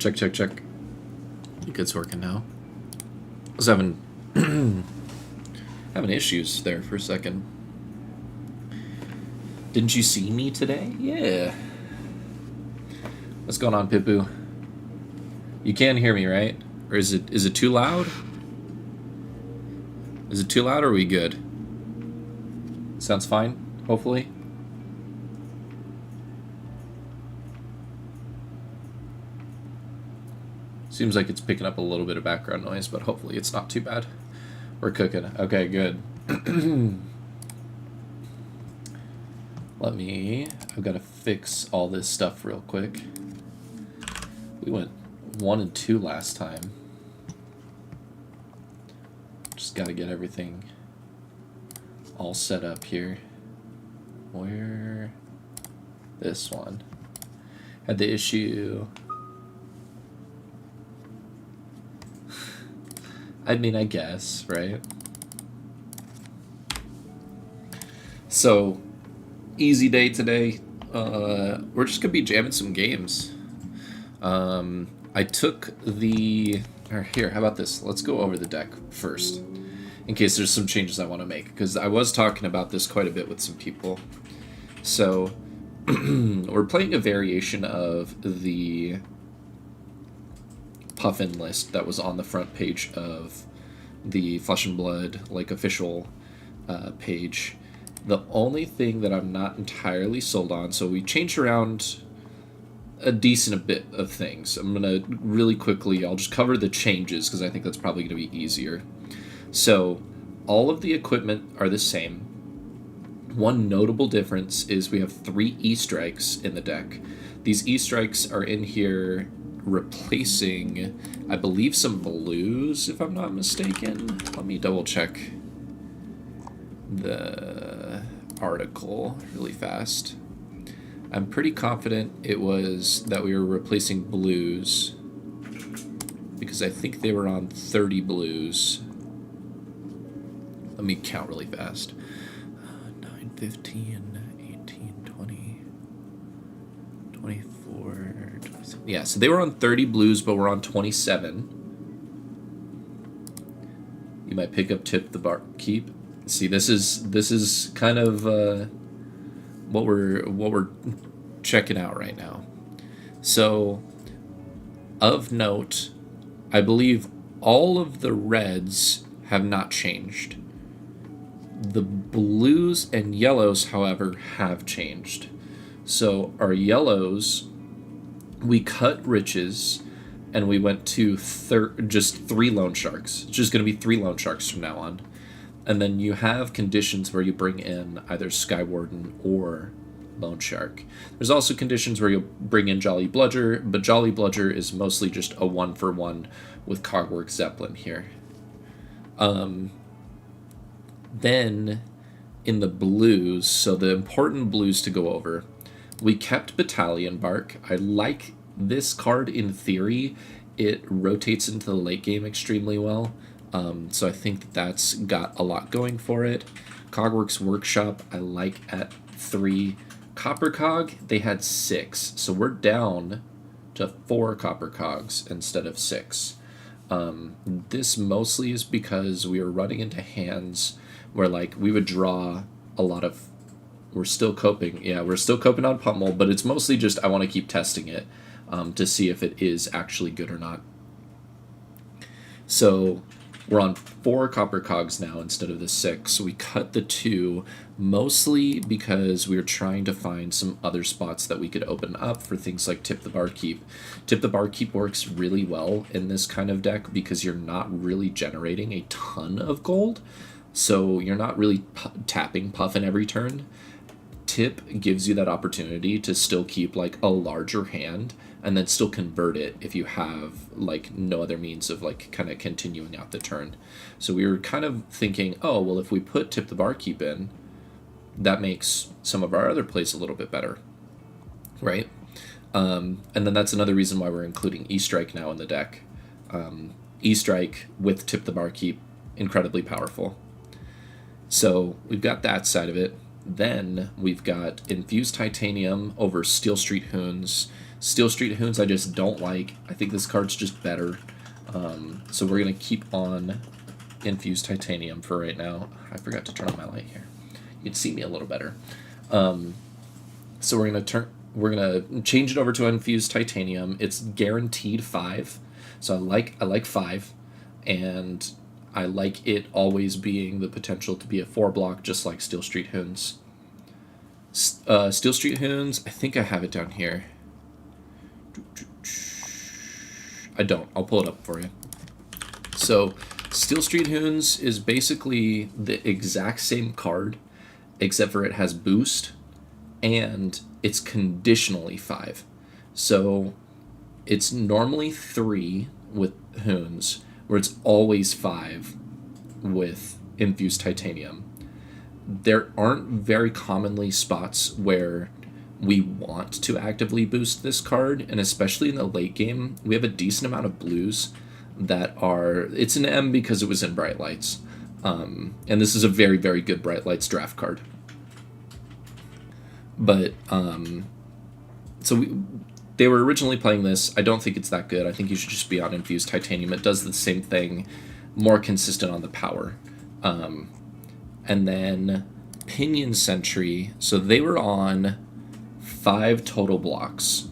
Check, check, check. I think it's working now. I was having issues there for a second. Didn't you see me today? Yeah. What's going on, Pipu? You can hear me, right? Or is it too loud? Is it too loud or are we good? Sounds fine, hopefully. Seems like it's picking up a little bit of background noise, but hopefully it's not too bad. We're cooking. Okay, good. I've got to fix all this stuff real quick. We went 1 and 2 last time. Just got to get everything all set up here. Where? This one. Had the issue. I mean, I guess, right? So, easy day today. We're just gonna be jamming some games. I took the... Here, how about this? Let's go over the deck first, in case there's some changes I want to make, because I was talking about this quite a bit with some people. So, we're playing a variation of the Puffin list that was on the front page of the Flesh and Blood, like, official page. The only thing that I'm not entirely sold on, so we changed around a decent bit of things. I'm going to really quickly, I'll just cover the changes because I think that's probably going to be easier. So, all of the equipment are the same. One notable difference is we have 3 E-strikes in the deck. These E-strikes are in here replacing, I believe, some blues, if I'm not mistaken. Let me double check the article really fast. I'm pretty confident it was that we were replacing blues, because I think they were on 30 blues. Let me count really fast. 9, 15, 18, 20, 24, 27. Yeah, so they were on 30 blues, but we're on 27. You might pick up Tip the Barkeep. See, this is kind of what we're checking out right now. So, of note, I believe all of the reds have not changed. The blues and yellows, however, have changed. So our yellows, we cut riches, and we went to just 3 loan sharks. It's just going to be 3 loan sharks from now on. And then you have conditions where you bring in either Skywarden or Loan Shark. There's also conditions where you'll bring in Jolly Bludger, but Jolly Bludger is mostly just a 1-for-1 with Cogwork Zeppelin here. Then, in the blues, so the important blues to go over, we kept Battalion Bark. I like this card in theory. It rotates into the late game extremely well. So I think that's got a lot going for it. Cogworks Workshop, I like at 3. Copper Cog, they had 6. So we're down to 4 Copper Cogs instead of 6. This mostly is because we were running into hands where, like, we would draw a lot of... We're still coping. Yeah, we're still coping on Pummel, but it's mostly just I want to keep testing it to see if it is actually good or not. So... We're on 4 Copper Cogs now instead of the 6. We cut the 2 mostly because we were trying to find some other spots that we could open up for things like Tip the Barkeep. Tip the Barkeep works really well in this kind of deck because you're not really generating a ton of gold. So you're not really tapping Puffin every turn. Tip gives you that opportunity to still keep like a larger hand and then still convert it if you have like no other means of like kind of continuing out the turn. So we were kind of thinking, oh, well, if we put Tip the Barkeep in, that makes some of our other plays a little bit better, right? And then that's another reason why we're including E-Strike now in the deck. E-Strike with Tip the Barkeep, incredibly powerful. So we've got that side of it. Then we've got Infused Titanium over Steel Street Hoons. Steel Street Hoons I just don't like. I think this card's just better. So we're going to keep on Infused Titanium for right now. I forgot to turn on my light here. You can see me a little better. So we're gonna change it over to Infused Titanium. It's guaranteed 5, so I like 5, and I like it always being the potential to be a 4-block, just like Steel Street Hoons. Steel Street Hoons, I think I have it down here. I don't. I'll pull it up for you. So Steel Street Hoons is basically the exact same card, except for it has boost, and it's conditionally 5. So it's normally 3 with Hoons, where it's always 5 with Infused Titanium. There aren't very commonly spots where we want to actively boost this card, and especially in the late game, we have a decent amount of blues that are... It's an M because it was in Bright Lights, and this is a very, very good Bright Lights draft card. But, they were originally playing this. I don't think it's that good. I think you should just be on Infused Titanium. It does the same thing, more consistent on the power. And then Pinion Sentry, so they were on 5 total blocks.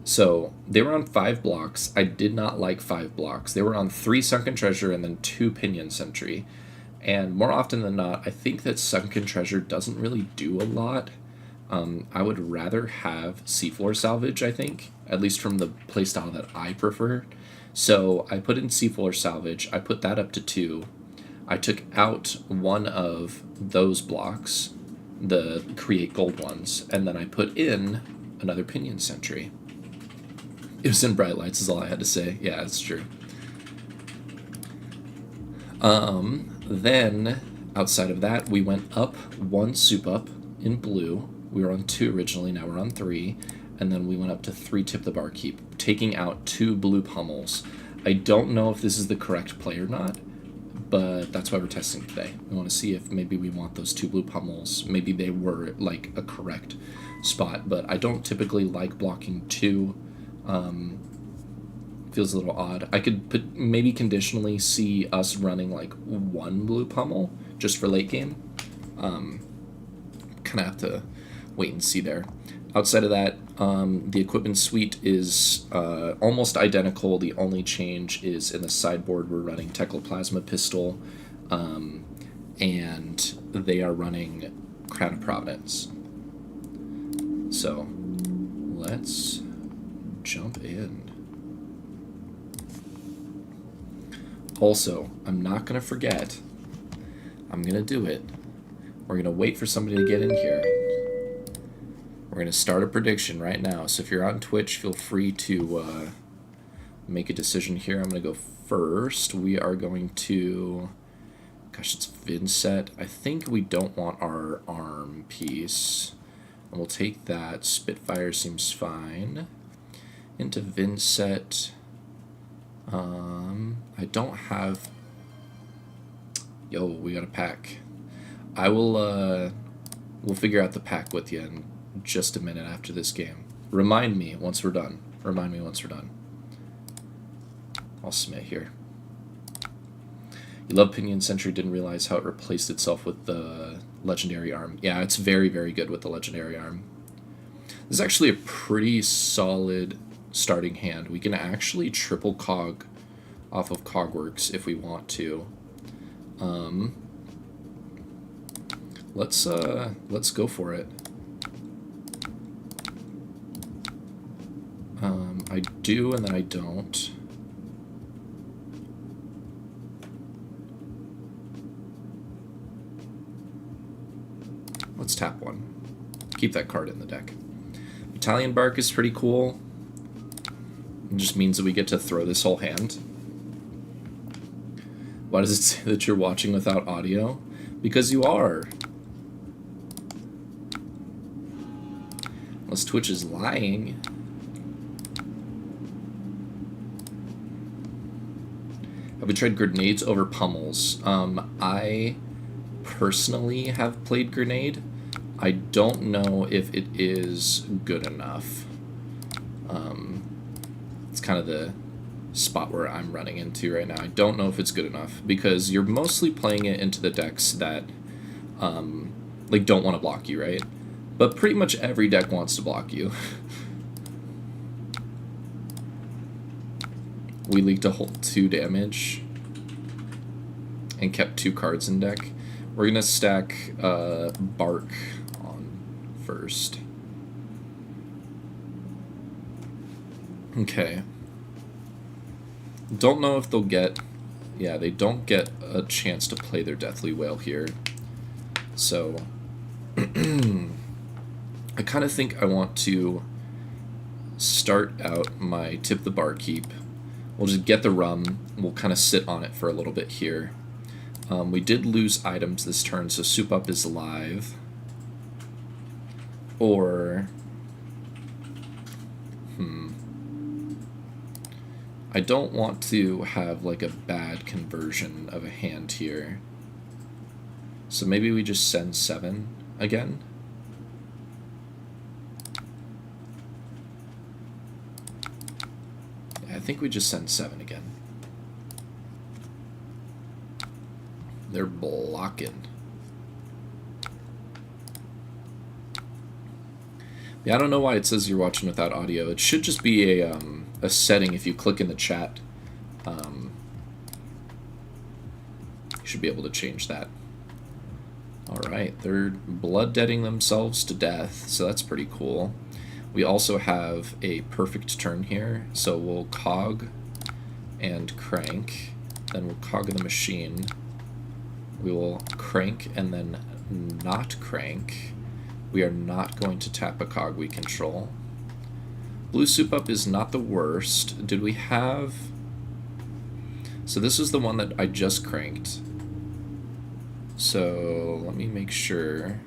So they were on 5 blocks. I did not like 5 blocks. They were on 3 Sunken Treasure and then 2 Pinion Sentry. And more often than not, I think that Sunken Treasure doesn't really do a lot. I would rather have Seafloor Salvage, I think, at least from the playstyle that I prefer. So I put in Seafloor Salvage. I put that up to 2. I took out one of those blocks, the Create Gold ones, and then I put in another Pinion Sentry. It was in Bright Lights is all I had to say. Yeah, that's true. Then, outside of that, we went up 1 soup up in blue. We were on 2 originally, now we're on 3. And then we went up to 3 Tip the Barkeep, taking out 2 blue pummels. I don't know if this is the correct play or not, but that's why we're testing today. We want to see if maybe we want those 2 blue pummels. Maybe they were, like, a correct spot, but I don't typically like blocking 2. Feels a little odd. I could maybe conditionally see us running like 1 blue pummel just for late game. Kind of have to wait and see there. Outside of that, the equipment suite is almost identical. The only change is in the sideboard we're running Tecloplasma Pistol, and they are running Crown of Providence. So let's jump in. Also, I'm not going to forget. I'm going to do it. We're going to wait for somebody to get in here. We're going to start a prediction right now. So if you're on Twitch, feel free to make a decision here. I'm going to go first. We are going to... Gosh, it's Vynnset. I think we don't want our arm piece. And we'll take that. Spitfire seems fine. Into Vynnset. I don't have... Yo, we got a pack. I will, we'll figure out the pack with you in just a minute after this game. Remind me once we're done. Remind me once we're done. I'll submit here. You love Pinion Sentry, didn't realize how it replaced itself with the Legendary Arm. Yeah, it's very, very good with the Legendary Arm. This is actually a pretty solid starting hand. We can actually triple cog off of Cogworks if we want to. Let's go for it. I do and then I don't. Let's tap 1. Keep that card in the deck. Battalion Bark is pretty cool. It just means that we get to throw this whole hand. Why does it say that you're watching without audio? Because you are. Unless Twitch is lying. Have we tried grenades over pummels? I personally have played grenade. I don't know if it is good enough. It's kind of the spot where I'm running into right now. I don't know if it's good enough because you're mostly playing it into the decks that like don't want to block you, right? But pretty much every deck wants to block you. We leaked a whole 2 damage and kept 2 cards in deck. We're gonna stack Bark on first. Okay. Don't know if they'll get... Yeah, they don't get a chance to play their Deathly Wail here. So... I kind of think I want to start out my Tip the Barkeep. We'll just get the rum. We'll kind of sit on it for a little bit here. We did lose items this turn, so Soup Up is live. Or... I don't want to have like a bad conversion of a hand here. So maybe we just send 7 again. I think we just send 7 again. They're blocking. Yeah, I don't know why it says you're watching without audio. It should just be a setting if you click in the chat. You should be able to change that. Alright, they're blood deading themselves to death, so that's pretty cool. We also have a perfect turn here, so we'll cog and crank, then we'll cog the machine. We will crank and then not crank. We are not going to tap a cog we control. Blue Soup Up is not the worst. Did we have... So this is the one that I just cranked. So let me make sure.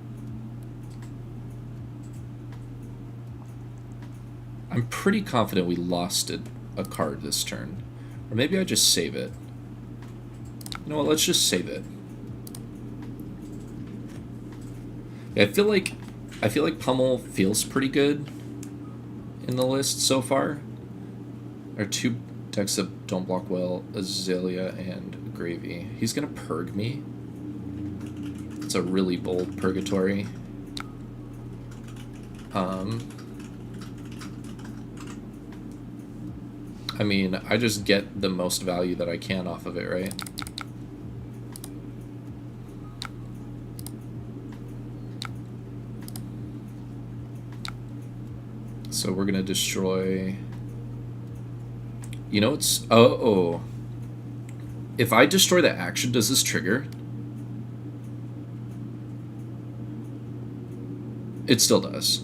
I'm pretty confident we lost a card this turn. Or maybe I just save it. You know what, let's just save it. Yeah, I feel like Pummel feels pretty good in the list so far. There are 2 decks that don't block well, Azalea and Gravy. He's gonna Purg me. It's a really bold Purgatory. I mean, I just get the most value that I can off of it, right? So we're gonna destroy... You know, it's... Oh. If I destroy the action, does this trigger? It still does.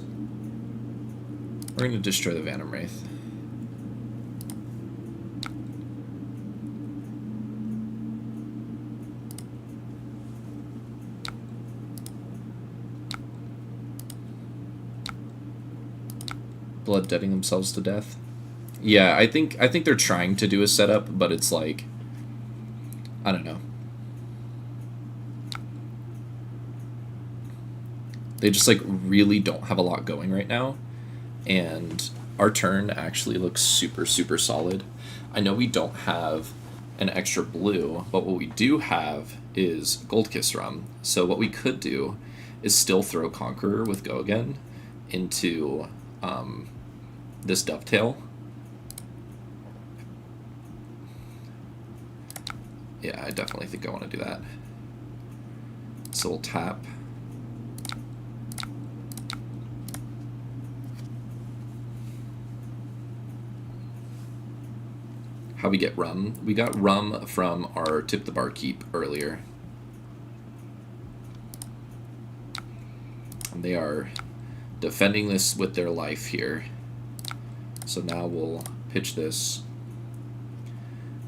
We're gonna destroy the Phantom Wraith. Blood deading themselves to death. Yeah, I think they're trying to do a setup, but it's like, I don't know. They just like really don't have a lot going right now, and our turn actually looks super solid. I know we don't have an extra blue, but what we do have is Gold Kiss Rum. So what we could do is still throw Conqueror with Go Again into this Dovetail. Yeah, I definitely think I want to do that. So we'll tap. How we get rum? We got rum from our Tip the Barkeep earlier. And they are defending this with their life here. So now we'll pitch this.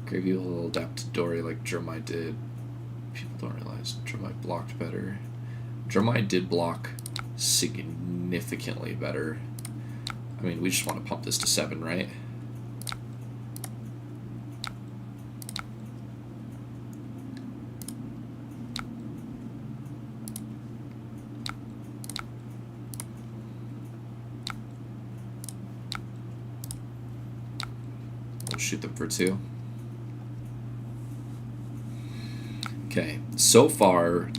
Gravy will adapt to Dory like Dromai did. People don't realize Dromai blocked better. Dromai did block significantly better. I mean, we just want to pump this to 7, right? shoot them for 2. Okay, so far,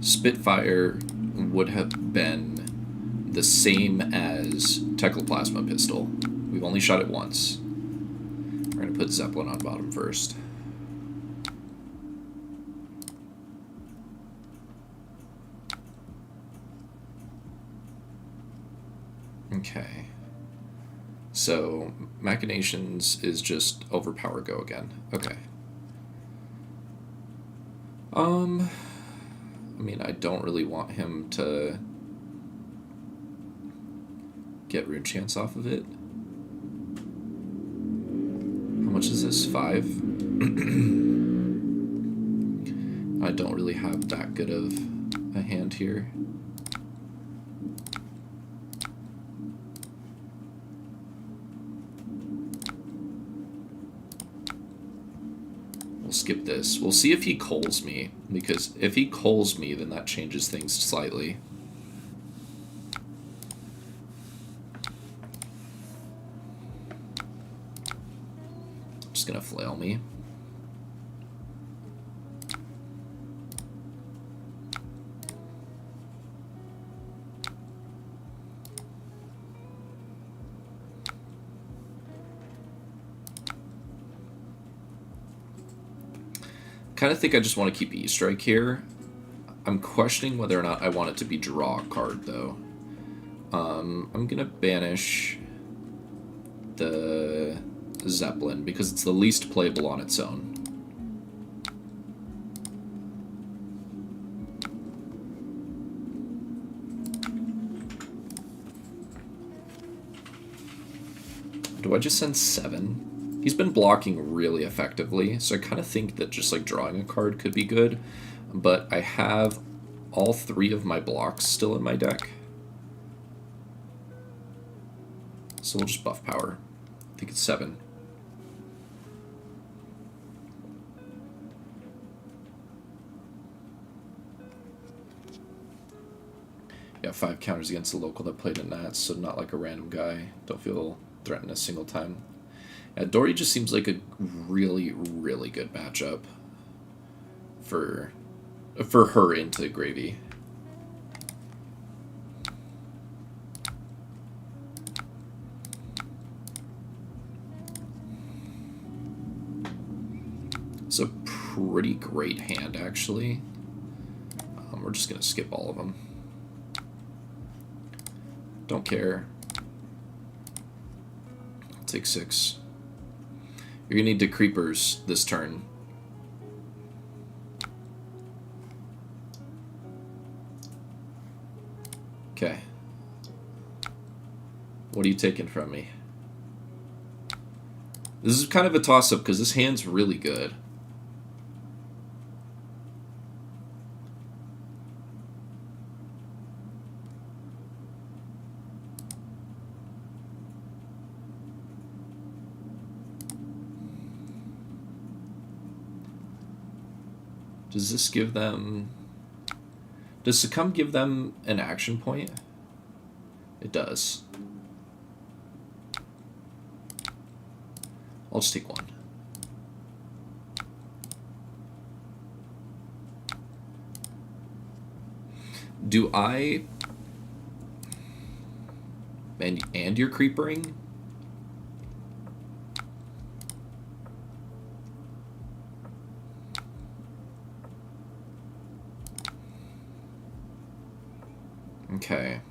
Spitfire would have been the same as Tectoplasma Pistol. We've only shot it once. We're going to put Zeppelin on bottom first. Okay. So, Machinations is just overpower go again. Okay. I mean, I don't really want him to get Rune Chance off of it. How much is this? 5? I don't really have that good of a hand here. We'll skip this. We'll see if he calls me, because if he calls me, then that changes things slightly. Just gonna flail me. Kind of think I just want to keep E-Strike here. I'm questioning whether or not I want it to be draw a card, though. I'm going to banish the Zeppelin, because it's the least playable on its own. Do I just send 7? He's been blocking really effectively, so I kind of think that just like drawing a card could be good, but I have all 3 of my blocks still in my deck. So we'll just buff power. I think it's 7. Yeah, 5 counters against the local that played in that, so not like a random guy. Don't feel threatened a single time. Yeah, Dory just seems like a really, really good matchup for her into Gravy. It's a pretty great hand, actually. We're just going to skip all of them. Don't care. I'll take 6. You're going to need the creepers this turn. Okay. What are you taking from me? This is kind of a toss-up because this hand's really good. Does this give them... Does Succumb give them an action point? It does. I'll just take 1. Do I... And you're creepering? Okay.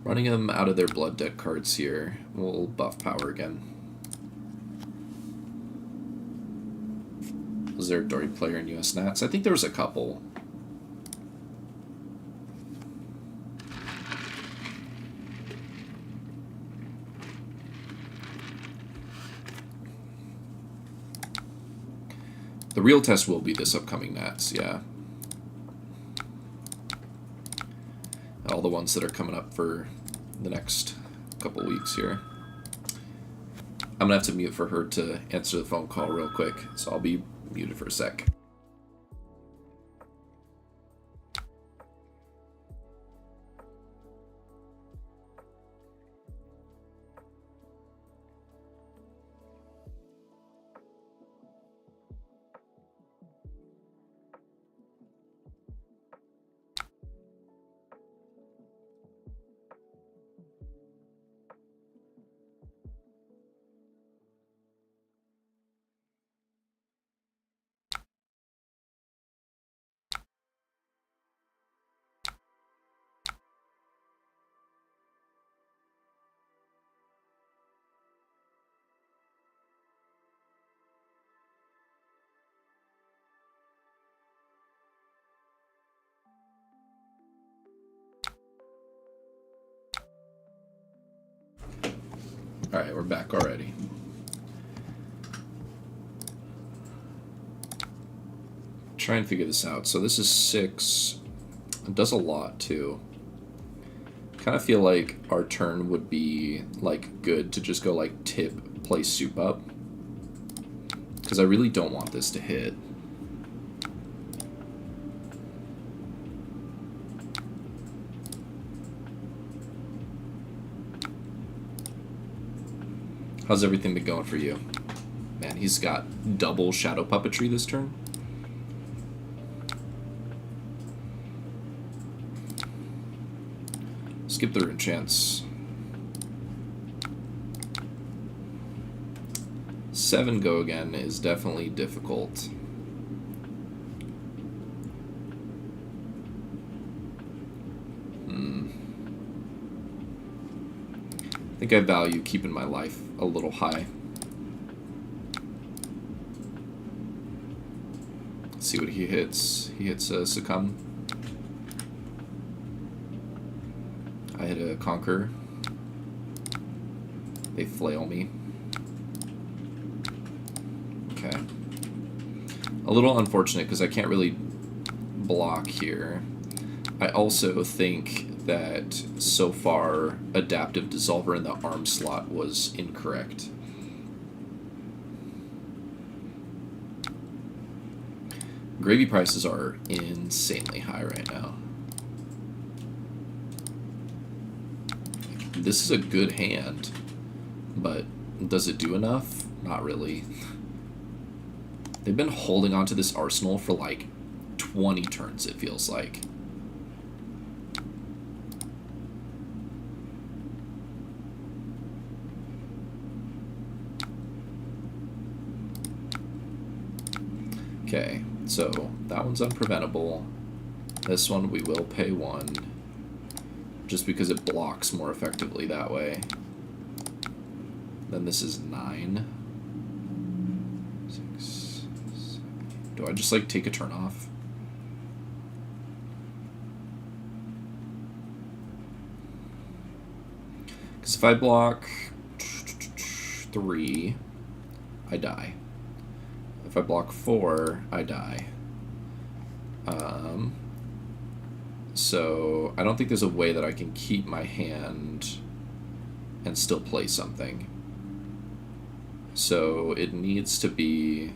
Running them out of their blood deck cards here. We'll buff power again. Was there a Dory player in US Nats? I think there was a couple. The real test will be this upcoming Nats, yeah. All the ones that are coming up for the next couple weeks here. I'm gonna have to mute for her to answer the phone call real quick, so I'll be muted for a sec. Alright, we're back already. Try and figure this out. So this is 6. It does a lot too. Kind of feel like our turn would be like good to just go like tip, play soup up. Because I really don't want this to hit. How's everything been going for you? Man, he's got double shadow puppetry this turn. Skip the rune chance. 7 go again is definitely difficult. I think I value keeping my life a little high. Let's see what he hits. He hits a Succumb. I hit a Conquer. They flail me. Okay. A little unfortunate because I can't really block here. I also think that so far Adaptive Dissolver in the arm slot was incorrect. Gravy prices are insanely high right now. This is a good hand, but does it do enough? Not really. They've been holding on to this arsenal for like 20 turns, it feels like. Okay, so that one's unpreventable. This one we will pay 1, just because it blocks more effectively that way. Then this is 9. 6, 7. Do I just like take a turn off? Because if I block 3, I die. If I block 4, I die. So I don't think there's a way that I can keep my hand and still play something. So it needs to be...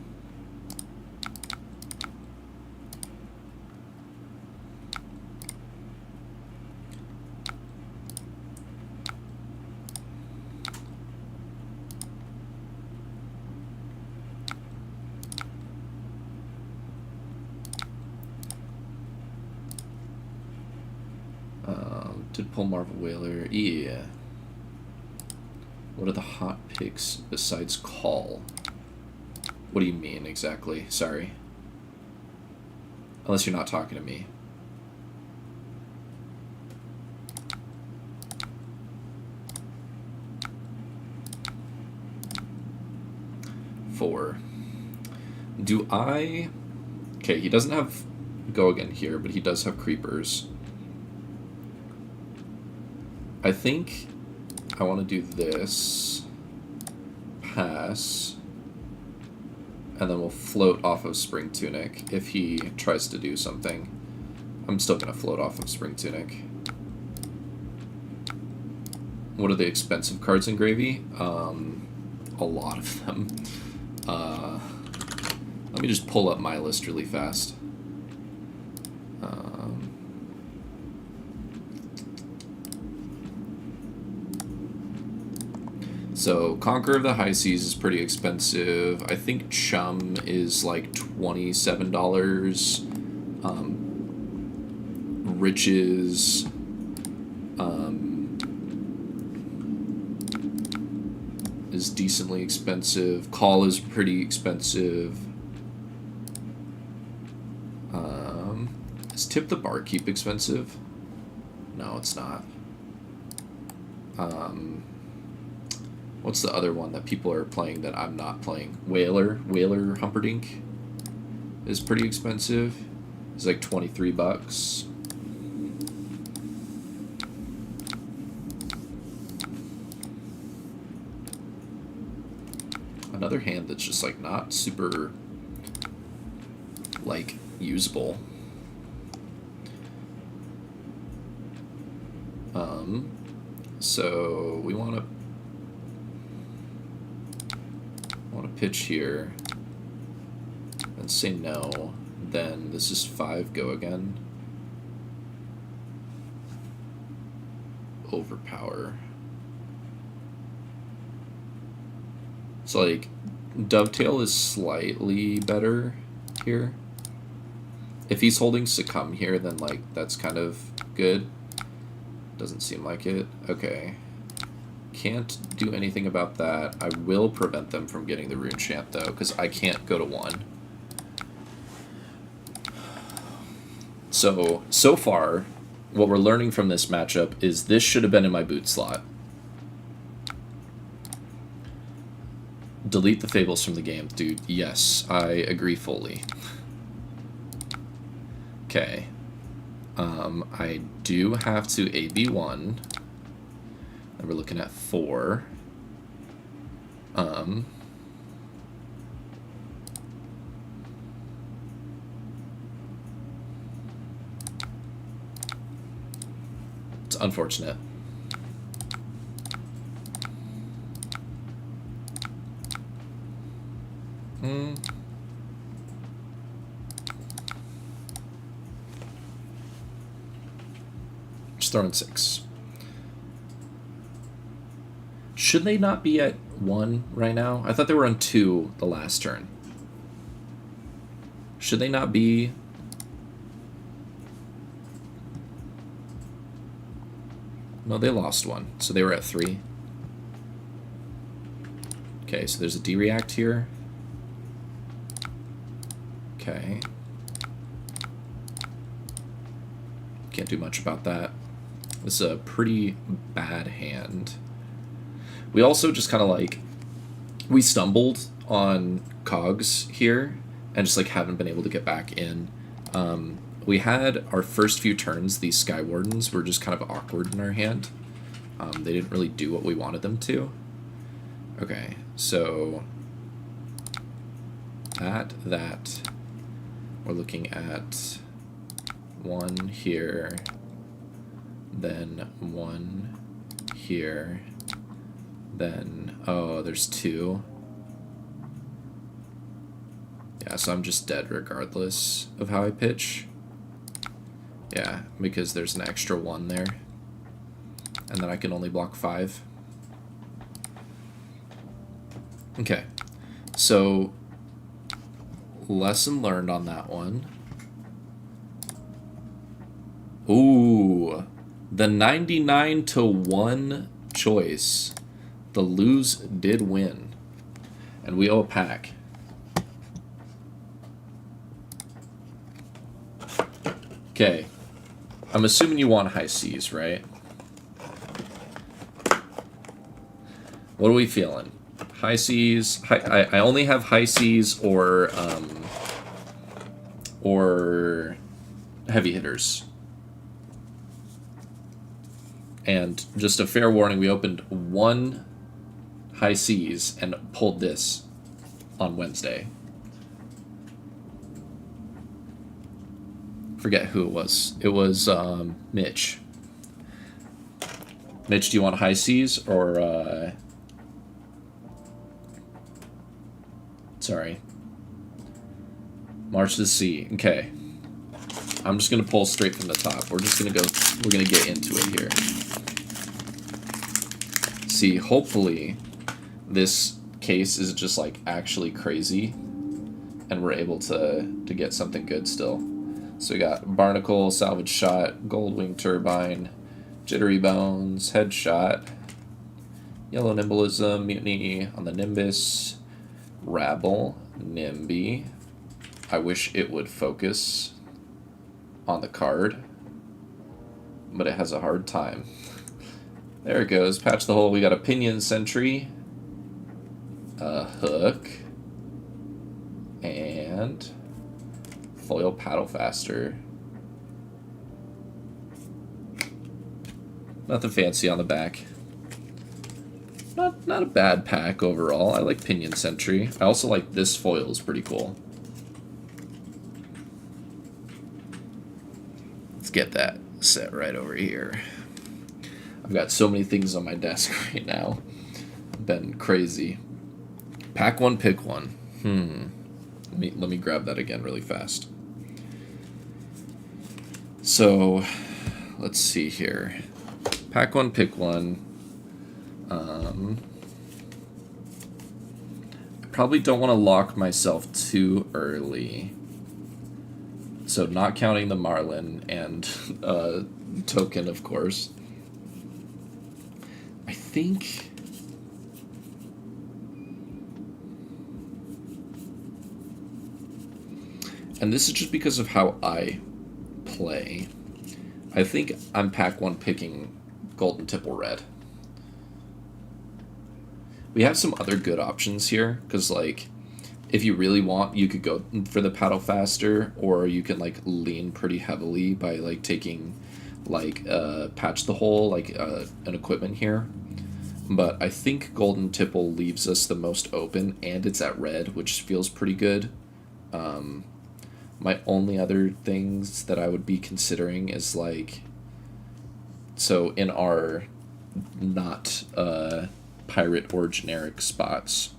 Did pull Marvel Whaler. Yeah. What are the hot picks besides call? What do you mean exactly? Sorry. Unless you're not talking to me. Four. Do I... Okay, he doesn't have go again here, but he does have creepers. I think I want to do this, pass, and then we'll float off of Spring Tunic if he tries to do something. I'm still going to float off of Spring Tunic. What are the expensive cards in Gravy? A lot of them. Let me just pull up my list really fast. So Conqueror of the High Seas is pretty expensive. I think Chum is like $27. Riches is decently expensive. Call is pretty expensive. Is Tip the Barkeep expensive? No, it's not. What's the other one that people are playing that I'm not playing? Whaler Humperdinck is pretty expensive. It's like $23. Another hand that's just like not super like usable. So we want to pitch here and say no. Then this is 5, go again. Overpower. So like Dovetail is slightly better here. If he's holding Succumb here, then like that's kind of good. Doesn't seem like it. Okay. Can't do anything about that. I will prevent them from getting the Rune Chant though, because I can't go to 1. So far, what we're learning from this matchup is this should have been in my boot slot. Delete the Fables from the game, dude. Yes, I agree fully. Okay. I do have to AB1. And we're looking at 4. It's unfortunate. Just throwing 6. Should they not be at 1 right now? I thought they were on 2 the last turn. Should they not be? No, they lost 1, so they were at 3. Okay, so there's a D-React here. Okay. Can't do much about that. This is a pretty bad hand. We also just kind of like, we stumbled on cogs here and just like haven't been able to get back in. We had our first few turns, these Sky Wardens were just kind of awkward in our hand. They didn't really do what we wanted them to. Okay, so at that, we're looking at 1 here, then 1 here, then, oh, there's 2. Yeah, so I'm just dead regardless of how I pitch. Yeah, because there's an extra 1 there. And then I can only block 5. Okay, so lesson learned on that one. Ooh, the 99-1 choice. The lose did win. And we owe a pack. Okay. I'm assuming you want high C's, right? What are we feeling? High C's. I only have high C's or heavy hitters. And just a fair warning, we opened 1 high C's and pulled this on Wednesday. Forget who it was. It was Mitch. Mitch, do you want high seas or sorry. March to the Sea. Okay. I'm just gonna pull straight from the top. We're gonna get into it here. See, hopefully this case is just like actually crazy and we're able to get something good still. So we got Barnacle, Salvage Shot, Goldwing Turbine, Jittery Bones, Headshot, Yellow Nimbilism, Mutiny on the Nimbus, Rabble, Nimby. I wish it would focus on the card, but it has a hard time. There it goes. Patch the hole. We got a Pinion Sentry, a Hook, and Foil Paddle Faster. Nothing fancy on the back. Not a bad pack overall. I like Pinion Sentry. I also like this foil, is pretty cool. Let's get that set right over here. I've got so many things on my desk right now. Been crazy. Pack one, pick one. Let me grab that again really fast. So, let's see here. Pack one, pick one. I probably don't want to lock myself too early. So not counting the Marlynn and token, of course. I think... And this is just because of how I play. I think I'm pack one picking Golden Tipple Red. We have some other good options here, because, like, if you really want, you could go for the Paddle Faster, or you can, like, lean pretty heavily by, like, taking, like, Patch the Hole, like, an equipment here. But I think Golden Tipple leaves us the most open, and it's at red, which feels pretty good. My only other things that I would be considering is, like, so in our not pirate or generic spots,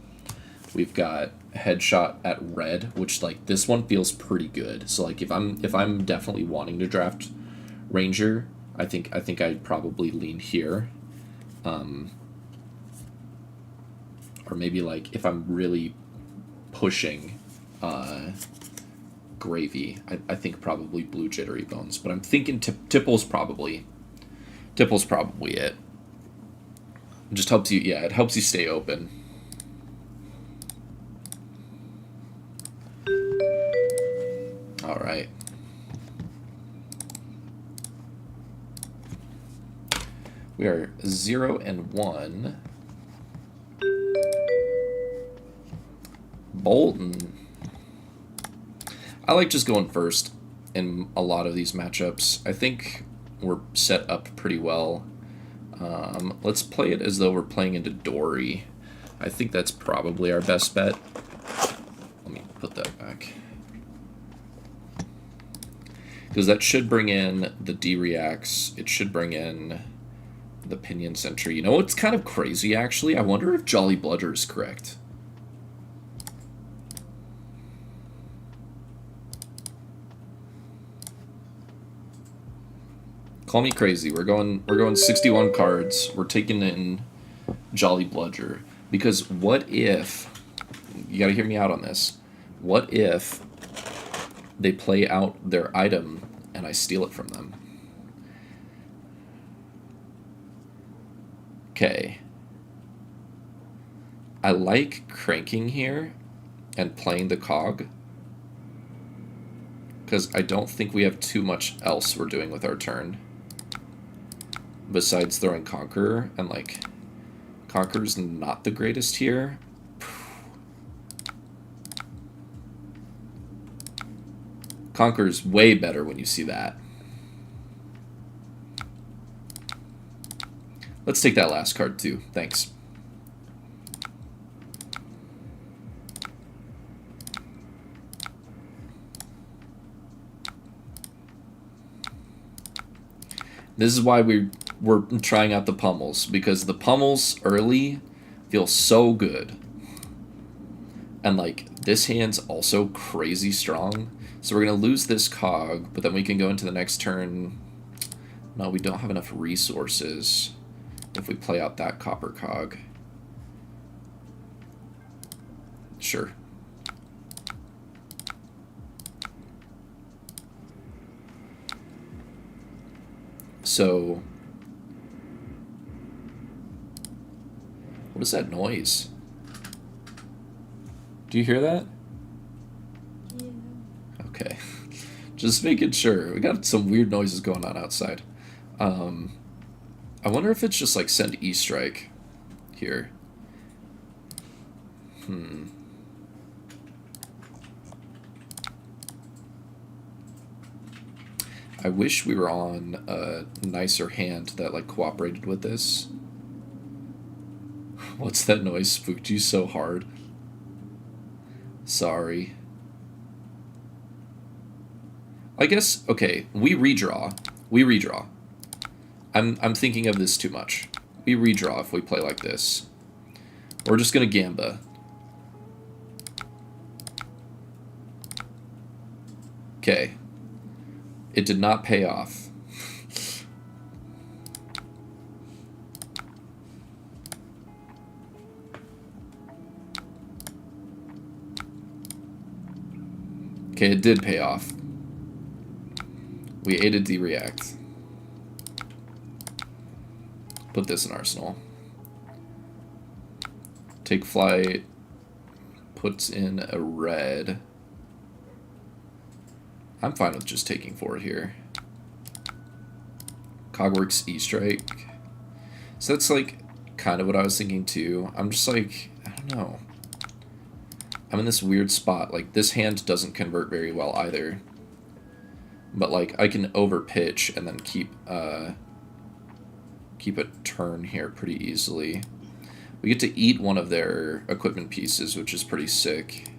we've got Headshot at red, which, like, this one feels pretty good. So, like, if I'm definitely wanting to draft Ranger, I think I'd probably lean here. Or maybe, like, if I'm really pushing Gravy, I think probably Blue Jittery Bones. But I'm thinking Tipple's probably it. It just helps you, yeah, it helps you stay open. All right. We are 0-1. Boltyn. I like just going first in a lot of these matchups. I think we're set up pretty well. Let's play it as though we're playing into Dory. I think that's probably our best bet. Let me put that back. Because that should bring in the D-Reacts. It should bring in the Pinion Sentry. You know what's kind of crazy, actually? I wonder if Jolly Bludger is correct. Call me crazy. We're going 61 cards. We're taking in Jolly Bludger. Because what if... You gotta hear me out on this. What if they play out their item and I steal it from them? Okay. I like cranking here and playing the cog, because I don't think we have too much else we're doing with our turn besides throwing Conqueror, and, like, Conqueror's not the greatest here. Conqueror's way better when you see that. Let's take that last card too, thanks. This is why we we're trying out the pummels, because the pummels early feel so good. And, like, this hand's also crazy strong. So we're going to lose this cog, but then we can go into the next turn. No, we don't have enough resources if we play out that copper cog. Sure. So, what is that noise? Do you hear that? Yeah. Okay. Just making sure. We got some weird noises going on outside. I wonder if it's just like send E-strike here. I wish we were on a nicer hand that like cooperated with this. What's that noise? Spooked you so hard? Sorry. I guess, okay, we redraw. We redraw. I'm thinking of this too much. We redraw if we play like this. We're just gonna gamba. Okay. It did not pay off. Okay, it did pay off. We aided the react. Put this in arsenal. Take flight. Puts in a red. I'm fine with just taking forward here. Cogworks E-strike. So that's like kind of what I was thinking too. I'm just like, I don't know. I'm in this weird spot. Like, this hand doesn't convert very well either. But like, I can overpitch and then keep a turn here pretty easily. We get to eat one of their equipment pieces, which is pretty sick.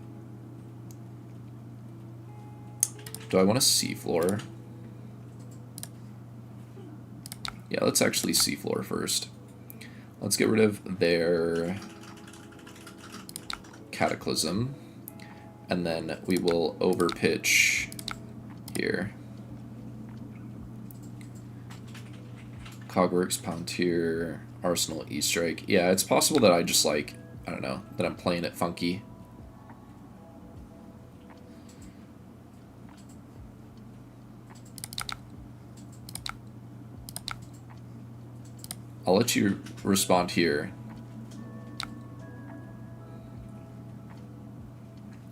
Do I want to seafloor? Yeah, let's actually seafloor first. Let's get rid of their Cataclysm. And then we will overpitch here. Cogworks, Palantir, Arsenal, E-strike. Yeah, it's possible that I just like, I don't know, that I'm playing it funky. I'll let you respond here.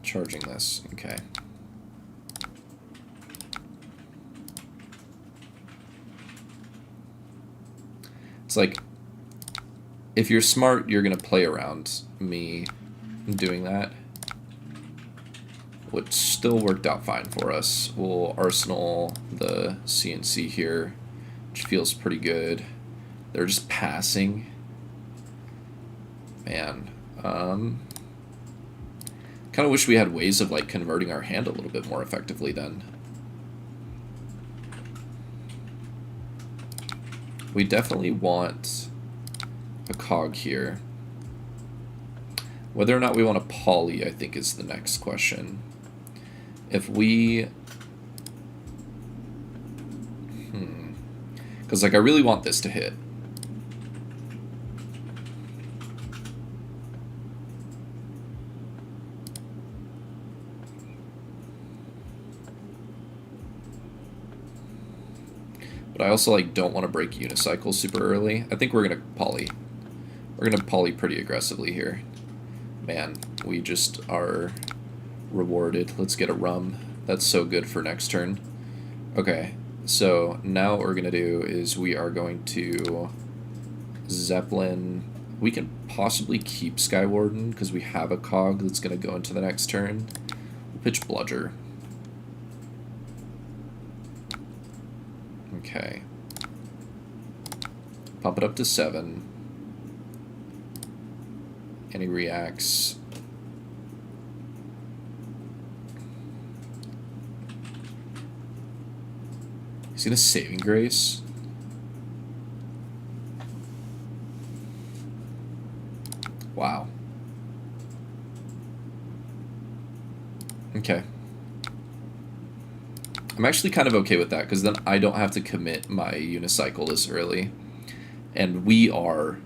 Charging this, okay. It's like, if you're smart, you're gonna play around me doing that. Which still worked out fine for us. We'll arsenal the CNC here, which feels pretty good. They're just passing. Man, kind of wish we had ways of like converting our hand a little bit more effectively then. We definitely want a cog here. Whether or not we want a poly, I think, is the next question. If we... Because, like, I really want this to hit. But I also, like, don't want to break unicycle super early. I think we're going to poly. We're going to poly pretty aggressively here. Man, we just are rewarded. Let's get a rum. That's so good for next turn. Okay, so now what we're going to do is we are going to Zeppelin. We can possibly keep Skywarden because we have a cog that's going to go into the next turn. We'll pitch Bludger. Okay. Pump it up to 7. And he reacts. He's gonna Saving Grace. Okay. I'm actually kind of okay with that, because then I don't have to commit my unicycle this early. And we are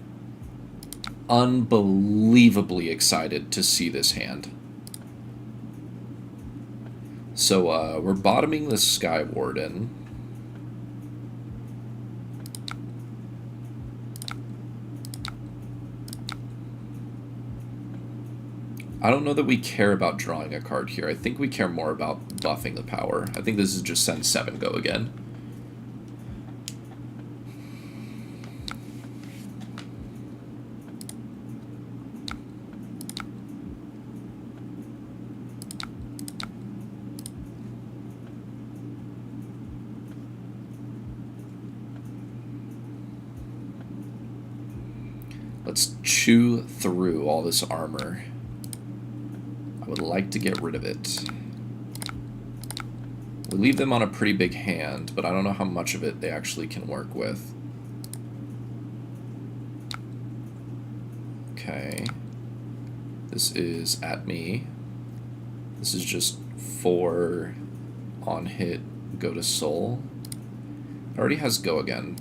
unbelievably excited to see this hand. So we're bottoming the Sky Warden. I don't know that we care about drawing a card here. I think we care more about buffing the power. I think this is just send 7 go again. Let's chew through all this armor. I would like to get rid of it. We leave them on a pretty big hand, but I don't know how much of it they actually can work with. Okay. This is at me. This is just 4 on hit, go to soul. It already has go again.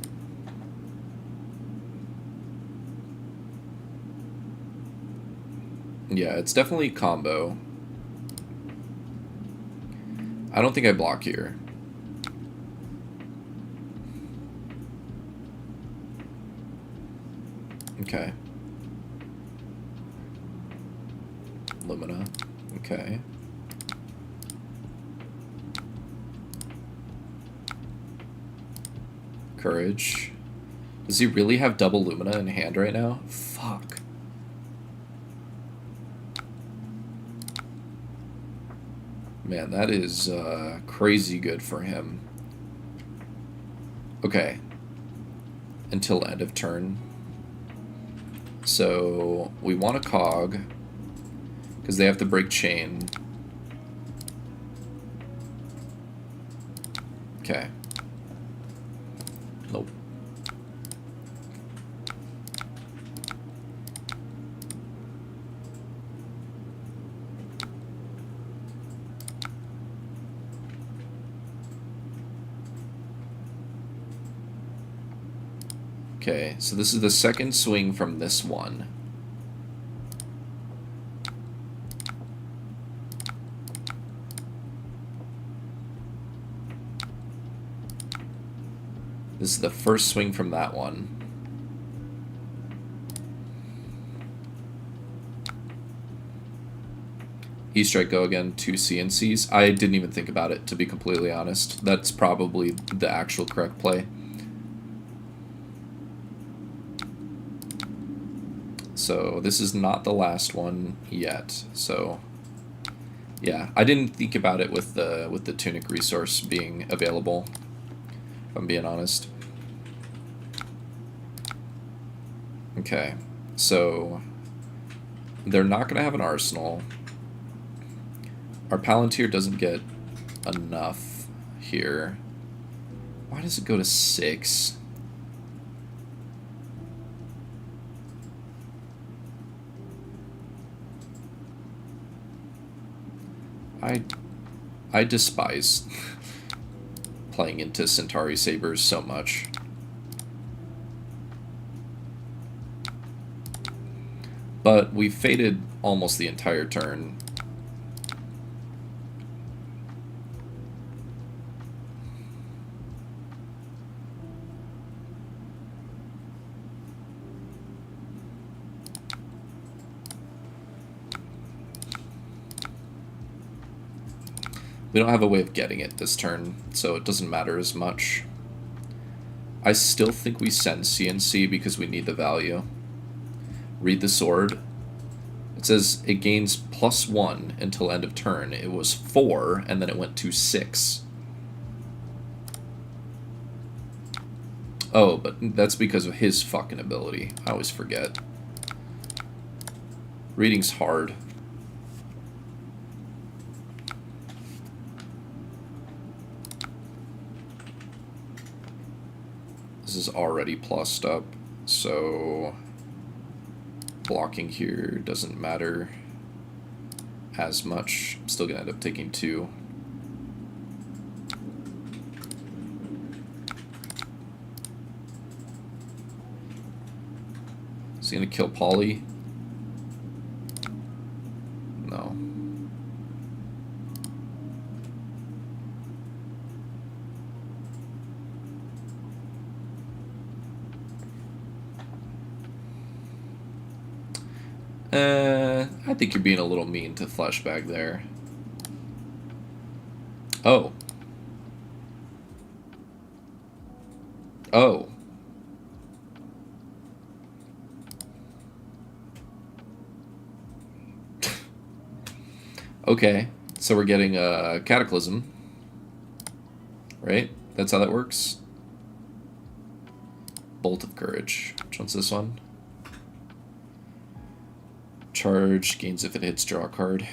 Yeah, it's definitely combo. I don't think I block here. Okay. Lumina. Okay. Courage. Does he really have double Lumina in hand right now? Fuck. Man, that is crazy good for him. Okay. Until end of turn. So we want a cog, because they have to break chain. Okay. Nope. Okay, so this is the second swing from this one. This is the first swing from that one. E-strike go again, 2 CNCs. I didn't even think about it, to be completely honest. That's probably the actual correct play. So this is not the last one yet. So yeah, I didn't think about it with the tunic resource being available, if I'm being honest. Okay, so they're not going to have an arsenal. Our Palantir doesn't get enough here. Why does it go to 6? I despise playing into Centauri Sabers so much. But we faded almost the entire turn. We don't have a way of getting it this turn, so it doesn't matter as much. I still think we send CNC because we need the value. Read the sword. It says it gains +1 until end of turn. It was 4, and then it went to 6. Oh, but that's because of his fucking ability. I always forget. Reading's hard. This is already plussed up, so blocking here doesn't matter as much. I'm still gonna end up taking 2. Is he gonna kill Polly? No. I think you're being a little mean to Fleshbag there. Oh. Oh. Okay, so we're getting a Cataclysm. Right? That's how that works? Bolt of Courage. Which one's this one? Charge, gains if it hits, draw a card.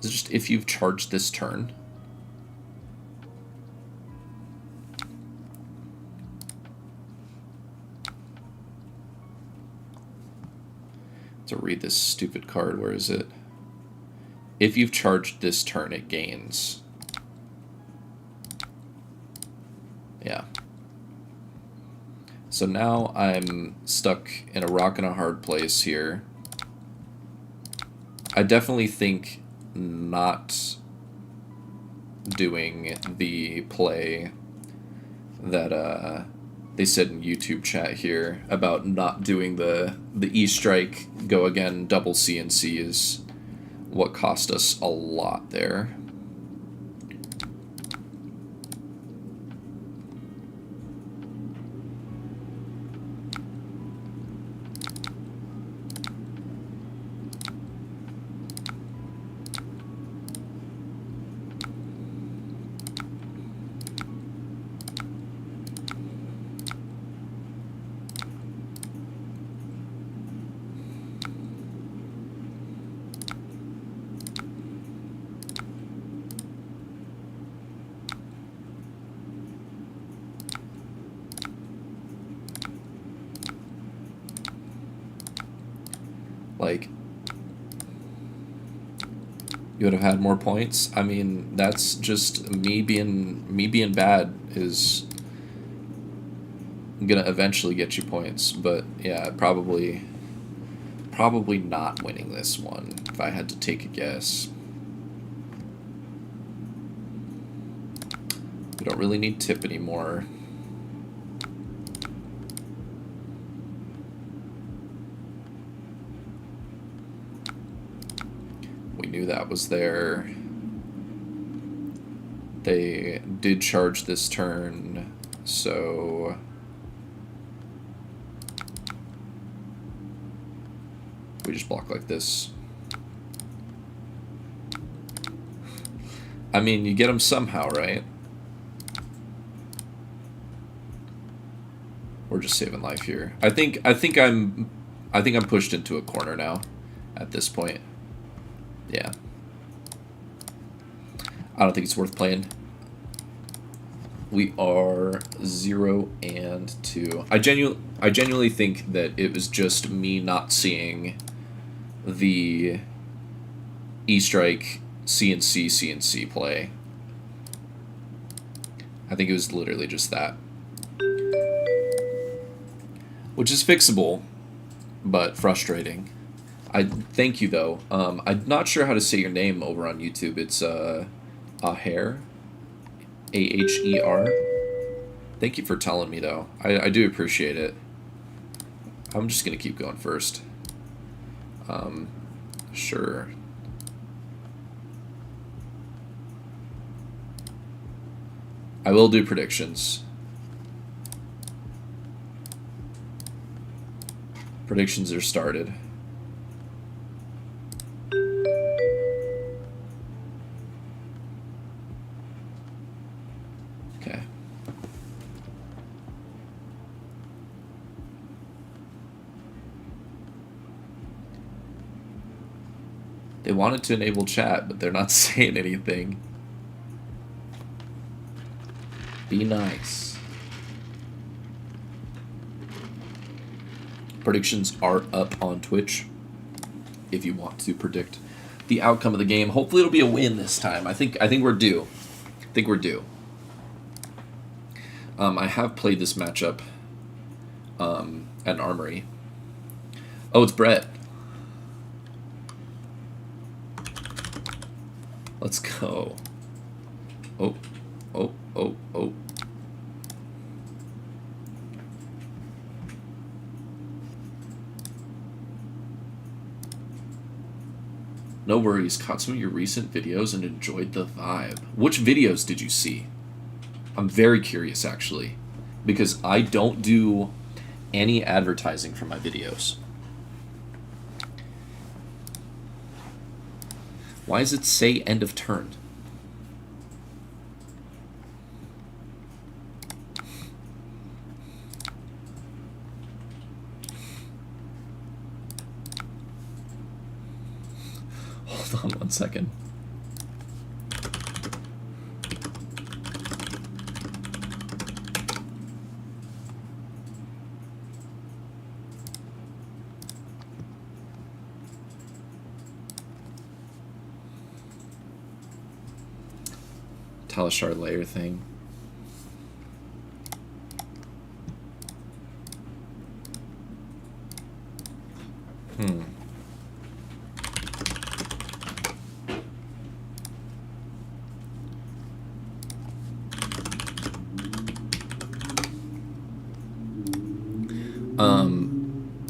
Is it just if you've charged this turn? To read this stupid card, where is it? If you've charged this turn, it gains. Yeah. So now I'm stuck in a rock and a hard place here. I definitely think not doing the play that they said in YouTube chat here about not doing the E-Strike go again double CNC is what cost us a lot there. Like, you would have had more points. I mean, that's just me being bad is gonna eventually get you points. But yeah, probably not winning this one if I had to take a guess. We don't really need tip anymore. Knew that was there. They did charge this turn, so we just block like this. I mean, you get them somehow, right? We're just saving life here. I think I'm pushed into a corner now at this point. Yeah. I don't think it's worth playing. We are 0-2. I genuinely think that it was just me not seeing the E-Strike CNC play. I think it was literally just that. Which is fixable, but frustrating. I thank you though. I'm not sure how to say your name over on YouTube. It's Aher, Aher. Thank you for telling me though. I do appreciate it. I'm just gonna keep going first. Sure. I will do predictions. Predictions are started. They wanted to enable chat, but they're not saying anything. Be nice. Predictions are up on Twitch if you want to predict the outcome of the game. Hopefully it'll be a win this time. I think we're due. I think we're due. I have played this matchup at Armory. Oh, it's Brett. Let's go. Oh, oh, oh, oh. No worries, caught some of your recent videos and enjoyed the vibe. Which videos did you see? I'm very curious, actually, because I don't do any advertising for my videos. Why does it say end of turn? Hold on 1 second. Talishar layer thing.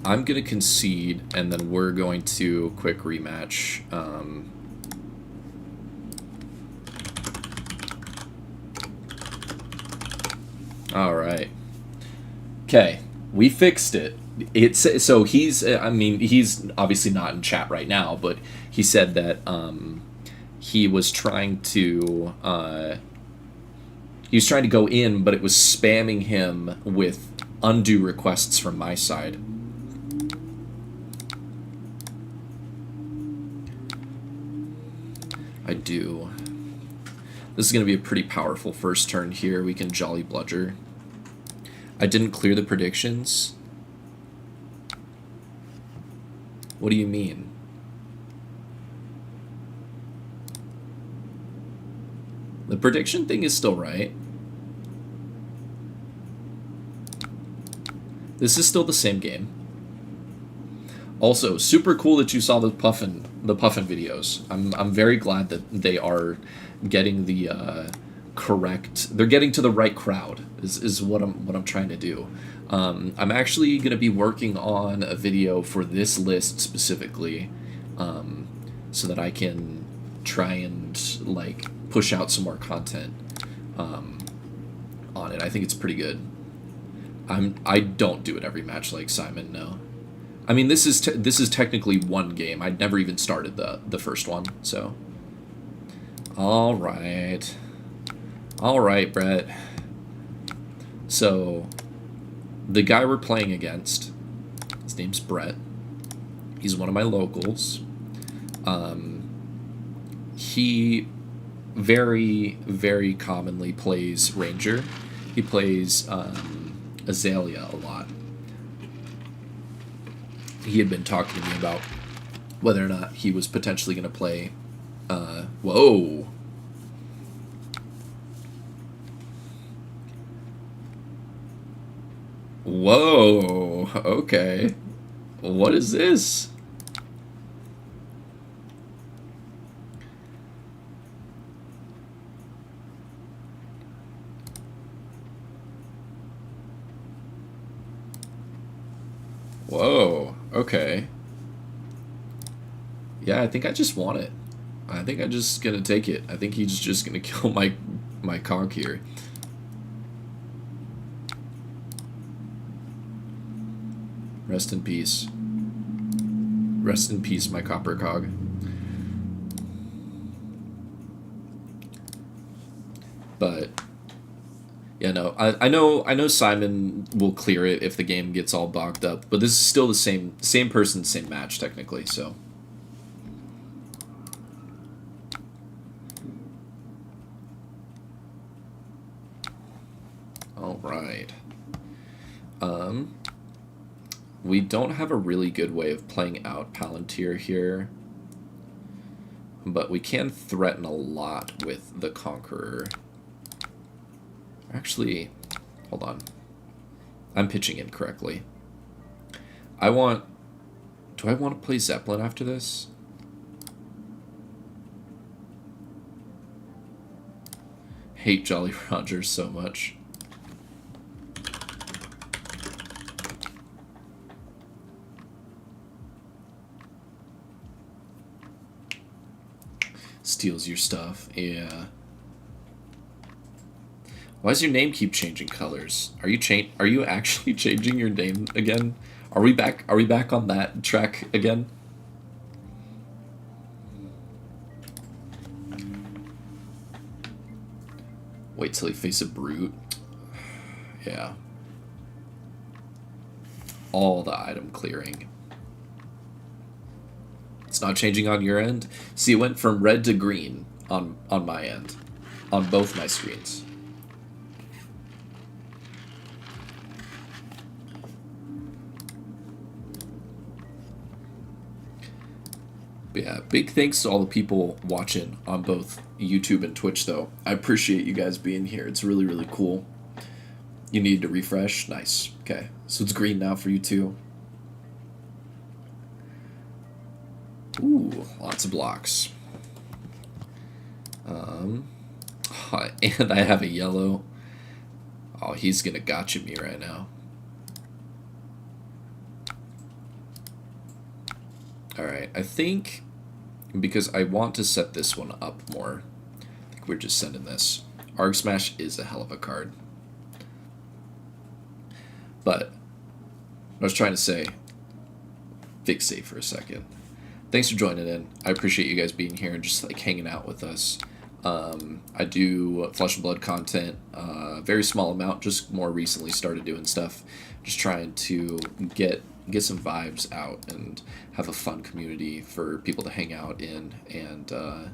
I'm going to concede, and then we're going to quick rematch. All right. Okay, we fixed it. So he's, I mean, he's obviously not in chat right now, but he said that he was trying to go in, but it was spamming him with undue requests from my side. I do. This is going to be a pretty powerful first turn here. We can Jolly Bludger. I didn't clear the predictions. What do you mean? The prediction thing is still right. This is still the same game. Also, super cool that you saw the Puffin videos. I'm very glad that they are getting the correct. They're getting to the right crowd. Is what I'm trying to do. I'm actually gonna be working on a video for this list specifically, so that I can try and like push out some more content on it. I think it's pretty good. I don't do it every match like Simon. No. I mean, this is technically one game. I'd never even started the first one, so. All right, Brett. So, the guy we're playing against, his name's Brett. He's one of my locals. He very, very commonly plays Ranger. He plays Azalea a lot. He had been talking to me about whether or not he was potentially going to play. Whoa. Whoa. Okay. What is this? Whoa. Okay. Yeah, I think I just want it. I think I'm just gonna take it. I think he's just gonna kill my cog here. Rest in peace. Rest in peace, my copper cog. But yeah, no, I know Simon will clear it if the game gets all bogged up, but this is still the same person, same match technically, so. All right. We don't have a really good way of playing out Palantir here, but we can threaten a lot with the Conqueror. Actually, hold on. I'm pitching incorrectly. Do I want to play Zeppelin after this? Hate Jolly Roger so much. Steals your stuff, yeah. Why does your name keep changing colors? Are you actually changing your name again? Are we back on that track again? Wait till he faces a brute. Yeah. All the item clearing. It's not changing on your end? See, it went from red to green on my end. On both my screens. Yeah, big thanks to all the people watching on both YouTube and Twitch, though. I appreciate you guys being here. It's really, really cool. You need to refresh? Nice. Okay, so it's green now for you, too. Ooh, lots of blocks. And I have a yellow. Oh, he's gonna gotcha me right now. Alright, I think because I want to set this one up more, I think we're just sending this. Arg Smash is a hell of a card. But I was trying to say, fixate for a second. Thanks for joining in. I appreciate you guys being here and just like hanging out with us. I do Flesh and Blood content, very small amount, just more recently started doing stuff, just trying to get some vibes out and have a fun community for people to hang out in and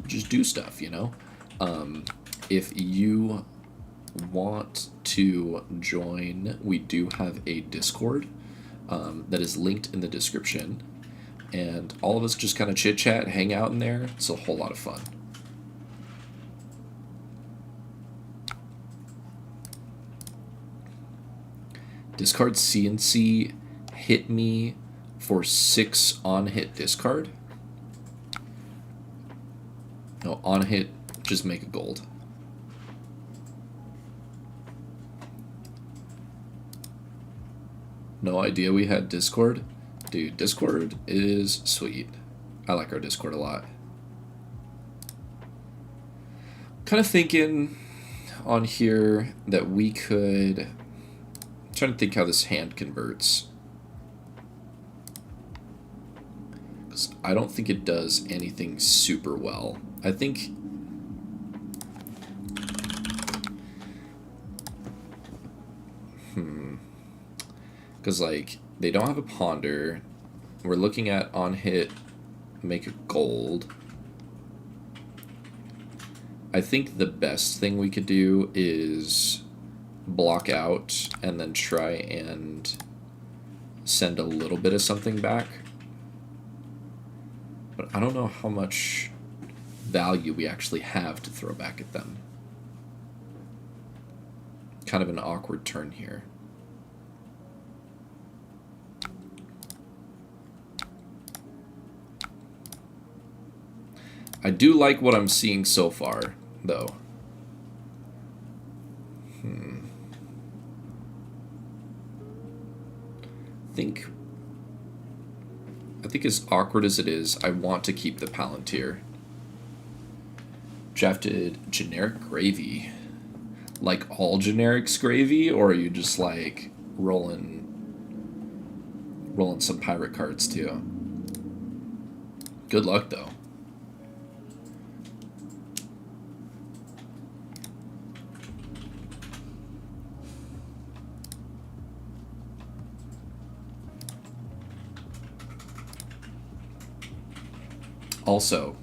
just do stuff, you know? If you want to join, we do have a Discord that is linked in the description, and all of us just kind of chit chat, hang out in there. It's a whole lot of fun. Discard CNC, hit me for 6 on hit discard. No, on hit, just make a gold. No idea we had Discord? Dude, Discord is sweet. I like our Discord a lot. Kind of thinking on here that we could... I'm trying to think how this hand converts. Because I don't think it does anything super well. I think... Because, like, they don't have a ponder. We're looking at on hit, make a gold. I think the best thing we could do is block out and then try and send a little bit of something back. But I don't know how much value we actually have to throw back at them. Kind of an awkward turn here. I do like what I'm seeing so far, though. I think as awkward as it is, I want to keep the Palantir. Drafted generic gravy. Like all generics gravy, or are you just like rolling some pirate cards too? Good luck though. Also,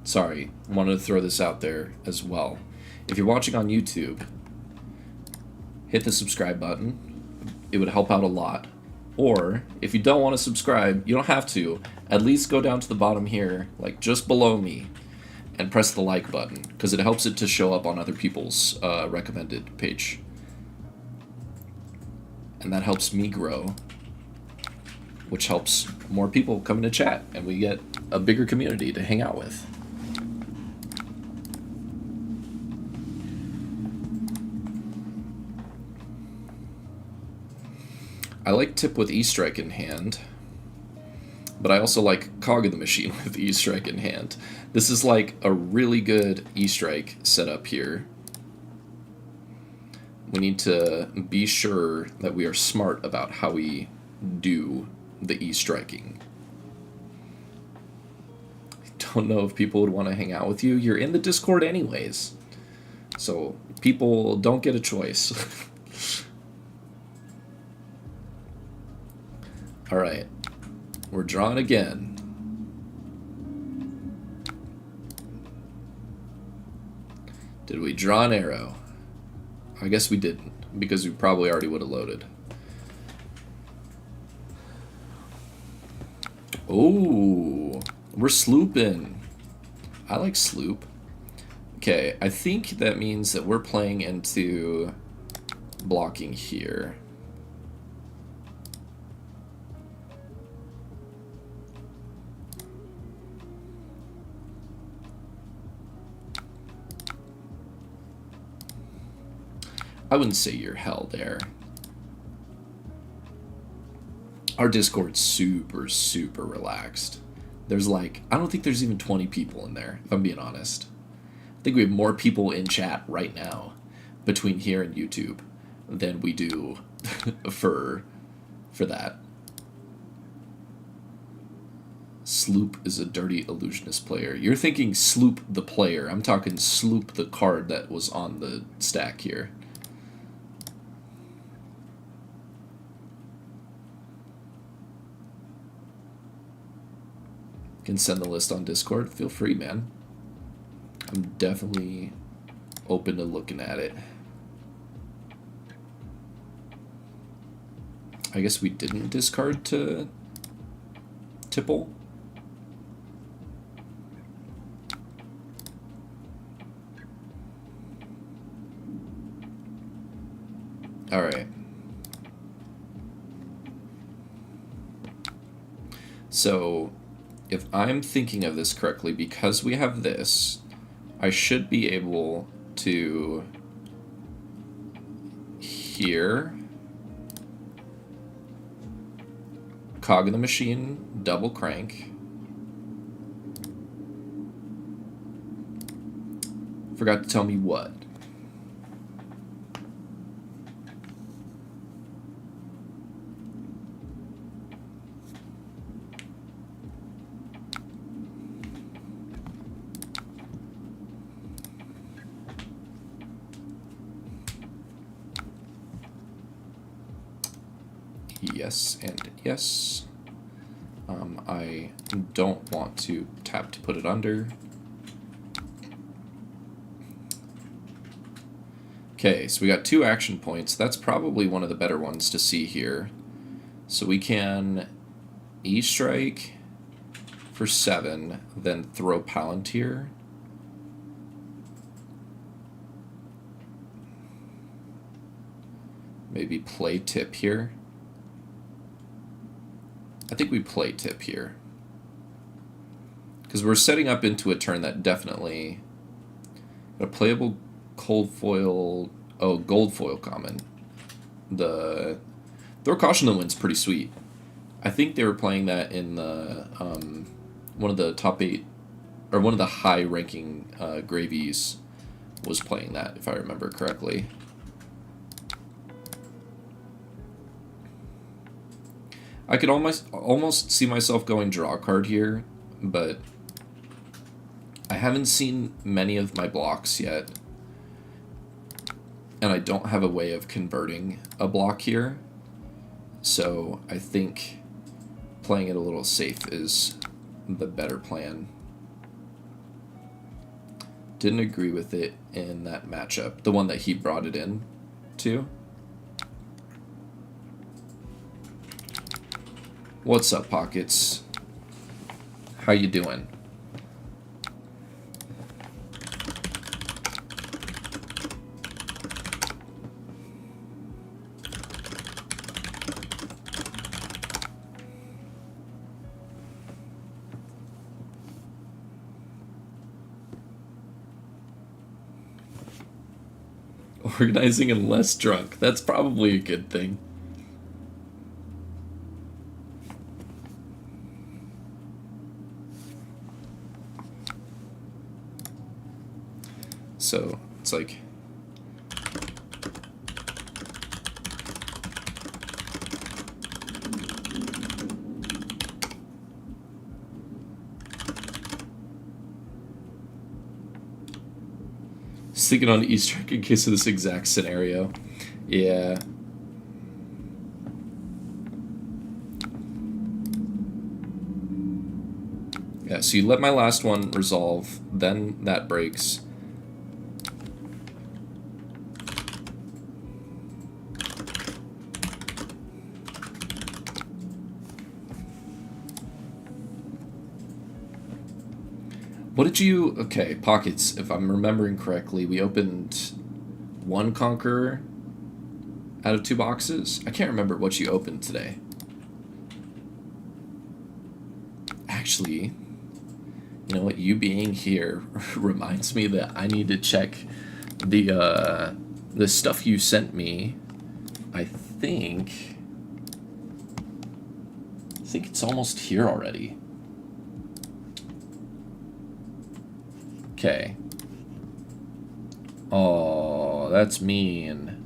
sorry, wanted to throw this out there as well. If you're watching on YouTube, hit the subscribe button. It would help out a lot. Or, if you don't want to subscribe, you don't have to. At least go down to the bottom here, like just below me, and press the like button, because it helps it to show up on other people's recommended page. And that helps me grow, which helps more people come into chat, and we get a bigger community to hang out with. I like Tip with E-Strike in hand, but I also like Cog of the Machine with E-Strike in hand. This is like a really good E-Strike setup here. We need to be sure that we are smart about how we do the E-Striking. Don't know if people would want to hang out with you. You're in the Discord anyways, so people don't get a choice. Alright, we're drawing again. Did we draw an arrow? I guess we didn't, because we probably already would have loaded. Oh, we're slooping. I like sloop. Okay, I think that means that we're playing into blocking here. I wouldn't say you're hell there. Our Discord's super, super relaxed. There's like, I don't think there's even 20 people in there, if I'm being honest. I think we have more people in chat right now between here and YouTube than we do for that. Sloop is a dirty illusionist player. You're thinking Sloop the player. I'm talking Sloop the card that was on the stack here. Can send the list on Discord. Feel free, man. I'm definitely open to looking at it. I guess we didn't discard to Tipple. All right. So, if I'm thinking of this correctly, because we have this, I should be able to here Cog of the Machine, double crank. Forgot to tell me what. Yes and yes. I don't want to tap to put it under. Okay, so we got 2 action points. That's probably one of the better ones to see here. So we can E-Strike for 7, then throw Palantir. Maybe play Tip here. I think we play Tip here. Because we're setting up into a turn that definitely... A playable cold foil... Oh, gold foil common. The... Throw Caution to the Wind's pretty sweet. I think they were playing that in the... one of the top 8... Or one of the high-ranking Gravies was playing that, if I remember correctly. I could almost see myself going draw a card here, but I haven't seen many of my blocks yet, and I don't have a way of converting a block here, so I think playing it a little safe is the better plan. Didn't agree with it in that matchup, the one that he brought it in to. What's up, Pockets? How you doing? Organizing and less drunk. That's probably a good thing. So, it's like... Sticking on Easter egg in case of this exact scenario. Yeah. Yeah, so you let my last one resolve, then that breaks. What did you... Okay, Pockets, if I'm remembering correctly, we opened one Conqueror out of 2 boxes? I can't remember what you opened today. Actually, you know what? You being here reminds me that I need to check the stuff you sent me. I think it's almost here already. Okay. Oh, that's mean.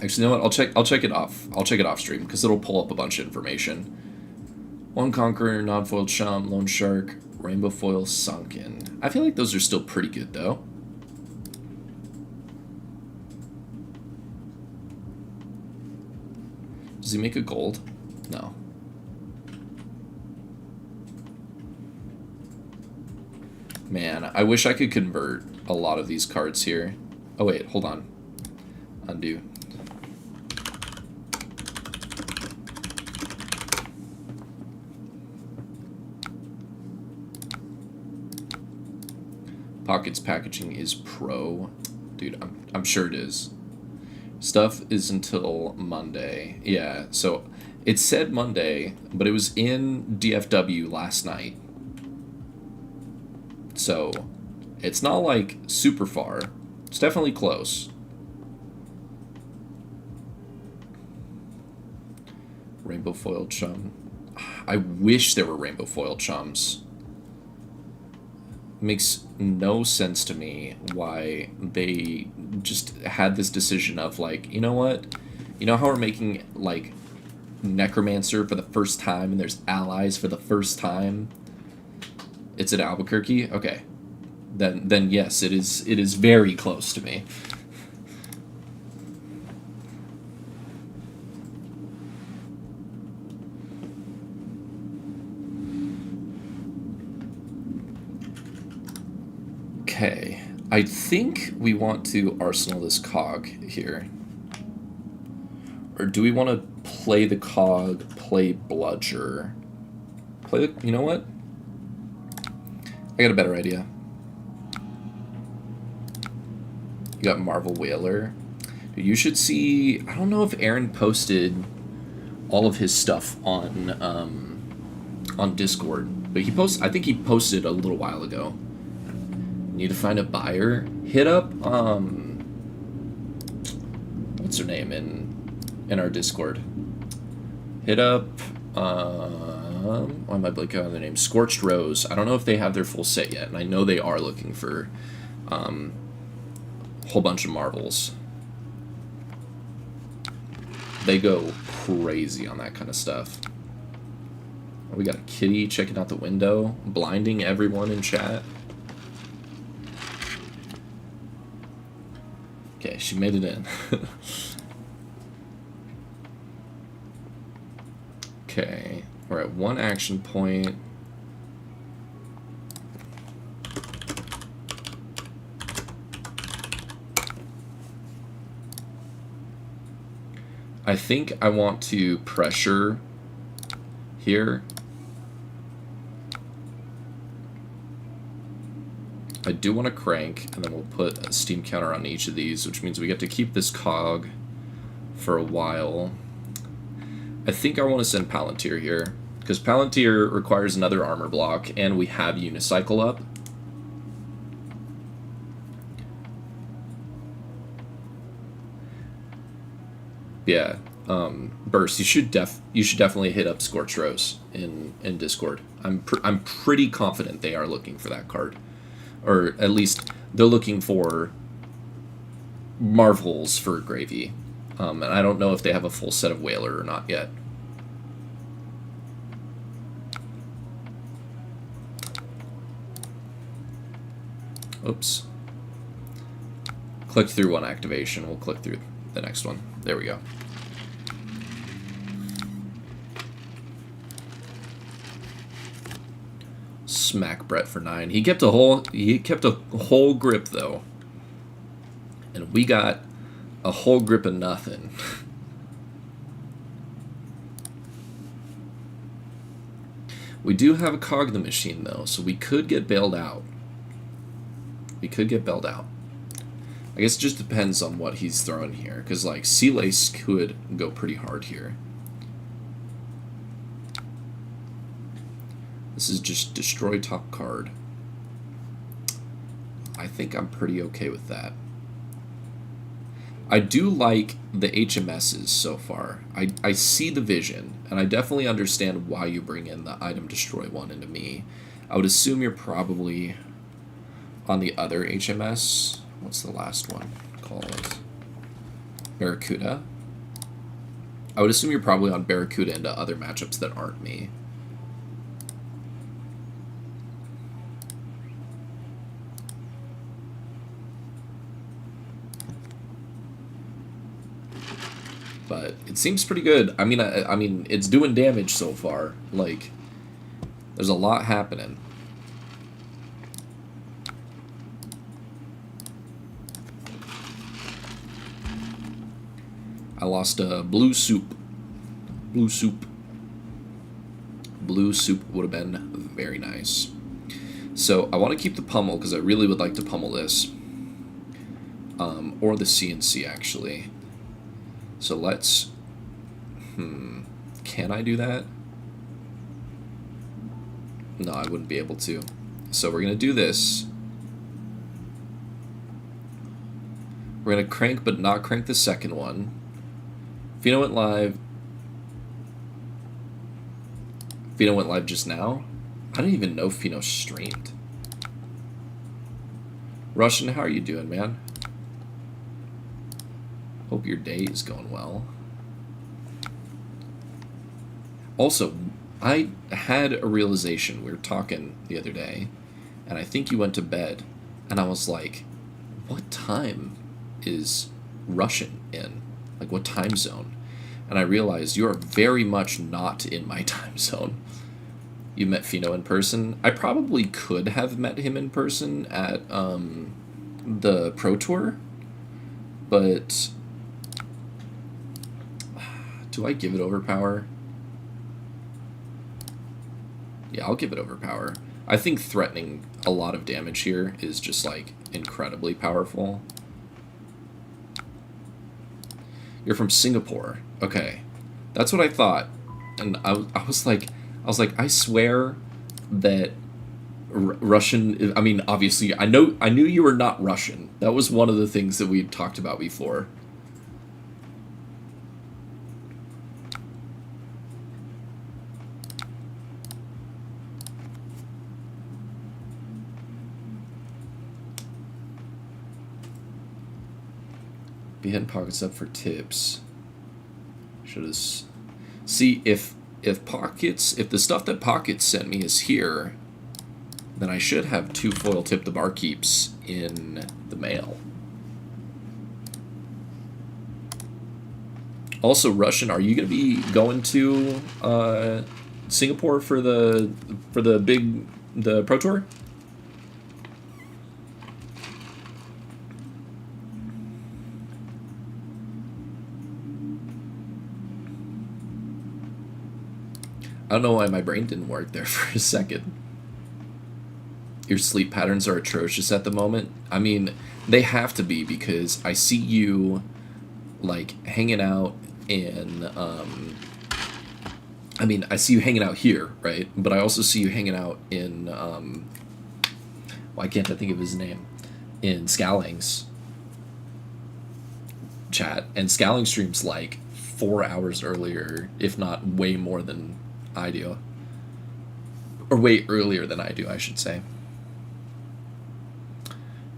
Actually, you know what? I'll check it off. I'll check it off stream because it'll pull up a bunch of information. One Conqueror, non-foil Chum, Lone Shark, Rainbow Foil Sunken. I feel like those are still pretty good though. Does he make a gold? No. Man, I wish I could convert a lot of these cards here. Oh wait, hold on. Undo. Pockets packaging is pro. Dude, I'm sure it is. Stuff is until Monday. Yeah, so it said Monday, but it was in DFW last night. So, it's not like super far. It's definitely close. Rainbow Foil Chum. I wish there were Rainbow Foil Chums. Makes no sense to me why they just had this decision of like, you know what? You know how we're making like Necromancer for the first time and there's allies for the first time? It's at Albuquerque? Okay. Then yes, it is very close to me. Okay. I think we want to arsenal this cog here. Or do we want to play the cog, play bludger? Play the... You know what? I got a better idea. You got Marvel Whaler. Dude, you should see... I don't know if Aaron posted all of his stuff on Discord, but I think he posted a little while ago. Need to find a buyer. Hit up what's her name in our Discord? Hit up why am I blanking on the name? Scorched Rose. I don't know if they have their full set yet, and I know they are looking for a whole bunch of Marvels. They go crazy on that kind of stuff. We got a kitty checking out the window, blinding everyone in chat. Okay, she made it in. Okay, we're at 1 action point. I think I want to pressure here. I do want to crank, and then we'll put a steam counter on each of these, which means we get to keep this cog for a while. I think I want to send Palantir here, because Palantir requires another armor block, and we have Unicycle up. Yeah, Burst, you should definitely hit up Scorch Rose in Discord. I'm pretty confident they are looking for that card. Or at least they're looking for Marvels for Gravy. And I don't know if they have a full set of Whaler or not yet. Oops. Click through one activation. We'll click through the next one. There we go. Smack Brett for 9. He kept a whole grip though. And we got a whole grip of nothing. We do have a cog the machine though, so we could get bailed out. I guess it just depends on what he's throwing here, because like Sea Lace could go pretty hard here. This is just destroy top card. I think I'm pretty okay with that. I do like the HMSs so far. I see the vision, and I definitely understand why you bring in the item destroy one into me. I would assume you're probably on the other HMS. What's the last one called? Barracuda. I would assume you're probably on Barracuda into other matchups that aren't me. But it seems pretty good. I mean, it's doing damage so far. Like, there's a lot happening. I lost a blue soup. Blue soup. Blue soup would have been very nice. So I want to keep the pummel because I really would like to pummel this. Or the CNC actually. So let's... Can I do that? No, I wouldn't be able to. So we're going to do this. We're going to crank but not crank the second one. Fino went live. Fino went live just now? I didn't even know Fino streamed. Russian, how are you doing, man? Hope your day is going well. Also, I had a realization. We were talking the other day, and I think you went to bed, and I was like, what time is Russian in? Like, what time zone? And I realized you are very much not in my time zone. You met Fino in person. I probably could have met him in person at the Pro Tour, but do I give it overpower? Yeah, I'll give it overpower. I think threatening a lot of damage here is just like incredibly powerful. You're from Singapore. Okay. That's what I thought. And I was like, I swear that Russian, I mean, obviously, I knew you were not Russian. That was one of the things that we had talked about before. Be hitting pockets up for tips. Should have see if the stuff that Pockets sent me is here, then I should have 2 foil tip the barkeeps in the mail. Also, Russian, are you gonna be going to Singapore for the Pro Tour? I don't know why my brain didn't work there for a second. Your sleep patterns are atrocious at the moment. I mean, they have to be because I see you, like, hanging out in, I mean, I see you hanging out here, right? But I also see you hanging out in, why can't I think of his name? In Scowling's chat. And Scowling streams, like, 4 hours earlier, if not way more than I do. Or way earlier than I do, I should say.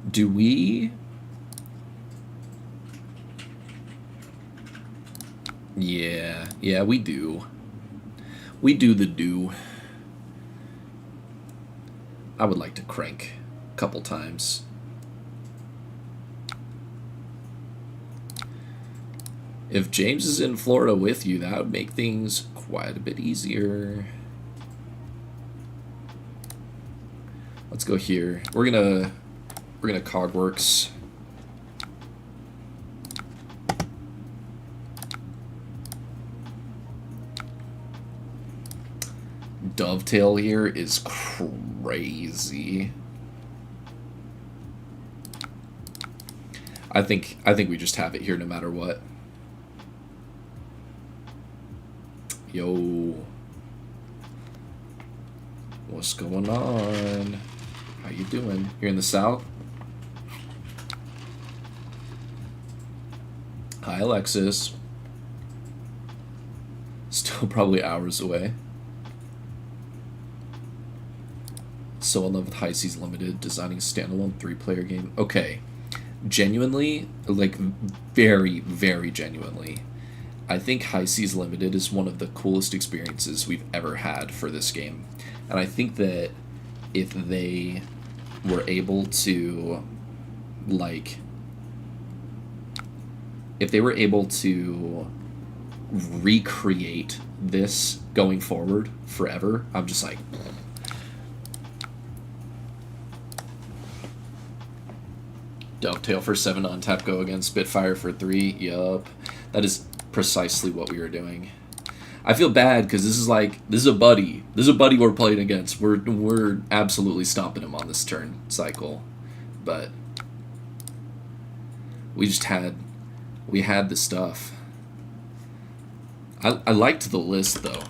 Do we... Yeah, we do. We do the do. I would like to crank a couple times. If James is in Florida with you, that would make things quite a bit easier. Let's go here. We're gonna Cogworks. Dovetail here is crazy. I think we just have it here no matter what. Yo. What's going on? How you doing? You're in the South? Hi, Alexis. Still probably hours away. So in love with High Seas Limited, designing a standalone 3-player game. Okay. Genuinely, like, very, very genuinely, I think High Seas Limited is one of the coolest experiences we've ever had for this game. And I think that if they were able to, like, if they were able to recreate this going forward forever, I'm just like... Dovetail for 7 on tap, go against Spitfire for 3. Yup. That is precisely what we were doing. I feel bad because this is a buddy. This is a buddy we're playing against. We're absolutely stomping him on this turn cycle. But we had the stuff. I liked the list though.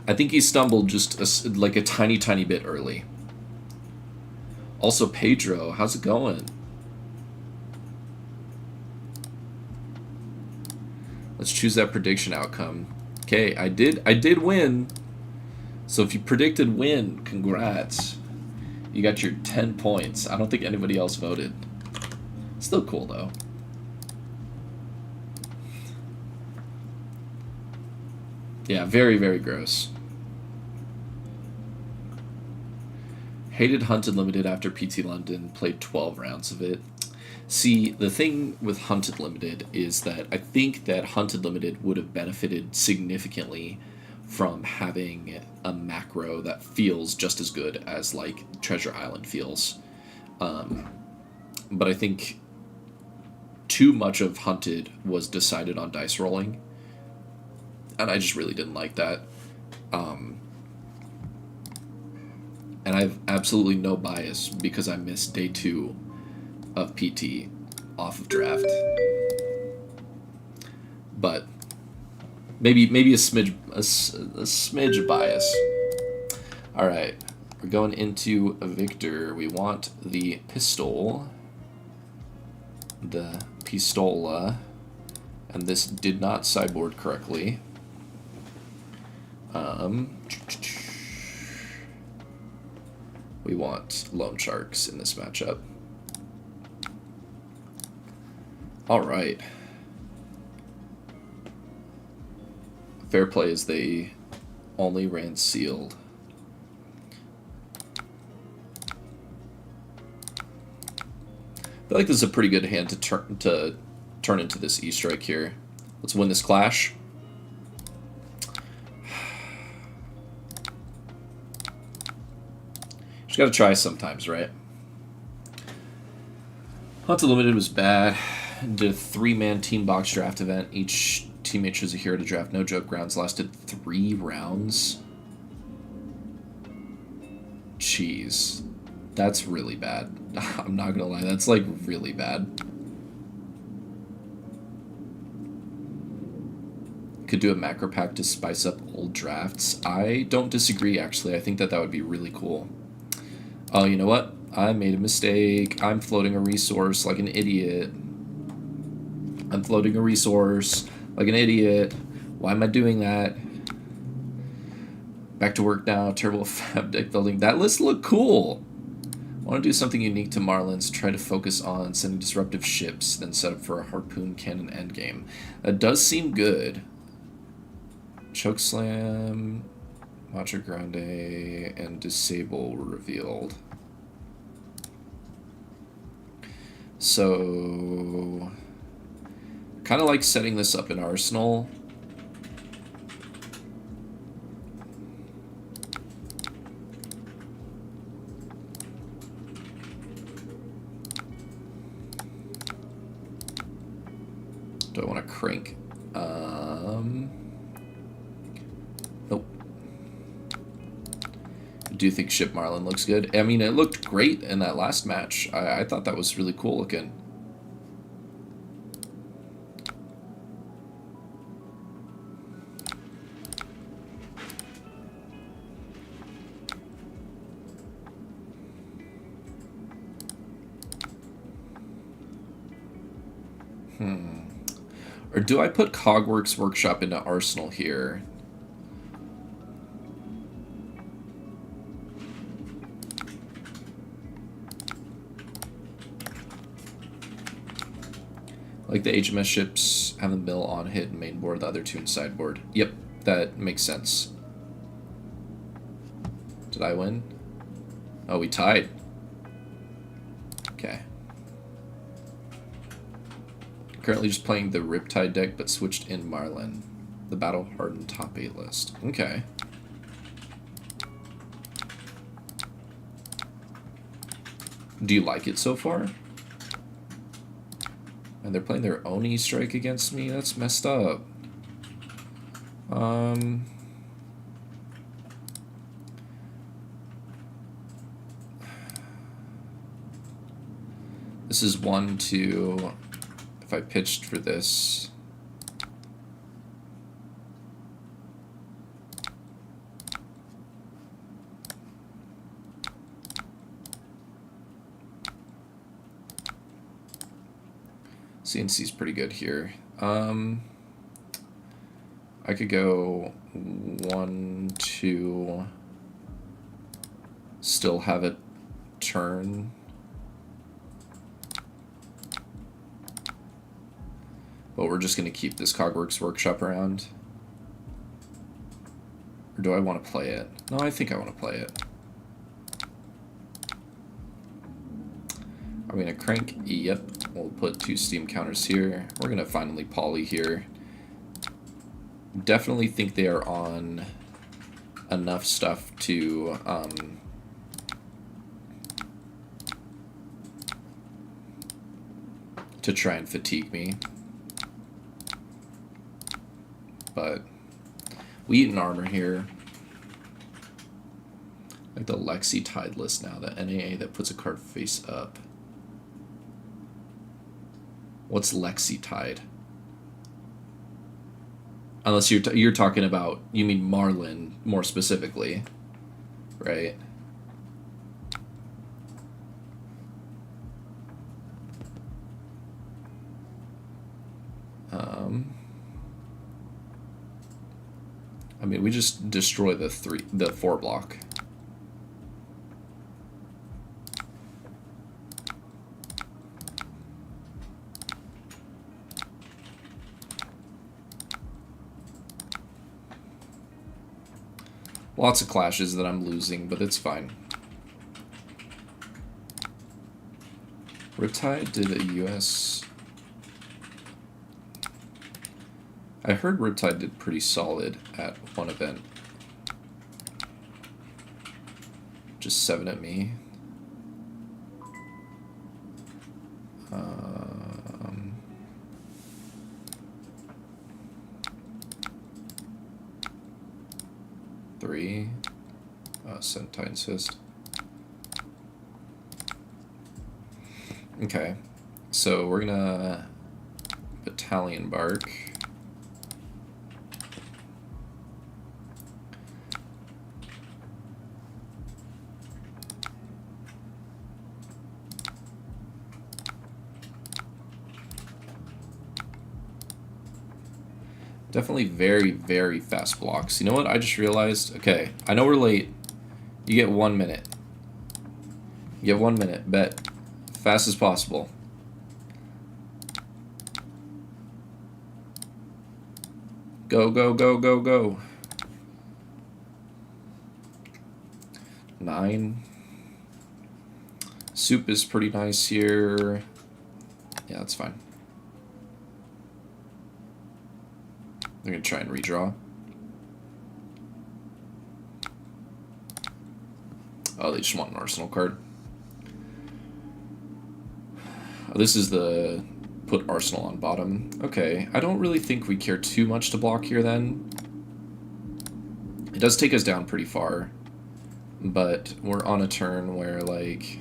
I think he stumbled just like a tiny bit early. Also, Pedro, how's it going? Let's choose that prediction outcome. Okay, I did win. So if you predicted win, congrats. You got your 10 points. I don't think anybody else voted. Still cool though. Yeah, very, very gross. Hated Hunted Limited after PT London, played 12 rounds of it. See, the thing with Hunted Limited is that I think that Hunted Limited would have benefited significantly from having a macro that feels just as good as, like, Treasure Island feels. But I think too much of Hunted was decided on dice rolling, and I just really didn't like that. And I have absolutely no bias because I missed day 2 of PT off of draft. But maybe a smidge bias. All right, we're going into a Victor. We want the pistol, the pistola, and this did not sideboard correctly. We want Loan Sharks in this matchup. All right. Fair play as they only ran sealed. I feel like this is a pretty good hand to turn into this E-Strike here. Let's win this clash. Just gotta try sometimes, right? Hunter Limited was bad. Did a 3-man team box draft event. Each teammate chose a hero to draft. No joke rounds lasted 3 rounds. Jeez. That's really bad. I'm not gonna lie, that's like really bad. Could do a macro pack to spice up old drafts. I don't disagree, actually. I think that would be really cool. Oh, you know what? I made a mistake. I'm floating a resource like an idiot. I'm floating a resource like an idiot. Why am I doing that? Back to work now. Terrible fab deck building. That list looked cool. I want to do something unique to Marlynn's. Try to focus on sending disruptive ships, then set up for a harpoon cannon endgame. That does seem good. Chokeslam, Macho Grande, and Disable were revealed. So, kind of like setting this up in Arsenal. Do I want to crank? Nope. Do you think Ship Marlynn looks good? I mean, it looked great in that last match. I thought that was really cool looking. Or do I put Cogworks Workshop into Arsenal here? Like the HMS ships have the mill on hit and main board, the other 2 in sideboard. Yep, that makes sense. Did I win? Oh, we tied. Okay. Currently just playing the Riptide deck, but switched in Marlynn. The battle-hardened top 8 list. Okay. Do you like it so far? And they're playing their Oni strike against me? That's messed up. This is 1, 2... If I pitched for this... CNC's pretty good here. I could go 1, 2... Still have it turn... But we're just going to keep this Cogworks Workshop around. Or do I want to play it? No, I think I want to play it. Are we going to crank? Yep. We'll put 2 steam counters here. We're going to finally poly here. Definitely think they are on enough stuff to try and fatigue me. But we eat an armor here. Like the Lexi Tide list now, the NAA that puts a card face up. What's Lexi Tide? Unless you're talking about, you mean Marlynn more specifically, right? I mean, we just destroy the 4 block. Lots of clashes that I'm losing, but it's fine. Riptide did a US... I heard Riptide did pretty solid at one event. Just 7 at me. Three. Send Titan Assist. Okay. So we're gonna Battalion Bark. Definitely very, very fast blocks. You know what? I just realized. Okay, I know we're late. You get 1 minute. You get 1 minute. Bet. Fast as possible. Go, go, go, go, go. 9. Soup is pretty nice here. Yeah, that's fine. They're going to try and redraw. Oh, they just want an Arsenal card. Oh, this is the put Arsenal on bottom. Okay, I don't really think we care too much to block here then. It does take us down pretty far. But we're on a turn where, like...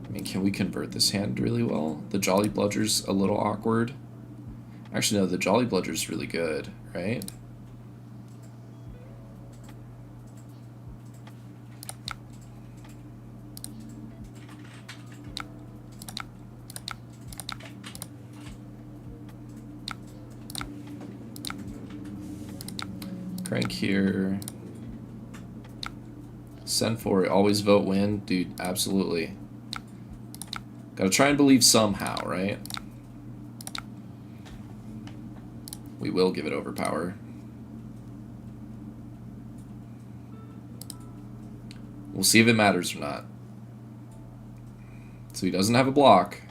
I mean, can we convert this hand really well? The Jolly Bludger's a little awkward. Actually, no, the Jolly Bludger's really good, right? Crank here. Send for it. Always vote win. Dude, absolutely. Gotta try and believe somehow, right? We will give it overpower. We'll see if it matters or not. So he doesn't have a block.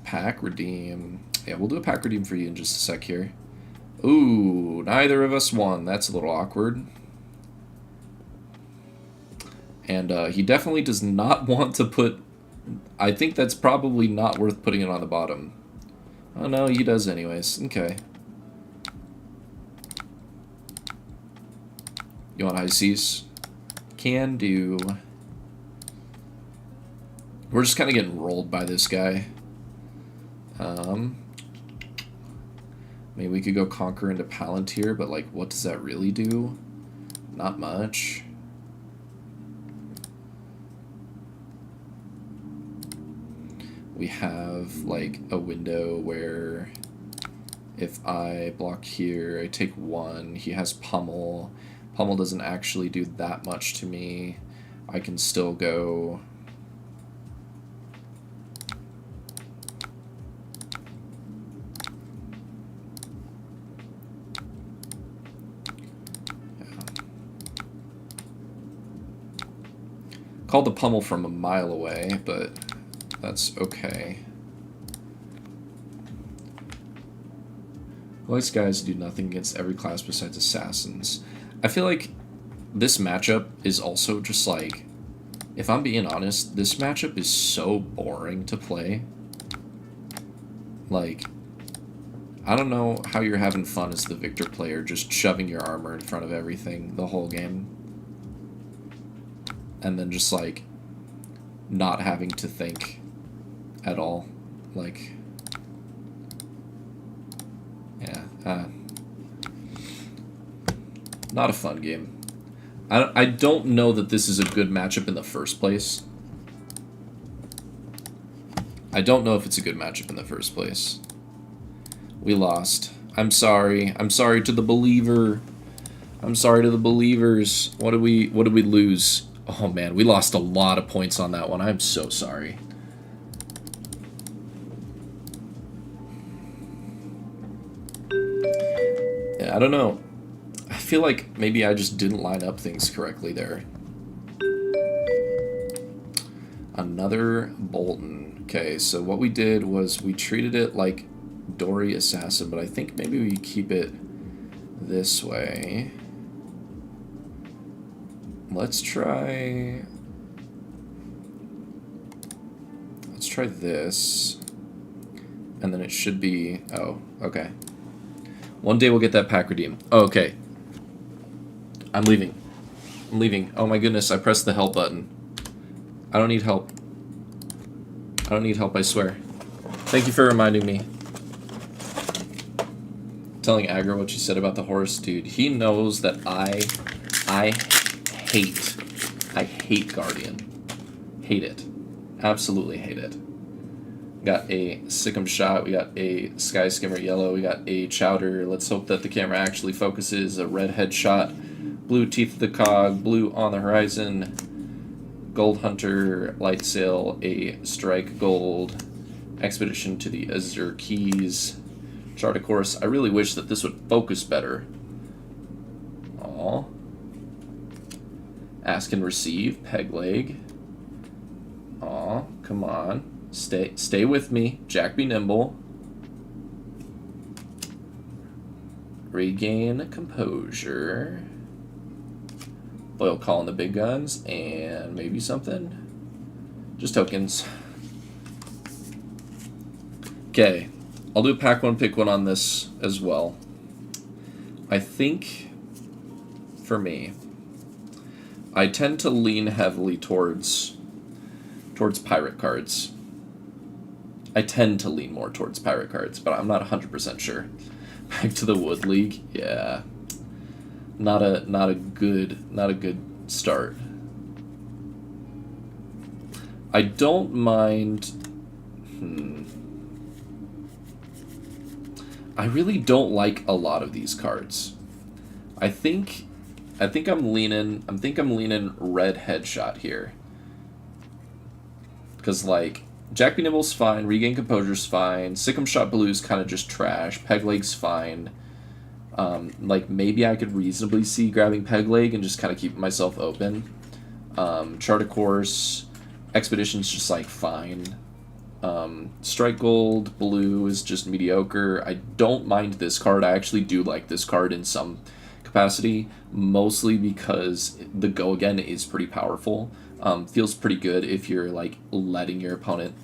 Pack redeem. Yeah, we'll do a pack redeem for you in just a sec here. Ooh, neither of us won. That's a little awkward. And he definitely does not want to put... I think that's probably not worth putting it on the bottom. Oh no, he does anyways. Okay. You want high seas? Can do. We're just kind of getting rolled by this guy. Maybe we could go Conquer into Palantir, but like, what does that really do? Not much. We have like a window where if I block here, I take 1. He has Pummel. Pummel doesn't actually do that much to me. I can still go... Called the Pummel from a mile away, but that's okay. These guys do nothing against every class besides assassins. I feel like this matchup is also just like, if I'm being honest, this matchup is so boring to play. Like, I don't know how you're having fun as the Victor player, just shoving your armor in front of everything the whole game. And then just like, not having to think at all. Like, yeah, not a fun game. I don't know that this is a good matchup in the first place. I don't know if it's a good matchup in the first place. We lost. I'm sorry. I'm sorry to the believer. I'm sorry to the believers. What did we lose? Oh man, we lost a lot of points on that one. I'm so sorry. Yeah, I don't know. I feel like maybe I just didn't line up things correctly there. Another Boltyn. Okay, so what we did was we treated it like Dory Assassin, but I think maybe we keep it this way. Let's try Let's try this. And then it should be... Oh, okay. One day we'll get that pack redeem. Oh, okay. I'm leaving. I'm leaving. Oh my goodness, I pressed the help button. I don't need help. I don't need help, I swear. Thank you for reminding me. Telling Aggro what you said about the horse, dude. He knows that I hate Guardian. Hate it. Absolutely hate it. Got a Sikkim Shot, we got a Sky Skimmer Yellow, we got a Chowder. Let's hope that the camera actually focuses. A Red Headshot, Blue Teeth of the Cog, Blue on the Horizon, Gold Hunter, Light Sail, a Strike Gold, Expedition to the Azure Keys, Chart a Course. I really wish that this would focus better. Aw. Ask and Receive, Peg Leg. Aw, come on. Stay with me. Jack be nimble. Regain Composure. Foil Calling the Big Guns, and maybe something. Just tokens. Okay. I'll do pack one, pick one on this as well. I think, for me, I tend to lean heavily towards pirate cards. I tend to lean more towards pirate cards, but I'm not 100% sure. Back to the Wood League, yeah. Not a good start. I don't mind. I really don't like a lot of these cards. I think I'm leaning Red Headshot here. Cause like Jack B. Nimble's fine, Regain Composure's fine, Sikkim Shot Blue's kind of just trash, Peg Leg's fine. Like maybe I could reasonably see grabbing Peg Leg and just kind of keep myself open. Chart a Course, Expedition's just like fine. Strike Gold, Blue is just mediocre. I don't mind this card. I actually do like this card in some capacity, mostly because the Go Again is pretty powerful. Feels pretty good if you're like letting your opponent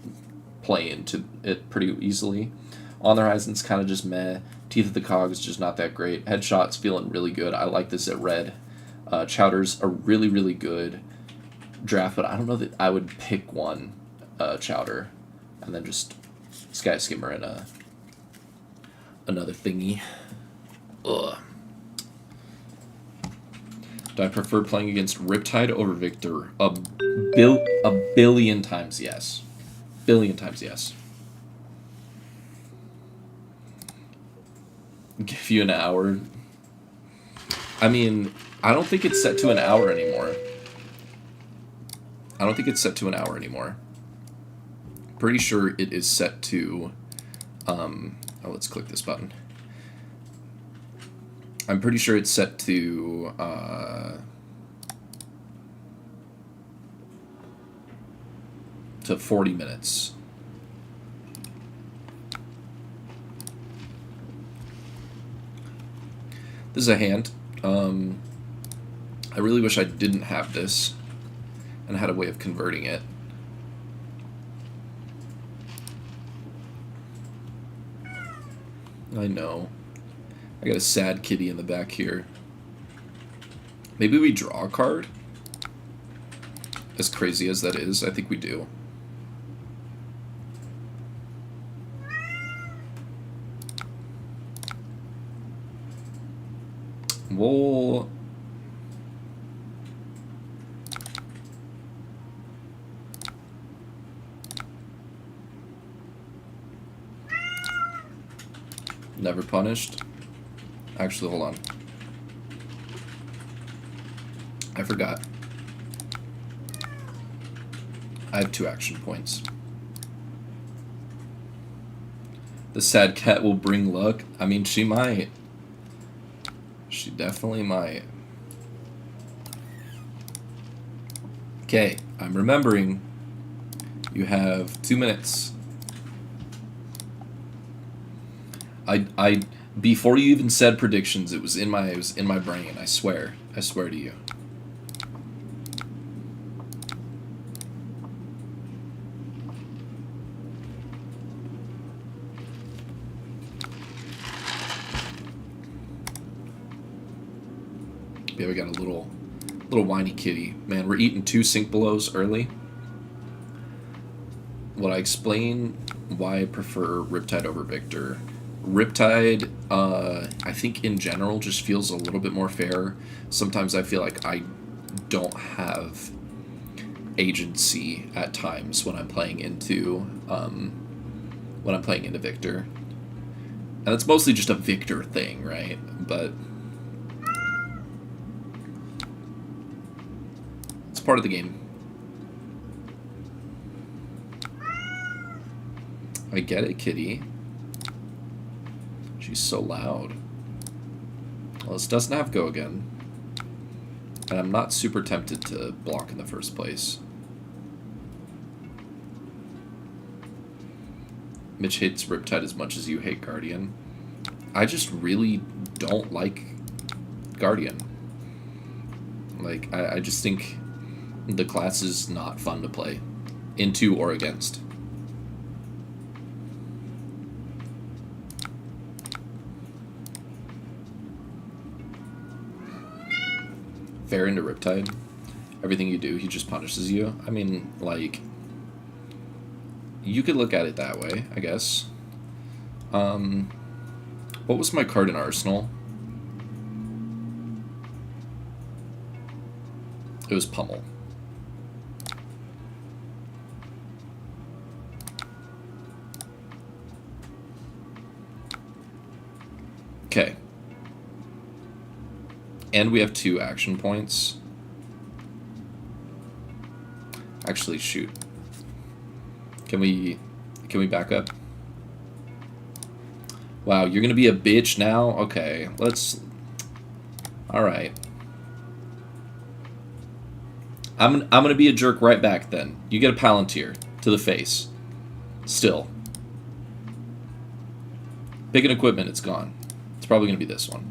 play into it pretty easily. On the Horizon's kind of just meh. Teeth of the Cog is just not that great. Headshot's feeling really good. I like this at red. Chowder's a really, really good draft, but I don't know that I would pick one Chowder and then just Sky Skimmer in another thingy. Ugh. Do I prefer playing against Riptide over Victor? A billion times yes. Billion times yes. Give you an hour. I mean, I don't think it's set to an hour anymore. Pretty sure it is set to, let's click this button. I'm pretty sure it's set to, 40 minutes. This is a hand. I really wish I didn't have this and had a way of converting it. I know. I got a sad kitty in the back here. Maybe we draw a card? As crazy as that is, I think we do. We'll... Never punished. Actually, hold on. I forgot. I have 2 action points. The sad cat will bring luck. I mean, she might. She definitely might. Okay, I'm remembering. You have 2 minutes. I before you even said predictions, it was in my brain. I swear to you. Yeah, we got a little whiny kitty. Man, we're eating 2 sink belows early. Would I explain why I prefer Riptide over Victor? Riptide, I think in general just feels a little bit more fair. Sometimes I feel like I don't have agency at times when I'm playing into Victor, and it's mostly just a Victor thing, right? But it's part of the game. I get it, kitty. She's so loud. Well, this doesn't have go again. And I'm not super tempted to block in the first place. Mitch hates Riptide as much as you hate Guardian. I just really don't like Guardian. Like, I just think the class is not fun to play. Into or against. Fair into Riptide. Everything you do, he just punishes you. I mean, like, you could look at it that way, I guess. What was my card in Arsenal? It was Pummel. Okay. And we have 2 action points. Actually, shoot. Can we back up? Wow, you're gonna be a bitch now? Okay, let's... Alright. I'm gonna be a jerk right back then. You get a Palantir to the face. Still. Pick an equipment, it's gone. It's probably gonna be this one.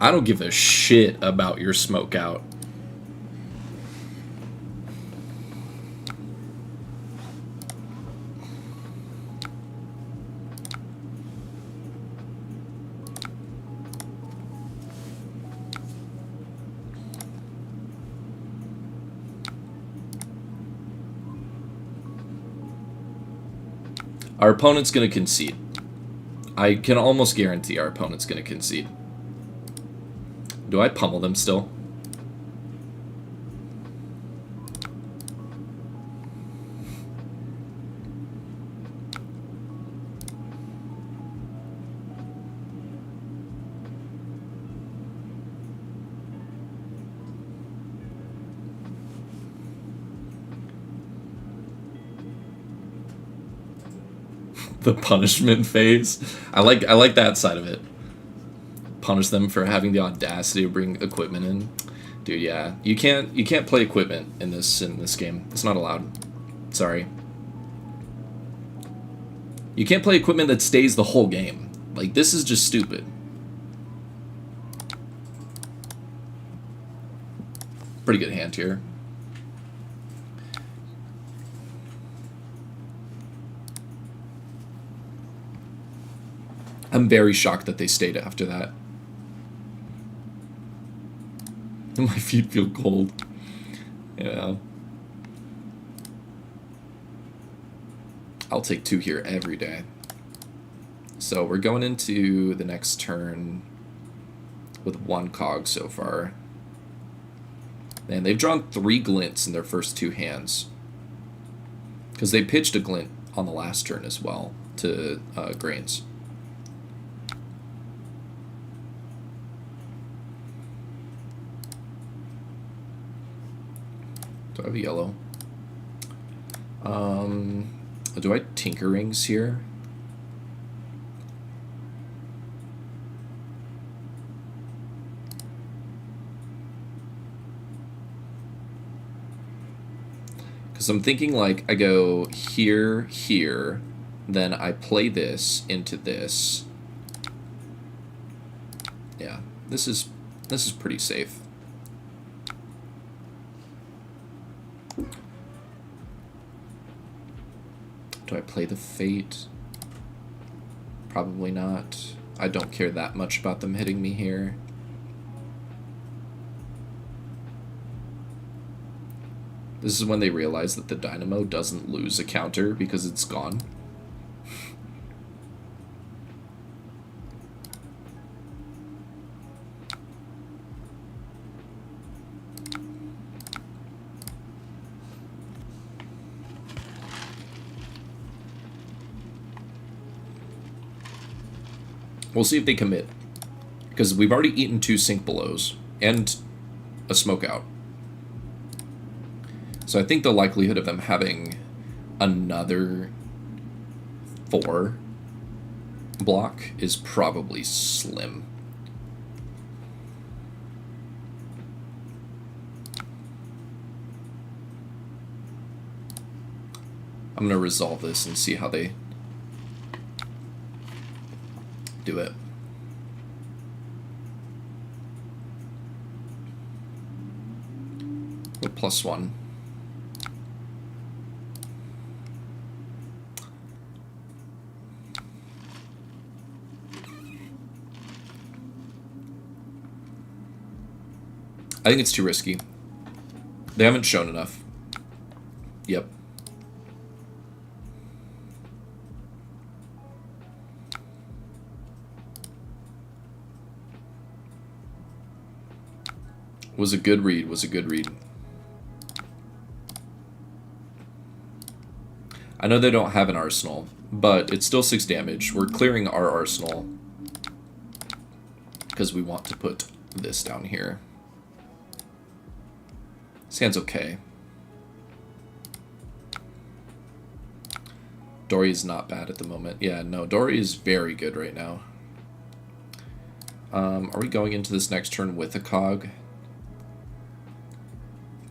I don't give a shit about your smoke out. Our opponent's going to concede. I can almost guarantee our opponent's going to concede. Do I pummel them still? The punishment phase. I like that side of it. Punish them for having the audacity to bring equipment in. Dude, yeah. You can't play equipment in this game. It's not allowed. Sorry. You can't play equipment that stays the whole game. Like, this is just stupid. Pretty good hand here. I'm very shocked that they stayed after that. My feet feel cold. Yeah. I'll take 2 here every day. So we're going into the next turn with 1 cog so far. And they've drawn 3 glints in their first 2 hands. Because they pitched a glint on the last turn as well to Grains. Do I have a yellow? Do I Tinkerings here? Because I'm thinking like I go here, here, then I play this into this. Yeah, this is pretty safe. Do I play the Fate? Probably not. I don't care that much about them hitting me here. This is when they realize that the Dynamo doesn't lose a counter because it's gone. We'll see if they commit. Because we've already eaten 2 sink belows and a smoke out. So I think the likelihood of them having another 4 block is probably slim. I'm going to resolve this and see how they do it. With +1. I think it's too risky. They haven't shown enough. Yep. Was a good read, was a good read. I know they don't have an arsenal, but it's still 6 damage. We're clearing our arsenal because we want to put this down here. This hand's okay. Dory is not bad at the moment. Yeah, no, Dory is very good right now. Are we going into this next turn with a cog?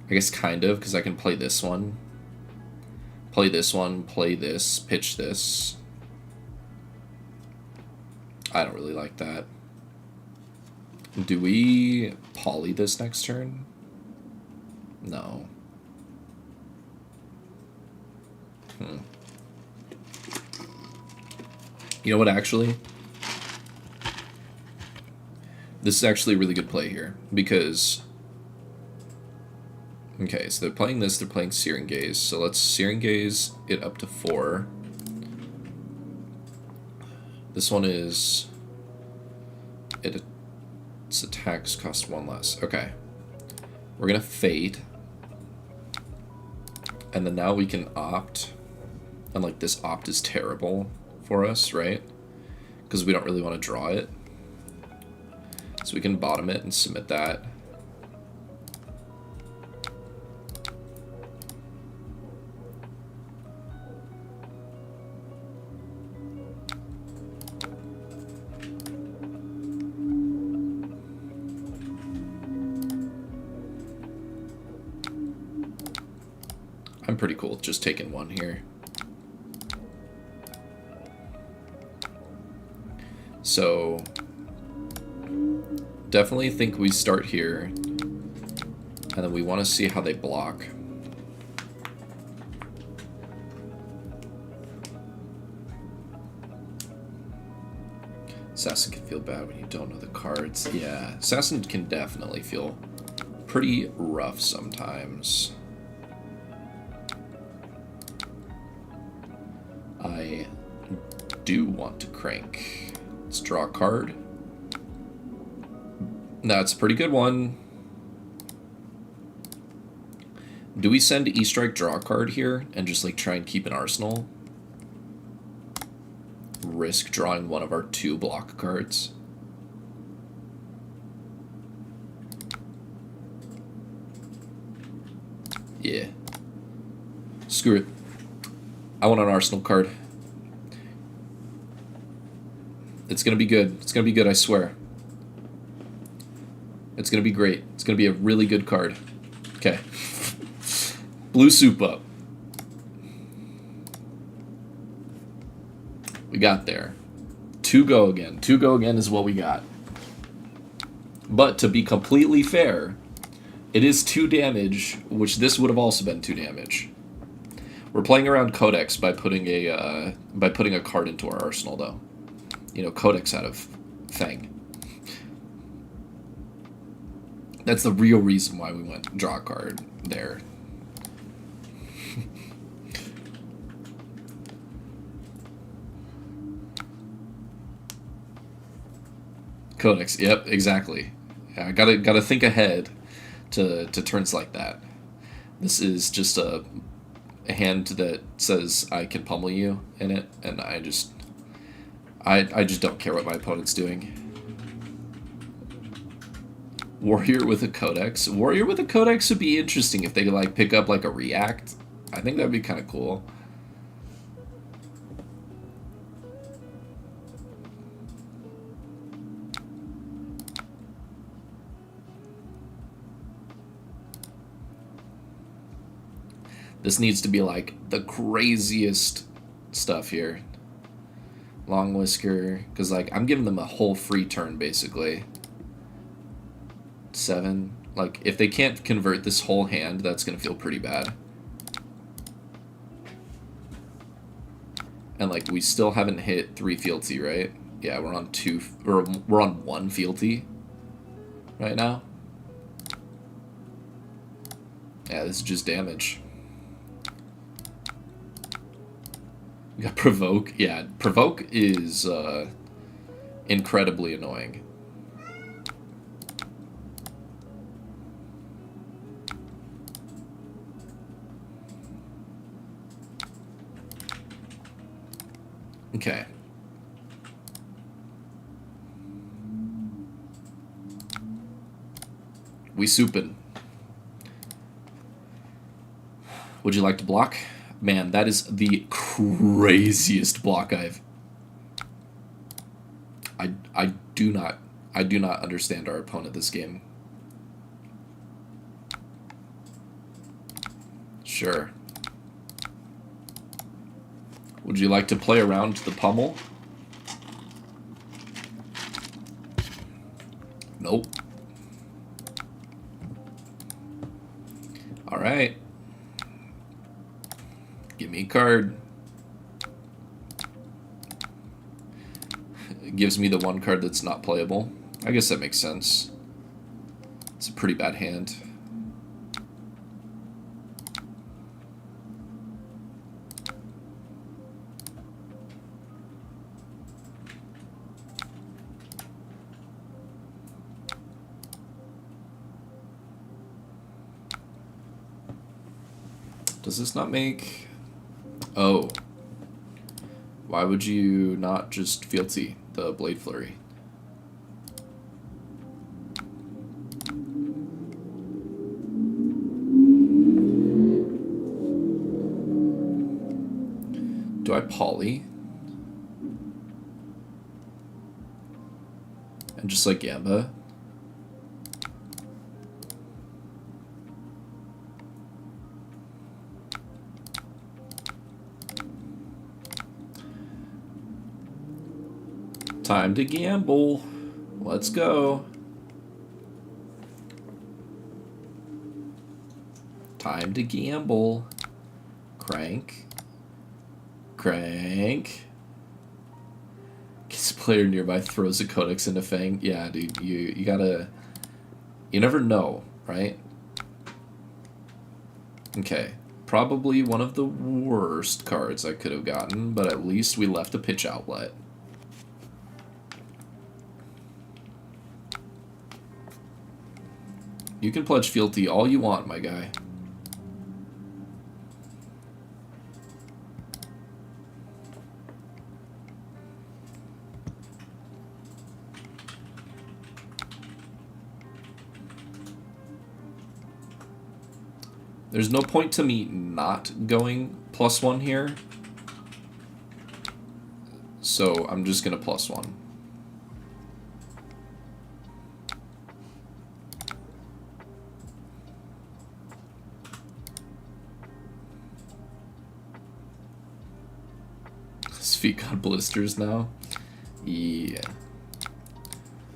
I guess kind of, because I can play this one. Play this one, play this, pitch this. I don't really like that. Do we poly this next turn? No. You know what, actually? This is actually a really good play here, because... Okay, so they're playing this, they're playing Searing Gaze. So let's Searing Gaze it up to 4. This one is... Its attacks cost 1 less. Okay. We're gonna Fate. And then now we can opt. And like this opt is terrible for us, right? Because we don't really want to draw it. So we can bottom it and submit that. I'm pretty cool with just taking 1 here. So definitely think we start here, and then we want to see how they block. Assassin can feel bad when you don't know the cards. Yeah, Assassin can definitely feel pretty rough sometimes. I do want to crank. Let's draw a card. That's a pretty good one. Do we send E-Strike draw a card here and just like try and keep an arsenal? Risk drawing one of our 2 block cards. Yeah. Screw it. I want an arsenal card. It's gonna be good. It's gonna be good, I swear. It's gonna be great. It's gonna be a really good card. Okay. Blue soup up. We got there. 2 go again. 2 go again is what we got. But to be completely fair, it is 2 damage, which this would have also been 2 damage. We're playing around Codex by putting a card into our arsenal, though. You know, Codex out of Fang. That's the real reason why we went draw a card there. Codex, yep, exactly. Yeah, I gotta think ahead to turns like that. This is just a hand that says I can pummel you in it, and I just don't care what my opponent's doing. Warrior with a Codex. Warrior with a Codex would be interesting if they could like pick up like a react. I think that'd be kind of cool. This needs to be like the craziest stuff here. Long Whisker, because like I'm giving them a whole free turn basically. 7. Like if they can't convert this whole hand, that's gonna feel pretty bad. And like we still haven't hit 3 fealty, right? Yeah, we're on 2, or we're on 1 fealty right now. Yeah, this is just damage. We got Provoke. Yeah, Provoke is incredibly annoying. Okay. We soupin. Would you like to block? Man, that is the craziest block I do not understand our opponent this game. Sure. Would you like to play around the pummel? Nope. All right. Give me a card. It gives me the 1 card that's not playable. I guess that makes sense. It's a pretty bad hand. Does this not make... Oh. Why would you not just fealty the Blade Flurry? Do I poly? And just like Gamba? Time to gamble. Let's go. Time to gamble. Crank. Crank. Gets a player nearby, throws a Codex into Fang. Yeah, dude, you gotta... You never know, right? Okay. Probably one of the worst cards I could have gotten, but at least we left a pitch outlet. You can pledge fealty all you want, my guy. There's no point to me not going +1 here. So I'm just going to +1. feet got blisters now. Yeah.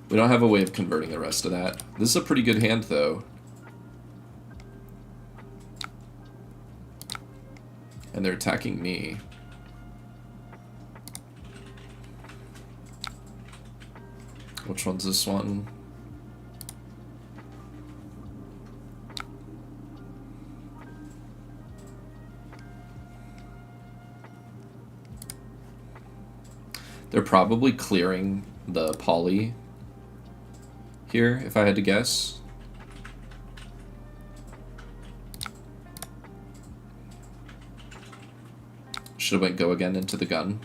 We don't have a way of converting the rest of that. This is a pretty good hand, though. And they're attacking me. Which one's this one? They're probably clearing the poly here, if I had to guess. Should have went go again into the gun.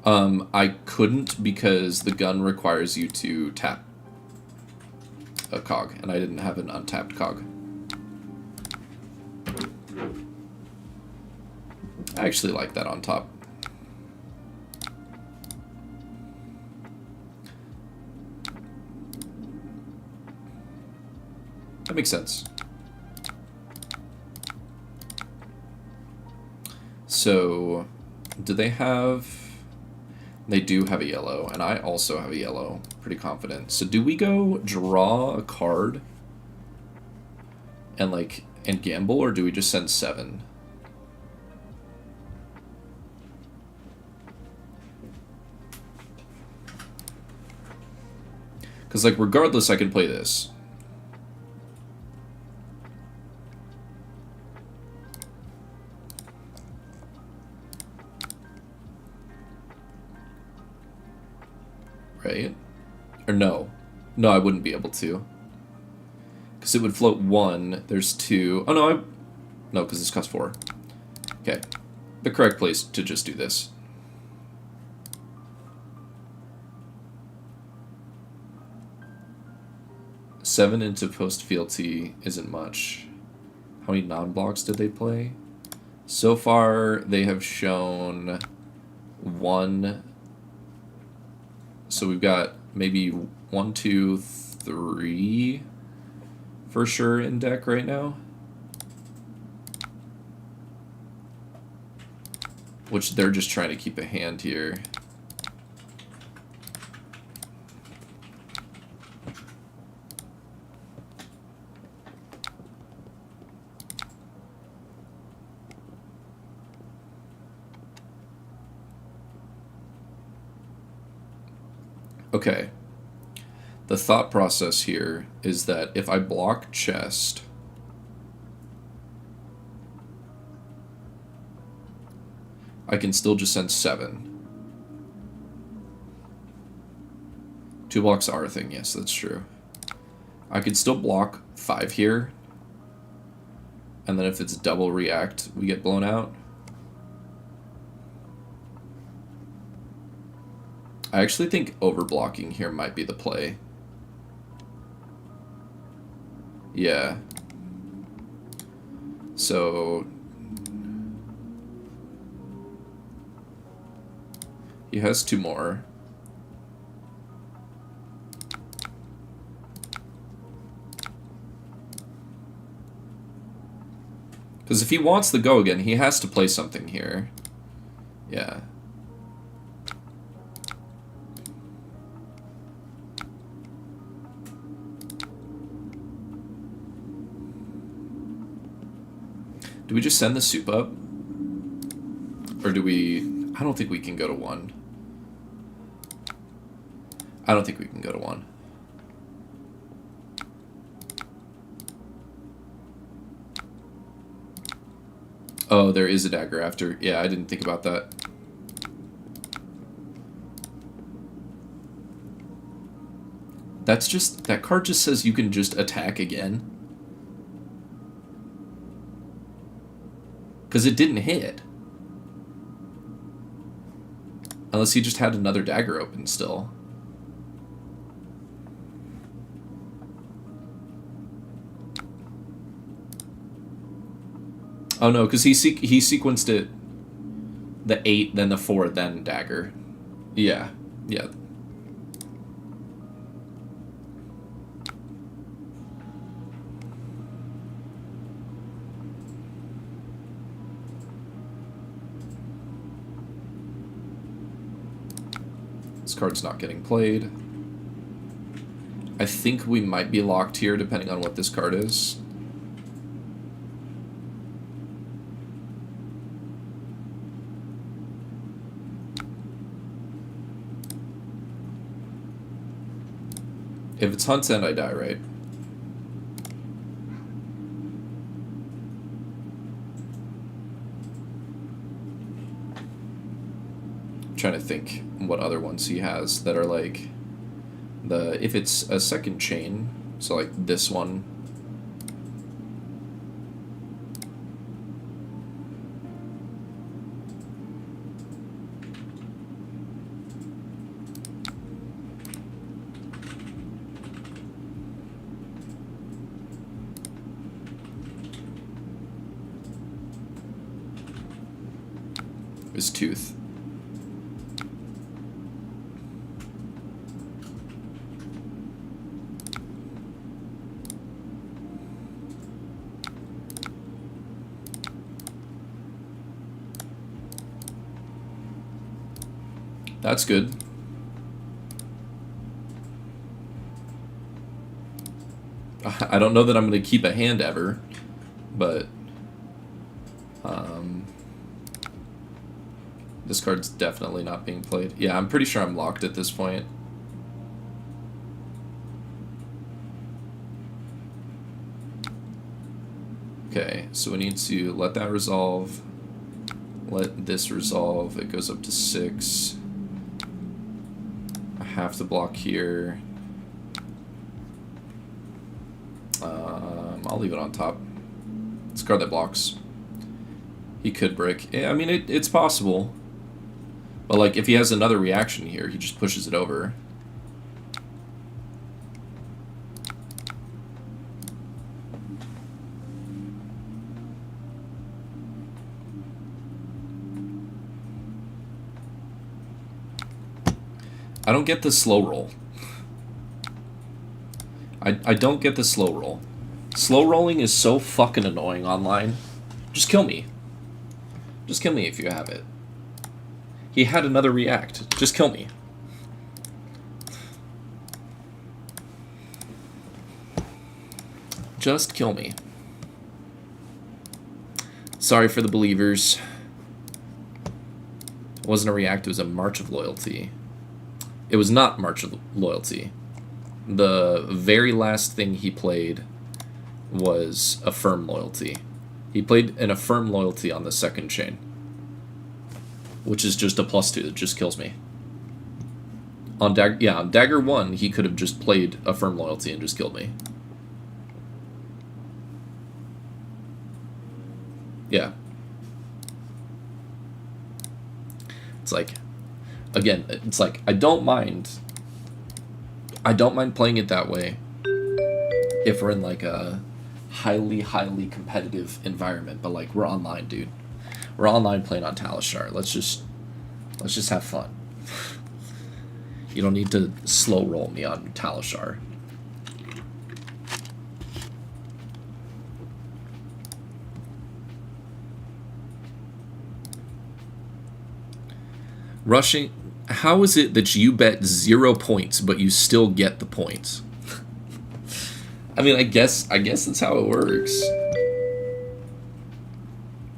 I couldn't because the gun requires you to tap a cog, and I didn't have an untapped cog. I actually like that on top. That makes sense. So, do they have... They do have a yellow, and I also have a yellow. Pretty confident. So do we go draw a card and gamble, or do we just send 7? Because, like, regardless, I can play this. Right? Or no. No, I wouldn't be able to. Because it would float 1. There's 2. Oh, no, no, because this costs 4. Okay. The correct place to just do this. Seven into post fealty isn't much. How many non-blocks did they play? So far, they have shown 1. So we've got maybe 1, 2, 3 for sure in deck right now. Which they're just trying to keep a hand here. Okay. The thought process here is that if I block chest, I can still just send 7. 2 blocks are a thing, yes, that's true. I could still block 5 here, and then if it's double react, we get blown out. I actually think overblocking here might be the play. Yeah. So... he has 2 more. Because if he wants the go again, he has to play something here. Yeah. Do we just send the soup up? Or do we... I don't think we can go to 1. I don't think we can go to 1. Oh, there is a dagger after. Yeah, I didn't think about that. That's just... that card just says you can just attack again. Because it didn't hit. Unless he just had another dagger open still. Oh no, because he sequenced it the 8, then the 4, then dagger. Yeah, yeah. This card's not getting played. I think we might be locked here depending on what this card is. If it's Hunt's End, I die, right? I'm trying to think what other ones he has that are like if it's a second chain, so like this one. His tooth. That's good. I don't know that I'm going to keep a hand ever, but this card's definitely not being played. Yeah, I'm pretty sure I'm locked at this point. Okay, so we need to let that resolve. Let this resolve. It goes up to 6. I have to block here. I'll leave it on top. It's a card that blocks. He could brick. Yeah, I mean, it's possible. But, like, if he has another reaction here, he just pushes it over. I don't get the slow roll. I don't get the slow roll. Slow rolling is so fucking annoying online. Just kill me. Just kill me if you have it. He had another react. Just kill me. Just kill me. Sorry for the believers. It wasn't a react, it was a March of Loyalty. It was not March of Loyalty. The very last thing he played was Affirm Loyalty. He played an Affirm Loyalty on the second chain, which is just a +2 that just kills me. On Dagger 1, he could have just played Affirm Loyalty and just killed me. Yeah. It's like, again, it's like, I don't mind playing it that way if we're in like a highly competitive environment, but like we're online, dude. We're online playing on Talishar. Let's just have fun. You don't need to slow roll me on Talishar. Rushing. How is it that you bet 0 points, but you still get the points? I mean, I guess that's how it works.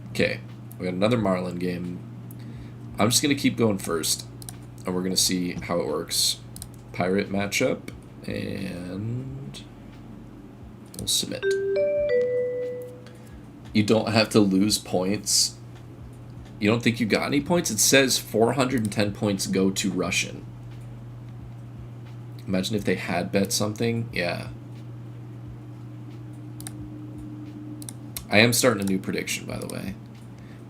Okay, we got another Marlynn game. I'm just gonna keep going first, and we're gonna see how it works. Pirate matchup, and we'll submit. You don't have to lose points. You don't think you got any points? It says 410 points go to Russian. Imagine if they had bet something. Yeah. I am starting a new prediction, by the way.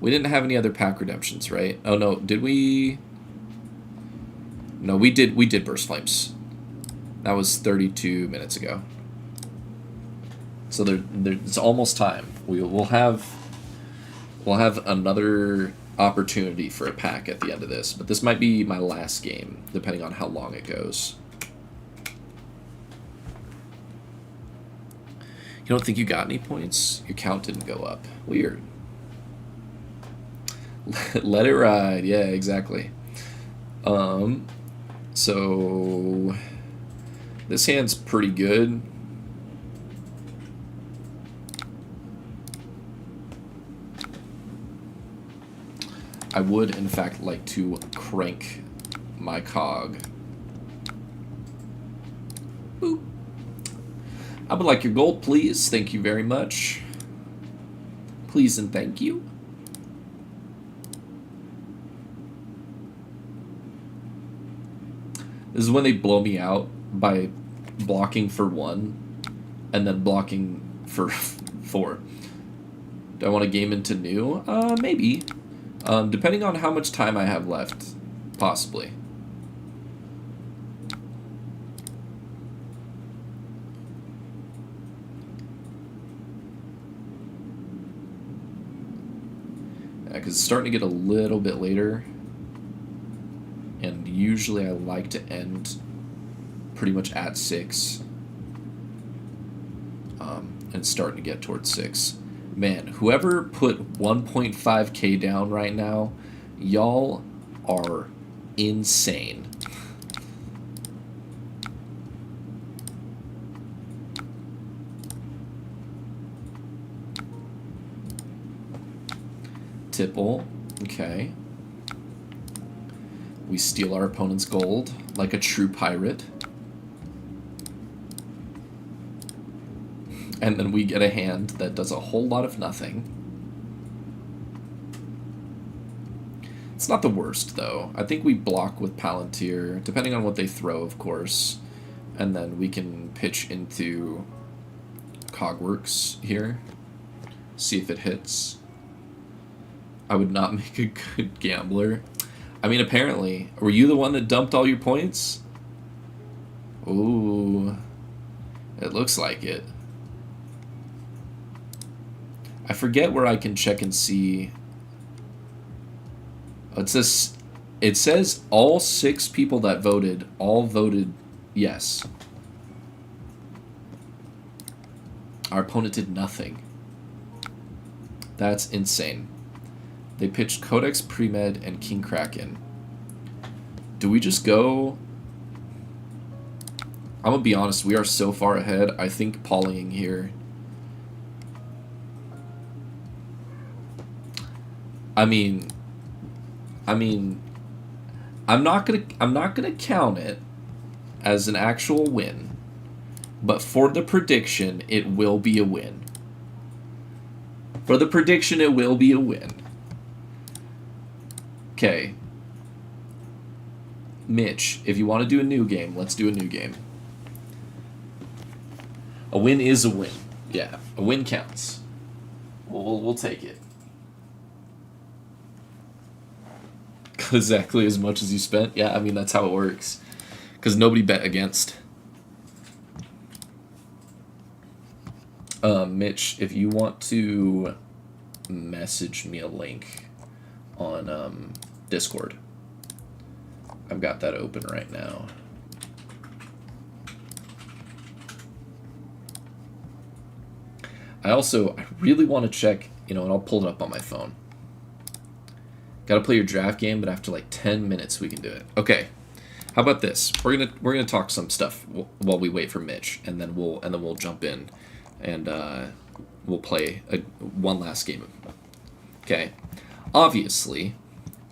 We didn't have any other pack redemptions, right? Oh, no. Did we? No, we did Burst Flames. That was 32 minutes ago. So it's almost time. We'll have another opportunity for a pack at the end of this, but this might be my last game, depending on how long it goes. You don't think you got any points? Your count didn't go up. Weird. Let it ride. Yeah, exactly. So this hand's pretty good. I would, in fact, like to crank my cog. Boop. I would like your gold, please. Thank you very much. Please and thank you. This is when they blow me out by blocking for 1 and then blocking for 4. Do I want to game into new? Maybe. Depending on how much time I have left. Possibly. Yeah, because it's starting to get a little bit later. And usually I like to end pretty much at 6. And starting to get towards 6. Man, whoever put 1.5k down right now, y'all are insane. Tipple, okay. We steal our opponent's gold like a true pirate. And then we get a hand that does a whole lot of nothing. It's not the worst, though. I think we block with Palantir, depending on what they throw, of course. And then we can pitch into Cogworks here. See if it hits. I would not make a good gambler. I mean, apparently. Were you the one that dumped all your points? Ooh. It looks like it. I forget where I can check and see. It says all 6 people that voted all voted yes. Our opponent did nothing. That's insane. They pitched Codex Premed and King Kraken. Do we just go? I'm gonna be honest, we are so far ahead. I think Pauling here. I mean, I'm not gonna count it as an actual win, but for the prediction, it will be a win. For the prediction, it will be a win. Okay. Mitch, if you want to do a new game, let's do a new game. A win is a win. Yeah, a win counts. We'll take it. Exactly as much as you spent. Yeah, I mean, that's how it works. Because nobody bet against. Mitch, if you want to message me a link on Discord. I've got that open right now. I really want to check, and I'll pull it up on my phone. Gotta play your draft game, but after like 10 minutes we can do it. Okay, how about this? We're gonna talk some stuff while we wait for Mitch, and then we'll jump in, and we'll play one last game. Okay, obviously,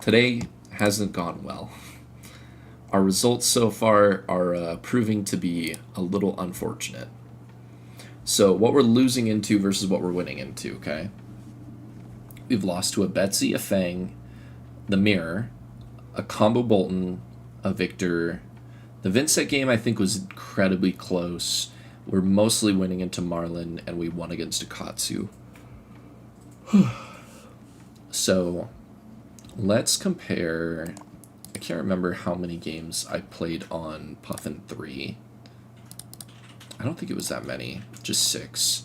today hasn't gone well. Our results so far are proving to be a little unfortunate. So what we're losing into versus what we're winning into. Okay, we've lost to a Betsy, a Fang, the Mirror, a combo Boltyn, a Victor. The Vynnset game, I think, was incredibly close. We're mostly winning into Marlynn, and we won against a Katsu. So, let's compare. I can't remember how many games I played on Puffin 3. I don't think it was that many, just 6.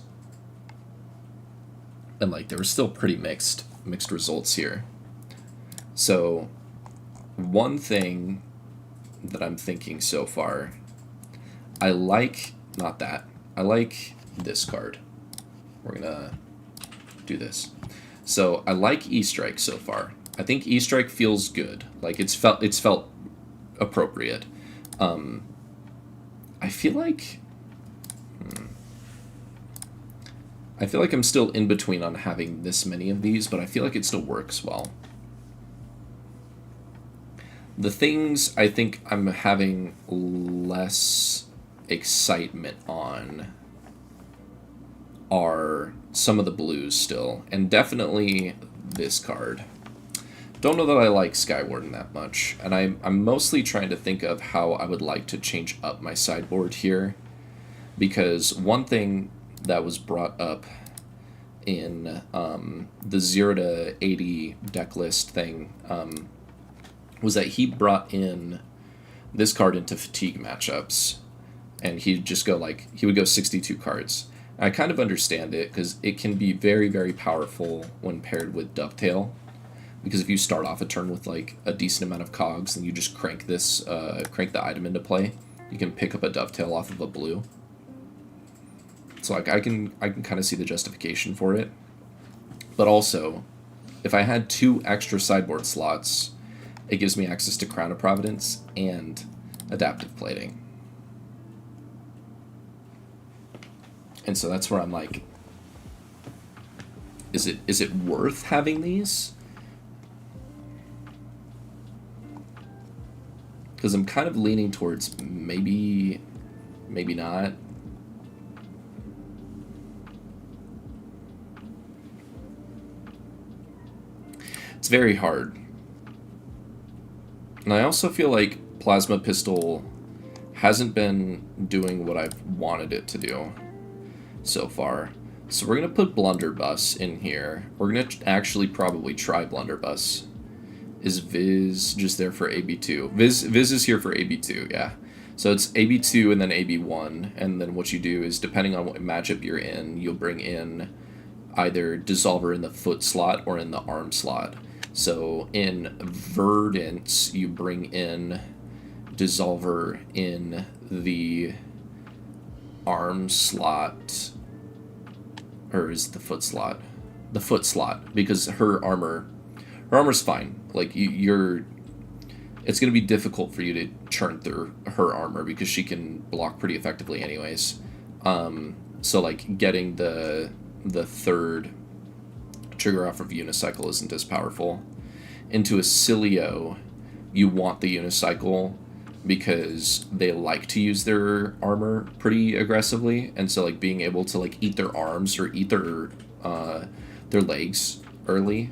And, there were still pretty mixed results here. So, one thing that I'm thinking so far, I like this card. We're gonna do this. So, I like E-Strike so far. I think E-Strike feels good. It's felt appropriate. I feel like I'm still in between on having this many of these, but I feel like it still works well. The things I think I'm having less excitement on are some of the blues still, and definitely this card. Don't know that I like Skywarden that much, and I'm mostly trying to think of how I would like to change up my sideboard here, because one thing that was brought up in the 0 to 80 deck list thing was that he brought in this card into fatigue matchups, and he'd just go he would go 62 cards. And I kind of understand it, because it can be very, very powerful when paired with Dovetail, because if you start off a turn with a decent amount of cogs and you just crank the item into play, you can pick up a Dovetail off of a blue. So I can kind of see the justification for it. But also, if I had 2 extra sideboard slots, it gives me access to Crown of Providence and Adaptive Plating. And so that's where I'm like, is it worth having these? Because I'm kind of leaning towards maybe not. It's very hard. And I also feel like Plasma Pistol hasn't been doing what I've wanted it to do so far. So we're going to put Blunderbuss in here. We're going to actually probably try Blunderbuss. Is Viz just there for AB2? Viz is here for AB2, yeah. So it's AB2 and then AB1, and then what you do is, depending on what matchup you're in, you'll bring in either Dissolver in the foot slot or in the arm slot. So in Verdance, you bring in Dissolver in the arm slot, or is it the foot slot? The foot slot, because her armor's fine. It's going to be difficult for you to churn through her armor because she can block pretty effectively anyways. So getting the third trigger off of Unicycle isn't as powerful. Into a Cilio, you want the Unicycle because they like to use their armor pretty aggressively, and so being able to eat their arms or eat their legs early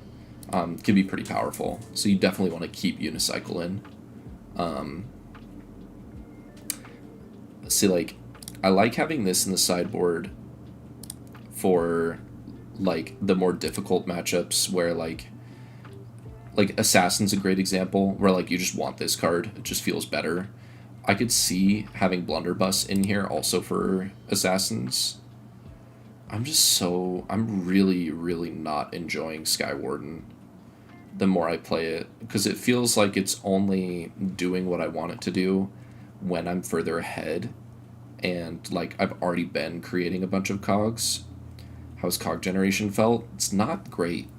can be pretty powerful. So you definitely want to keep Unicycle in. I like having this in the sideboard for the more difficult matchups where Assassin's a great example, where you just want this card. It just feels better. I could see having Blunderbuss in here also for Assassins. I'm really, really not enjoying Skywarden the more I play it, because it feels like it's only doing what I want it to do when I'm further ahead, and I've already been creating a bunch of cogs. How's cog generation felt? It's not great.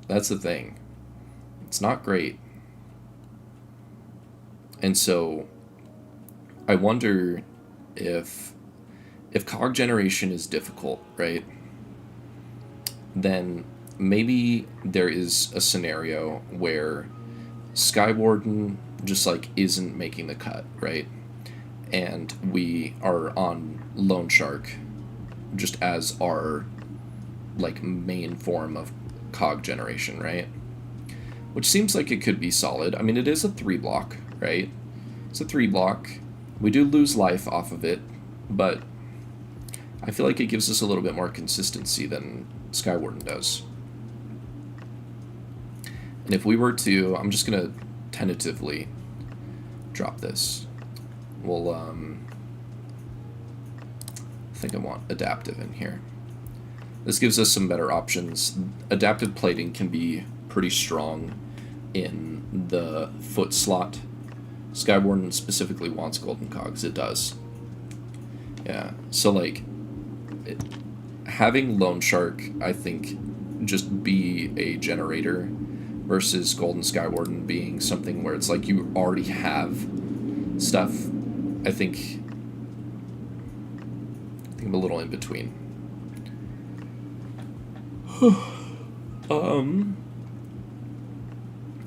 That's the thing. It's not great. And so I wonder if cog generation is difficult, right? Then maybe there is a scenario where Skywarden just isn't making the cut, right? And we are on Loan Shark just as our main form of cog generation, right? Which seems like it could be solid. I mean, it is a 3-block, right? It's a 3-block. We do lose life off of it, but I feel like it gives us a little bit more consistency than Skywarden does. And if we were to, I'm just going to tentatively drop this. We'll, I think I want Adaptive in here. This gives us some better options. Adaptive Plating can be pretty strong in the foot slot. Skywarden specifically wants Golden Cogs. It does. Yeah, so having Loan Shark, I think, just be a generator versus Golden Skywarden being something where it's you already have stuff I think I'm a little in between.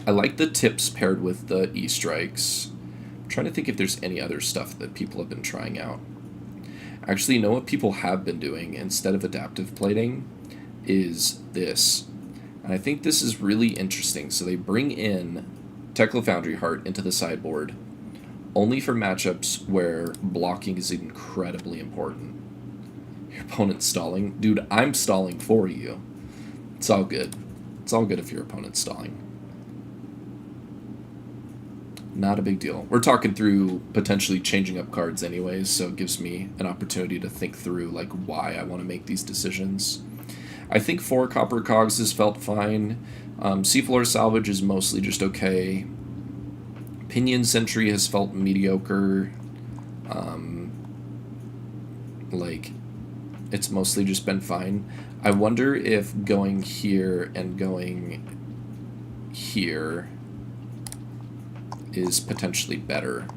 I like the tips paired with the E-strikes. I'm trying to think if there's any other stuff that people have been trying out. Actually, you know what people have been doing instead of adaptive plating is this. And I think this is really interesting. So they bring in Tekla Foundry Heart into the sideboard only for matchups where blocking is incredibly important. Your opponent's stalling. Dude, I'm stalling for you. It's all good. It's all good if your opponent's stalling. Not a big deal. We're talking through potentially changing up cards anyways, so it gives me an opportunity to think through like why I want to make these decisions. I think 4 Copper Cogs has felt fine. Seafloor Salvage is mostly just okay. Pinion Sentry has felt mediocre. Like, it's mostly just been fine. I wonder if going here and going here is potentially better.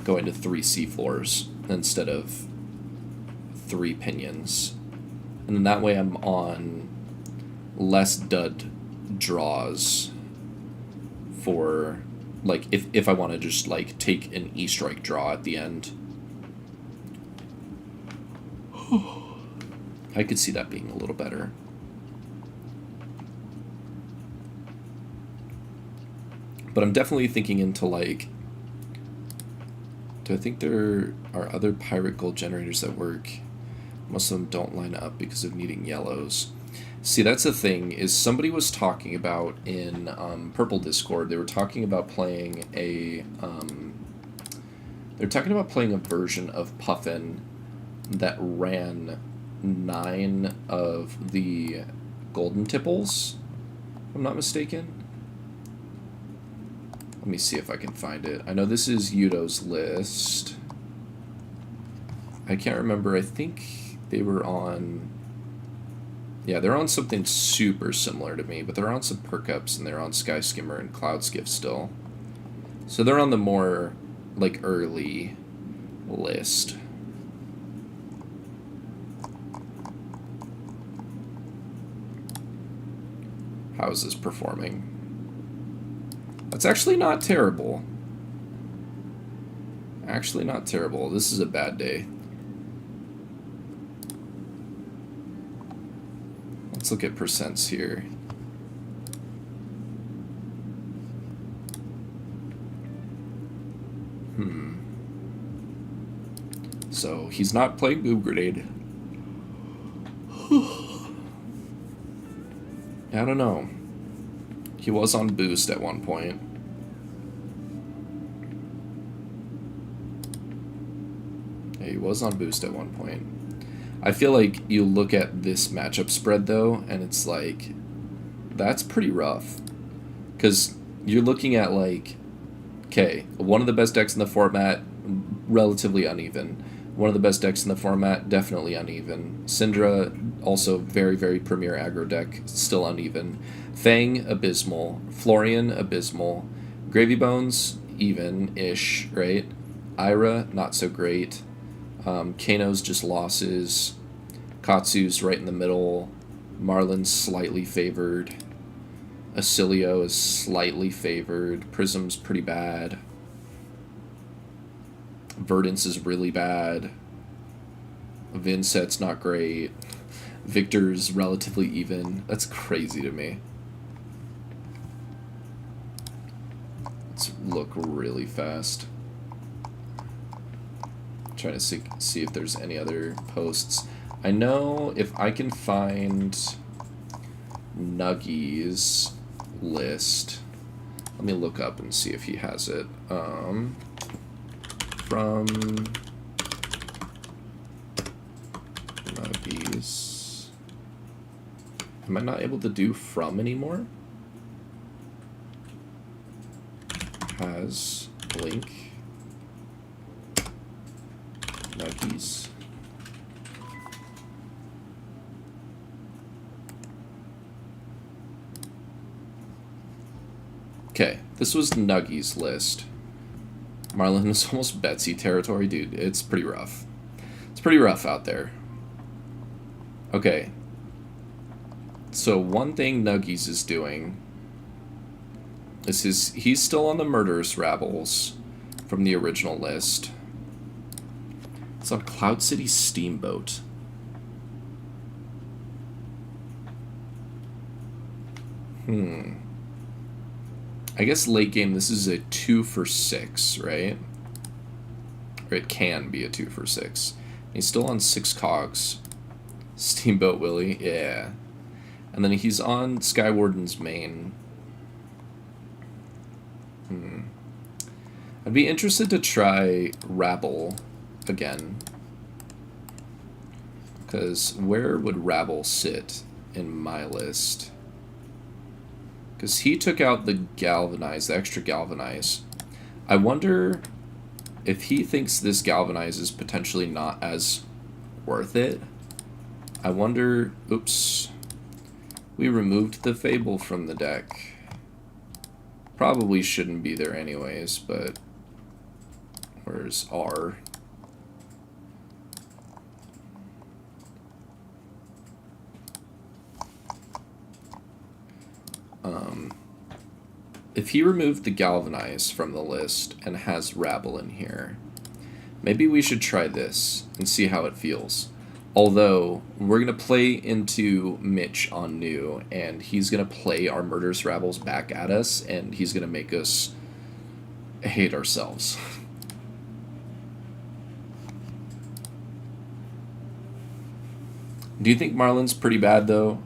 Going to 3 Seafloors instead of 3 Pinions. And then that way I'm on less dud draws for, like, if I want to just, like, take an E-strike draw at the end. I could see that being a little better. But I'm definitely thinking into, like, do I think there are other Pirate Gold generators that work? Most of them don't line up because of needing yellows. See, that's the thing, is somebody was talking about in Purple Discord, they were talking about playing a, they're talking about playing a version of Puffin that ran 9 of the golden tipples, if I'm not mistaken. Let me see if I can find it. I know this is Yudo's list. I can't remember. I think they were on... Yeah, they're on something super similar to me, but they're on some perk ups, and they're on Sky Skimmer and Cloud Skiff still. So they're on the more, like, early list. How is this performing? That's actually not terrible. Actually not terrible. This is a bad day. Let's look at percents here. So he's not playing Boob Grenade. I don't know. He was on boost at one point. Yeah, he was on boost at one point. I feel like you look at this matchup spread, though, and it's like, that's pretty rough. Because you're looking at, like, okay, one of the best decks in the format, relatively uneven. One of the best decks in the format, definitely uneven. Syndra, also very, very premier aggro deck, still uneven. Fang, abysmal. Florian, abysmal. Gravy Bones, even-ish, right? Ira, not so great. Kano's just losses. Katsu's right in the middle. Marlyn's slightly favored. Acilio is slightly favored. Prism's pretty bad. Verdance is really bad. Vynnset's not great. Victor's relatively even. That's crazy to me. Let's look really fast. Trying to see if there's any other posts. I know if I can find Nuggy's list. Let me look up and see if he has it. From Nuggies. Am I not able to do from anymore? Has link. Nuggies. Okay, this was Nuggies list. Marlynn is almost Betsy territory, dude. It's pretty rough. It's pretty rough out there. Okay. So one thing Nuggies is doing is he's still on the Murderous Rabbles from the original list. It's on Cloud City Steamboat. I guess late game this is a 2 for 6, right? Or it can be a 2 for 6. He's still on 6 cogs. Steamboat Willie, yeah. And then he's on Skywarden's main. I'd be interested to try Rabble again. Because where would Rabble sit in my list? Because he took out the Galvanize, the extra Galvanize. I wonder if he thinks this Galvanize is potentially not as worth it. I wonder... Oops. We removed the Fable from the deck. Probably shouldn't be there anyways, but... Where's R? If he removed the Galvanize from the list and has Rabble in here, maybe we should try this and see how it feels. Although, we're going to play into Mitch on new, and he's going to play our Murderous Rabbles back at us, and he's going to make us hate ourselves. Do you think Marlynn's pretty bad, though?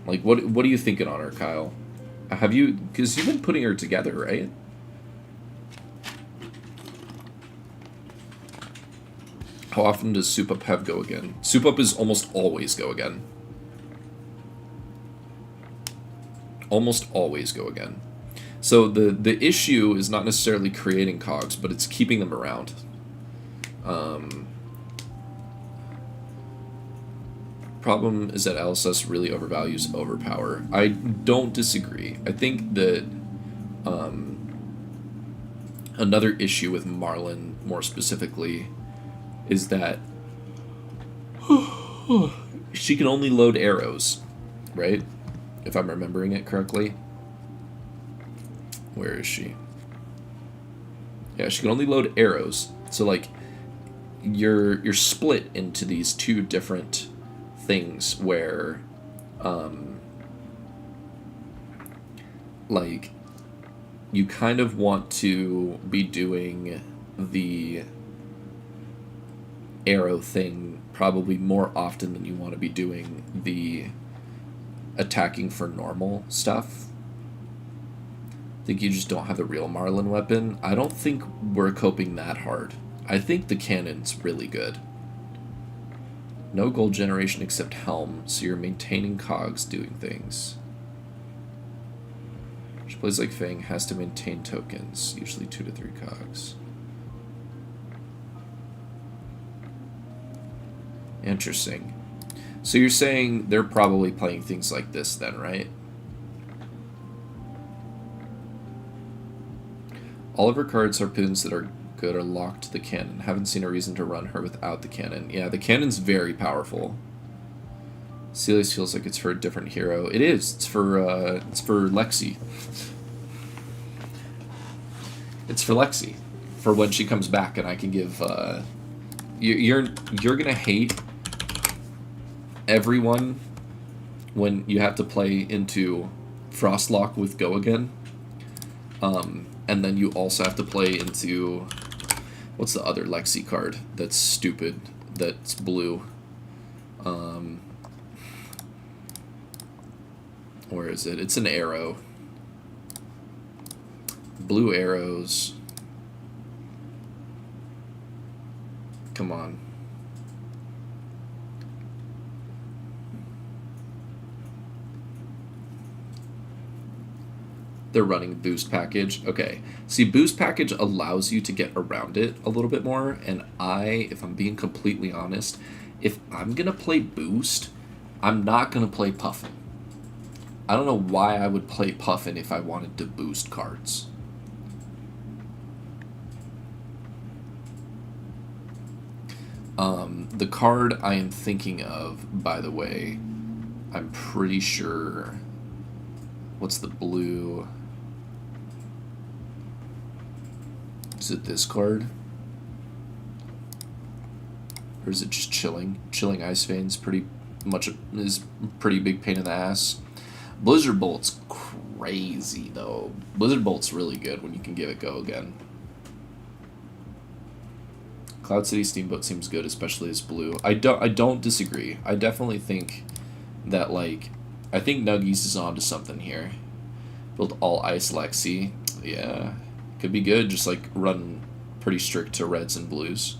Like, what are you thinking on her, Kyle? Have you... Because you've been putting her together, right? How often does Soup Up have go again? Soup Up is almost always go again. Almost always go again. So the issue is not necessarily creating cogs, but it's keeping them around. Problem is that LSS really overvalues Overpower. I don't disagree. I think that another issue with Marlynn, more specifically, is that she can only load arrows, right? If I'm remembering it correctly. Where is she? Yeah, she can only load arrows. So like you're split into these two different things where like you kind of want to be doing the arrow thing probably more often than you want to be doing the attacking for normal stuff. I think you just don't have the real Marlynn weapon. I don't think we're coping that hard. I think the cannon's really good. No gold generation except Helm, so you're maintaining cogs doing things. She plays like Fang, has to maintain tokens, usually 2 to 3 cogs. Interesting. So you're saying they're probably playing things like this then, right? All of her cards harpoons that are good are locked to the cannon. Haven't seen a reason to run her without the cannon. Yeah, the cannon's very powerful. Celius feels like it's for a different hero. It is. It's for Lexi. It's for Lexi. For when she comes back and I can give you're gonna hate everyone when you have to play into Frostlock with Go Again. And then you also have to play into... What's the other Lexi card that's stupid, that's blue? Where is it? It's an arrow. Blue arrows. Come on. They're running boost package. Okay. See, boost package allows you to get around it a little bit more, and if I'm being completely honest, if I'm going to play boost, I'm not going to play Puffin. I don't know why I would play Puffin if I wanted to boost cards. The card I am thinking of, by the way, I'm pretty sure... What's the blue? Is it this card? Or is it just Chilling? Chilling Ice Veins is pretty big pain in the ass. Blizzard Bolt's crazy though. Blizzard Bolt's really good when you can give it go again. Cloud City Steamboat seems good, especially as blue. I don't disagree. I definitely think that, like, I think Nuggies is onto something here. Build all ice Lexi. Yeah. Could be good, just like run pretty strict to reds and blues.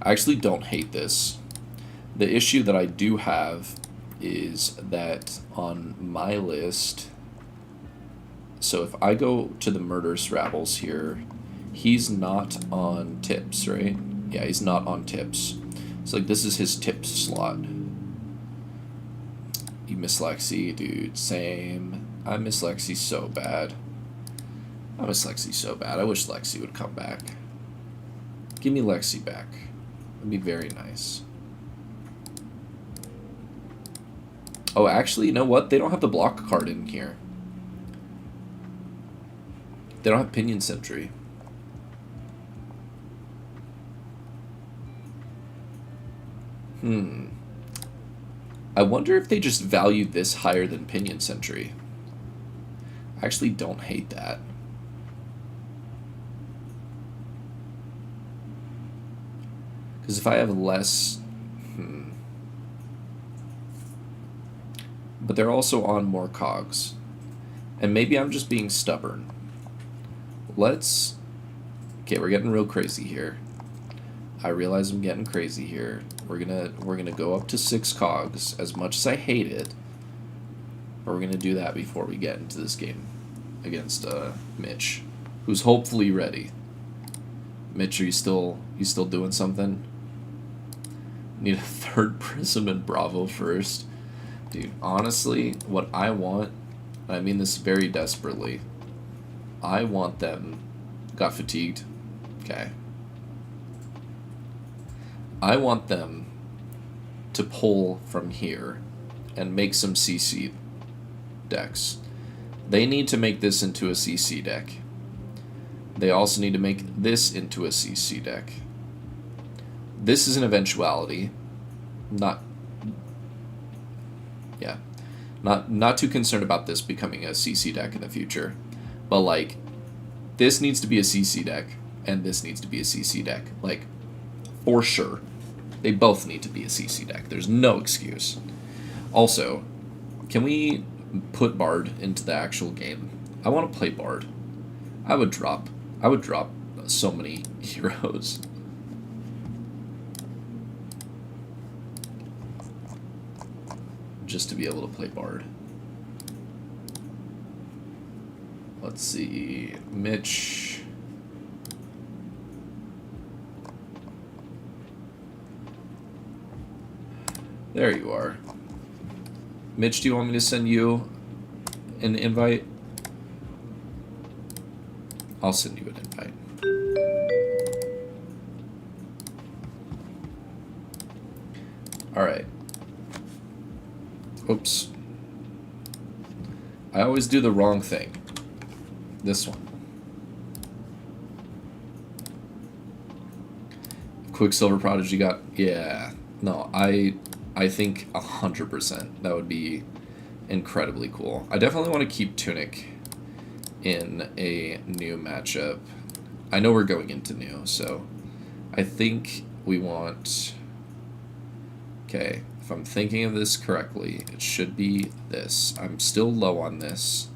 I actually don't hate this. The issue that I do have is that on my list, so if I go to the Murderous Rabbles here, he's not on tips, right? Yeah, he's not on tips. So like this is his tips slot. You miss Lexi, dude. Same. I miss Lexi so bad. I miss Lexi so bad. I wish Lexi would come back. Give me Lexi back. That'd be very nice. Oh, actually, you know what? They don't have the block card in here. They don't have Pinion Sentry. I wonder if they just value this higher than Pinion Sentry. I actually don't hate that. Because if I have less... But they're also on more cogs. And maybe I'm just being stubborn. Let's... Okay, we're getting real crazy here. I realize I'm getting crazy here. We're gonna go up to 6 cogs, as much as I hate it. But we're gonna do that before we get into this game against Mitch, who's hopefully ready. Mitch, are you still doing something? Need a 3rd Prism and Bravo first. Dude, honestly, what I want, and I mean this very desperately, I want them... Got fatigued? Okay. I want them to pull from here and make some CC decks. They need to make this into a CC deck. They also need to make this into a CC deck. This is an eventuality. Not too concerned about this becoming a CC deck in the future. But, like, this needs to be a CC deck, and this needs to be a CC deck. Like, for sure. They both need to be a CC deck. There's no excuse. Also, can we put Bard into the actual game? I want to play Bard. I would drop so many heroes. Just to be able to play Bard. Let's see. Mitch. There you are. Mitch, do you want me to send you an invite? I'll send you an invite. Alright. Oops. I always do the wrong thing. This one. Quicksilver Prodigy got... Yeah. No, I think 100% that would be incredibly cool. I definitely want to keep Tunic in a new matchup. I know we're going into new, so I think we want... Okay, if I'm thinking of this correctly, it should be this. I'm still low on this,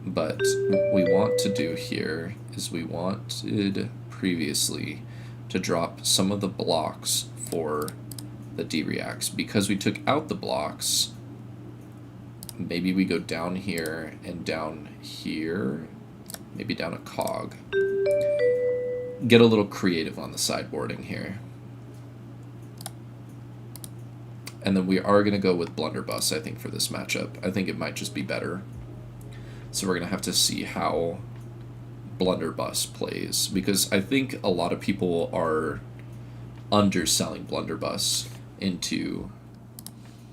but what we want to do here is we wanted previously to drop some of the blocks for the D-Reacts. Because we took out the blocks, maybe we go down here and down here, maybe down a cog. Get a little creative on the sideboarding here. And then we are going to go with Blunderbuss, I think, for this matchup. I think it might just be better. So we're going to have to see how blunderbuss plays, because I think a lot of people are underselling blunderbuss into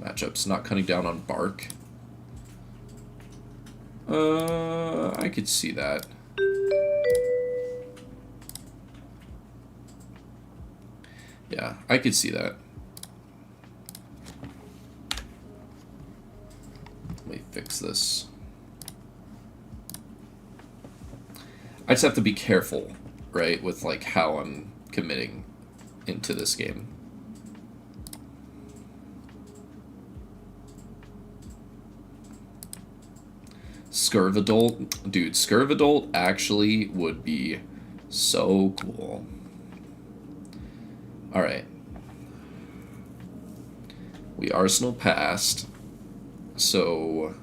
matchups. Not cutting down on bark. I could see that. Yeah, I could see that. Let me fix this. I just have to be careful, right, with like how I'm committing into this game. Scurvadolt, dude, Scurvadolt actually would be so cool. All right. We Arsenal passed, so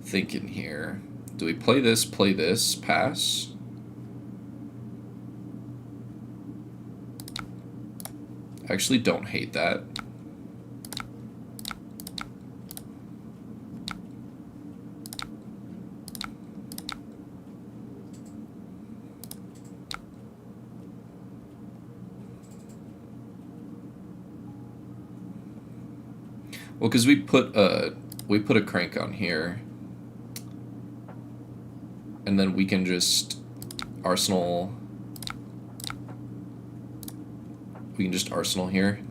thinking here. Do we play this, pass? I actually don't hate that. Well, because we put a crank on here, and then we can just Arsenal. We can just Arsenal here.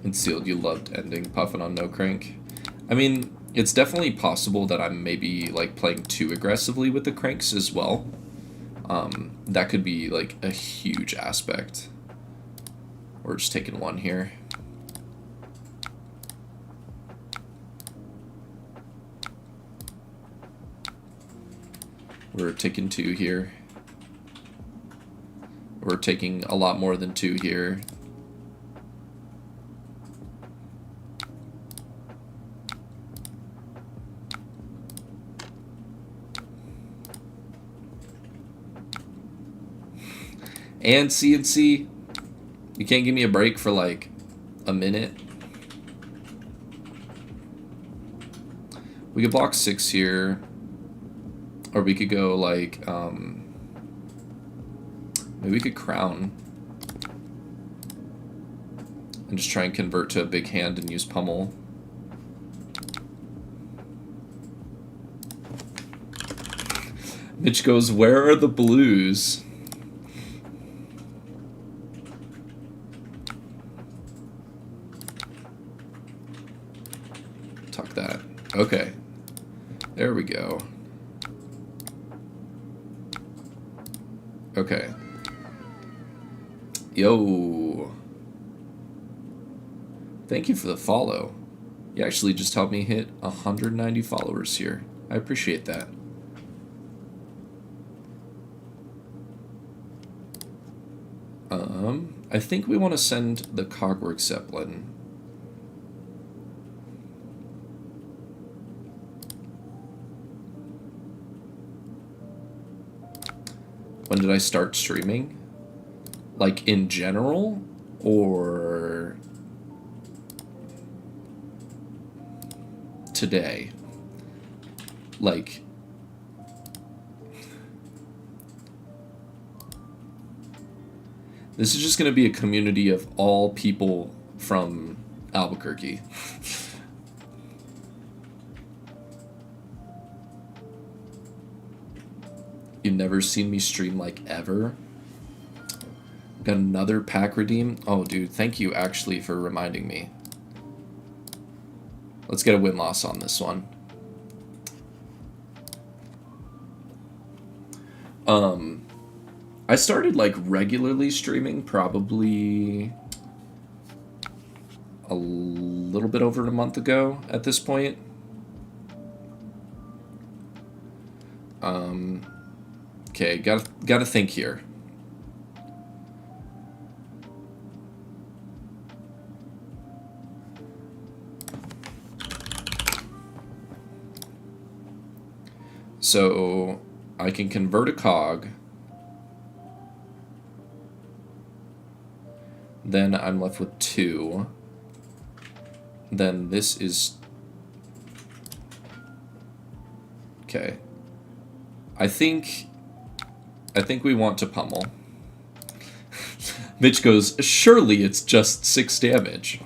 And sealed. You loved ending Puffin on no crank. I mean, it's definitely possible that I'm maybe like playing too aggressively with the cranks as well. That could be like a huge aspect. We're just taking one here. We're taking two here. We're taking a lot more than two here. And CNC, you can't give me a break for like a minute. We could block 6 here, or we could go like, maybe we could crown and just try and convert to a big hand and use pummel. Mitch goes, where are the blues? Tuck that. Okay. There we go. Okay. Yo. Thank you for the follow. You actually just helped me hit 190 followers here. I appreciate that. I think we want to send the Cogwork Zeppelin. When did I start streaming? Like in general, or today? Like, this is just going to be a community of all people from Albuquerque. You've never seen me stream like ever. Got another pack redeem. Oh, dude, thank you actually for reminding me. Let's get a win-loss on this one. I started like regularly streaming probably a little bit over a month ago at this point. Okay, gotta think here. So I can convert a cog. Then I'm left with 2. Then this is... Okay. I think we want to pummel. Mitch goes, surely it's just 6 damage.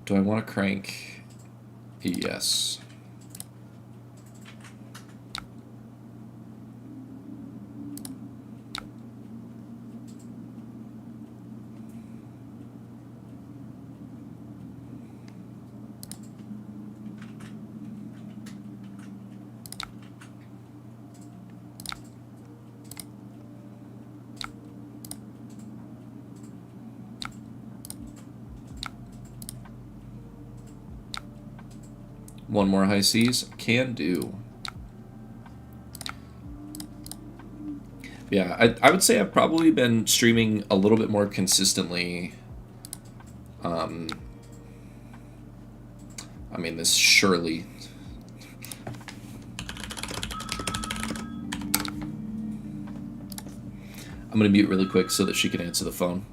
Do I want to crank? Yes. One more high seas? Can do. Yeah, I would say I've probably been streaming a little bit more consistently. I mean, this surely... I'm going to mute really quick so that she can answer the phone.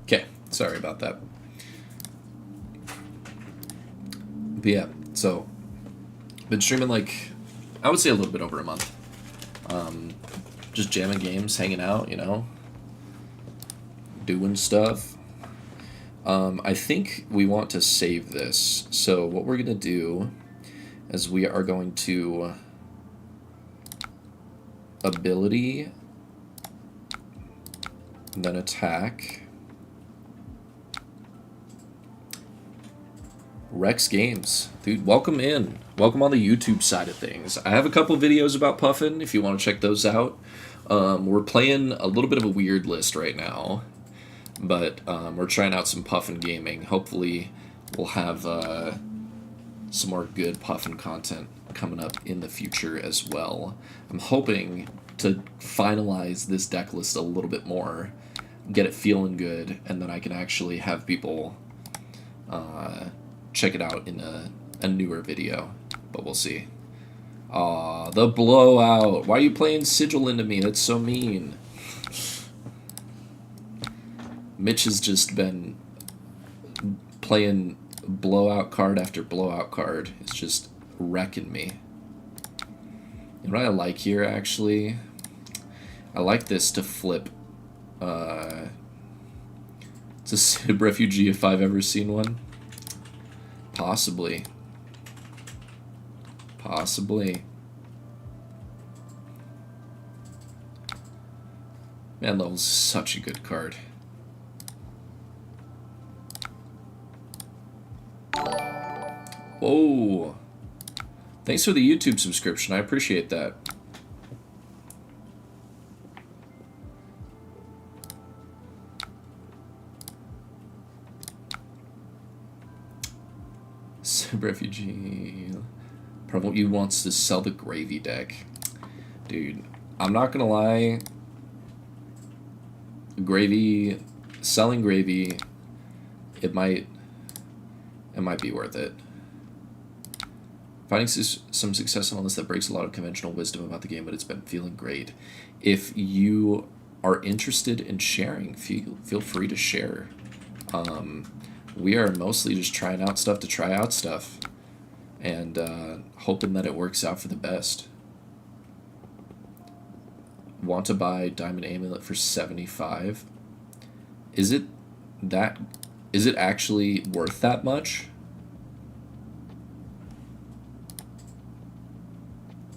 Okay, sorry about that. But yeah, so been streaming like, I would say a little bit over a month. Just jamming games, hanging out, you know, doing stuff. I think we want to save this. So what we're gonna do is we are going to ability, then attack. Rex Games. Dude, welcome in. Welcome on the YouTube side of things. I have a couple videos about Puffin if you want to check those out. We're playing a little bit of a weird list right now, but we're trying out some Puffin gaming. Hopefully we'll have some more good Puffin content coming up in the future as well. I'm hoping to finalize this deck list a little bit more, get it feeling good, and then I can actually have people check it out in a newer video, but we'll see. Aw, the blowout. Why are you playing Sigil into me? That's so mean. Mitch has just been playing blowout card after blowout card. It's just wrecking me. You know what I like here, actually? I like this to flip. It's a Sib refugee if I've ever seen one. Possibly. Possibly. Man Level's such a good card. Whoa. Thanks for the YouTube subscription. I appreciate that. Refugee. Probably wants to sell the gravy deck. Dude, I'm not gonna lie. Gravy, selling gravy, it might be worth it. Finding some success on this that breaks a lot of conventional wisdom about the game, but it's been feeling great. If you are interested in sharing, feel free to share. We are mostly just trying out stuff to try out stuff, and hoping that it works out for the best. Want to buy Diamond Amulet for $75? Is it actually worth that much?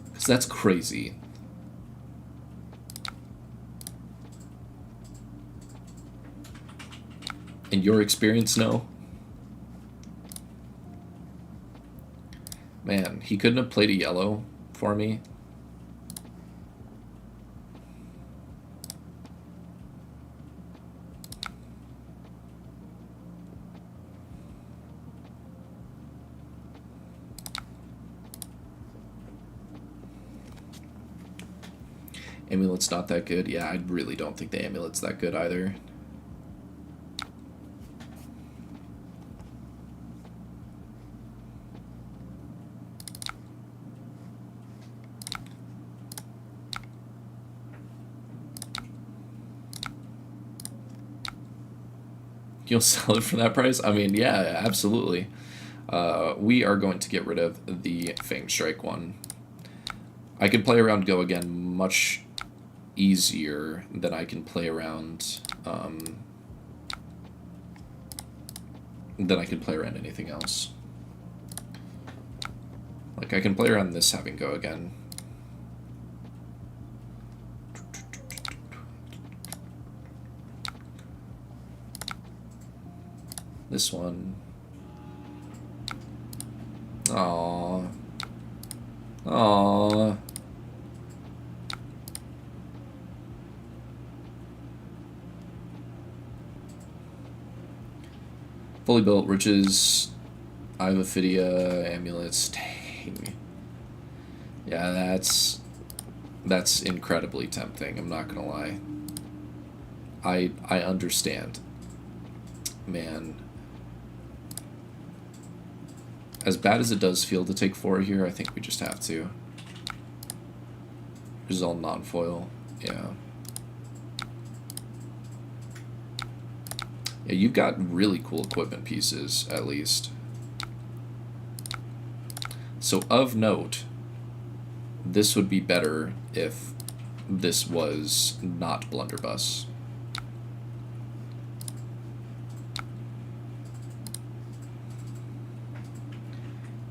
Because that's crazy. In your experience, no? Man, he couldn't have played a yellow for me. Amulet's not that good. Yeah, I really don't think the Amulet's that good either. You'll sell it for that price? I mean, yeah, absolutely. We are going to get rid of the Fang Strike one. I can play around Go Again much easier than I can play around anything else. Like, I can play around this having Go Again. This one. Aww. Aww. Fully Built, Riches, Ivophidia, Amulets, dang. Yeah, that's incredibly tempting, I'm not gonna lie. I understand. Man. As bad as it does feel to take 4 here, I think we just have to. This is all non-foil, yeah. Yeah, you've got really cool equipment pieces, at least. So, of note, this would be better if this was not Blunderbuss.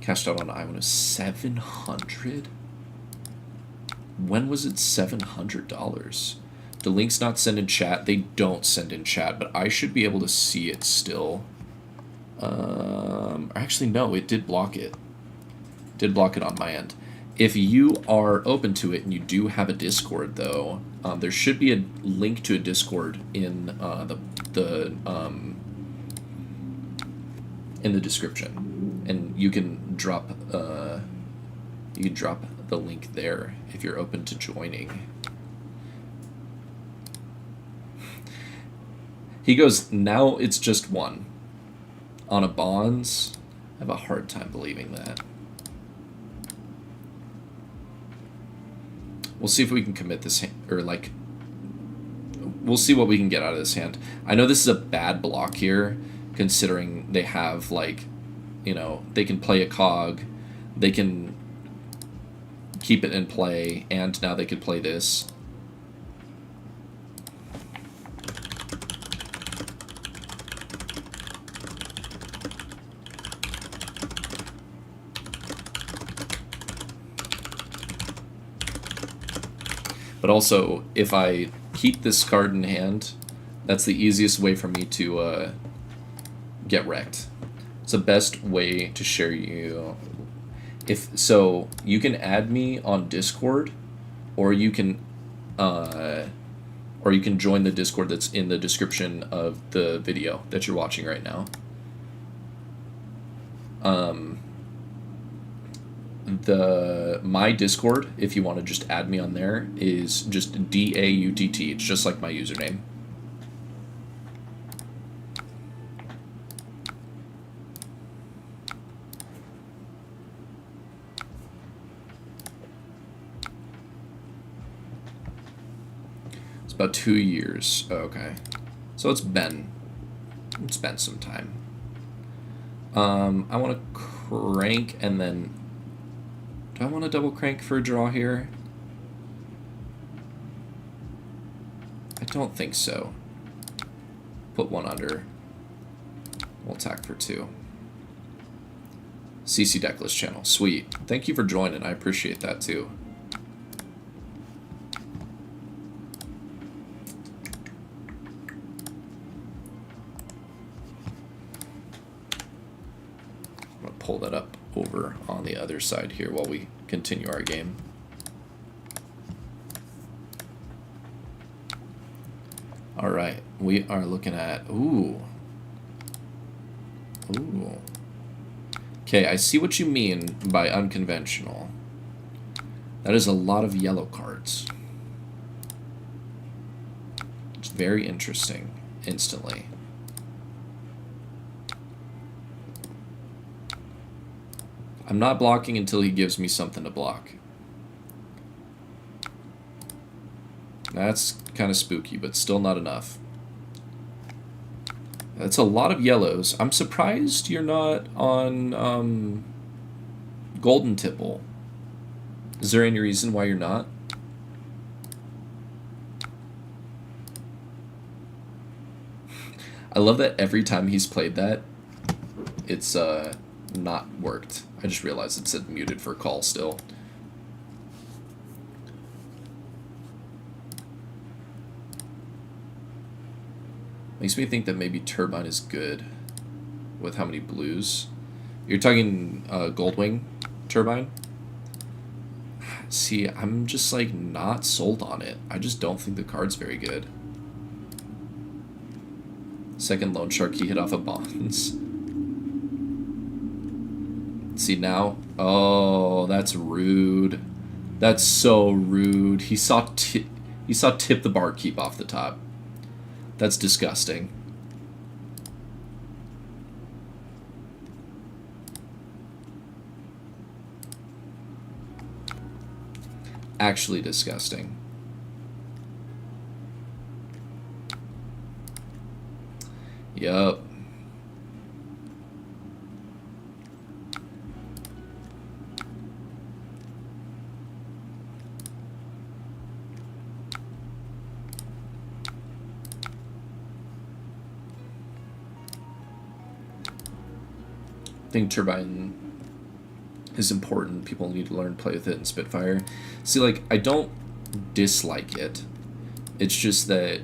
Cashed out on Iwan of 700. When was it $700? The link's not sent in chat. They don't send in chat, but I should be able to see it still. Actually, no, it did block it. Did block it on my end. If you are open to it and you do have a Discord, though, there should be a link to a Discord in the description, and you can drop the link there if you're open to joining. He goes, now it's just 1. On a bonds, I have a hard time believing that. We'll see if we can commit this hand, or like, we'll see what we can get out of this hand. I know this is a bad block here, considering they have, like, you know, they can play a cog, they can keep it in play, and now they could play this. But also, if I keep this card in hand, that's the easiest way for me to get wrecked. It's the best way to share you. So you can add me on Discord, or you can join the Discord that's in the description of the video that you're watching right now. My Discord, if you want to just add me on there, is just DAUTT. It's just like my username. It's about 2 years. Okay, so it's been some time. I want to crank and then. Do I want to double crank for a draw here? I don't think so. Put one under. We'll attack for 2. CC Decklist channel. Sweet. Thank you for joining. I appreciate that too. I'm going to pull that up over on the other side here while we continue our game. All right, we are looking at ooh. Okay, I see what you mean by unconventional. That is a lot of yellow cards. It's very interesting instantly. I'm not blocking until he gives me something to block. That's kind of spooky, but still not enough. That's a lot of yellows. I'm surprised you're not on Golden Tipple. Is there any reason why you're not? I love that every time he's played that, it's not worked. I just realized it said muted for call still. Makes me think that maybe Turbine is good with how many blues. You're talking Goldwing Turbine? See, I'm just like not sold on it. I just don't think the card's very good. Second Loan Shark, he hit off of Bonds. See now? Oh, that's rude. That's so rude. He saw Tip the Barkeep off the top. That's disgusting. Actually disgusting. Yup. I think Turbine is important. People need to learn to play with it in Spitfire. See, like, I don't dislike it. It's just that,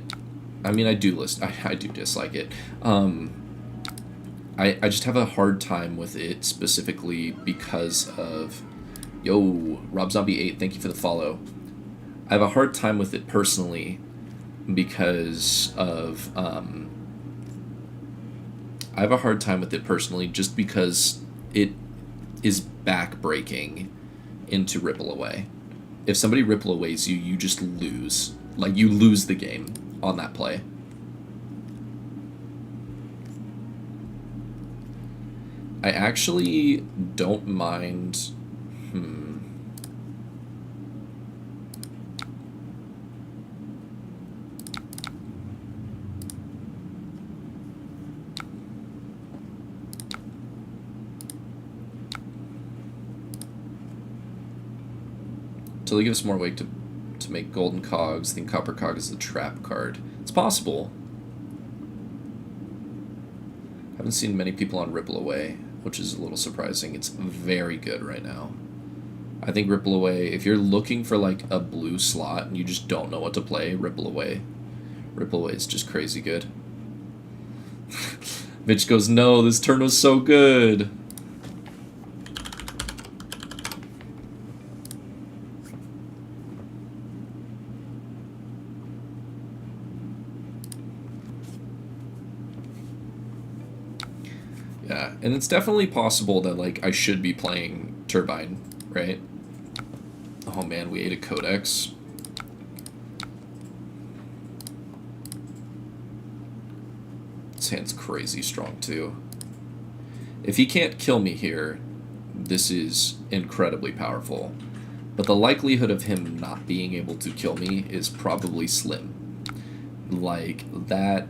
I mean, I do dislike it. I just have a hard time with it specifically because of, yo, Rob Zombie 8, thank you for the follow. I have a hard time with it personally because of, I have a hard time with it personally just because it is back-breaking into Ripple Away. If somebody Ripple Aways you, you just lose. Like, you lose the game on that play. I actually don't mind... Until he gives us more weight to make golden cogs, I think copper cog is the trap card. It's possible. Haven't seen many people on Ripple Away, which is a little surprising. It's very good right now. I think Ripple Away, if you're looking for like a blue slot and you just don't know what to play, Ripple Away. Ripple Away is just crazy good. Mitch goes, no, this turn was so good. Yeah, and it's definitely possible that, like, I should be playing Turbine, right? Oh man, we ate a Codex. This hand's crazy strong, too. If he can't kill me here, this is incredibly powerful. But the likelihood of him not being able to kill me is probably slim. Like, that...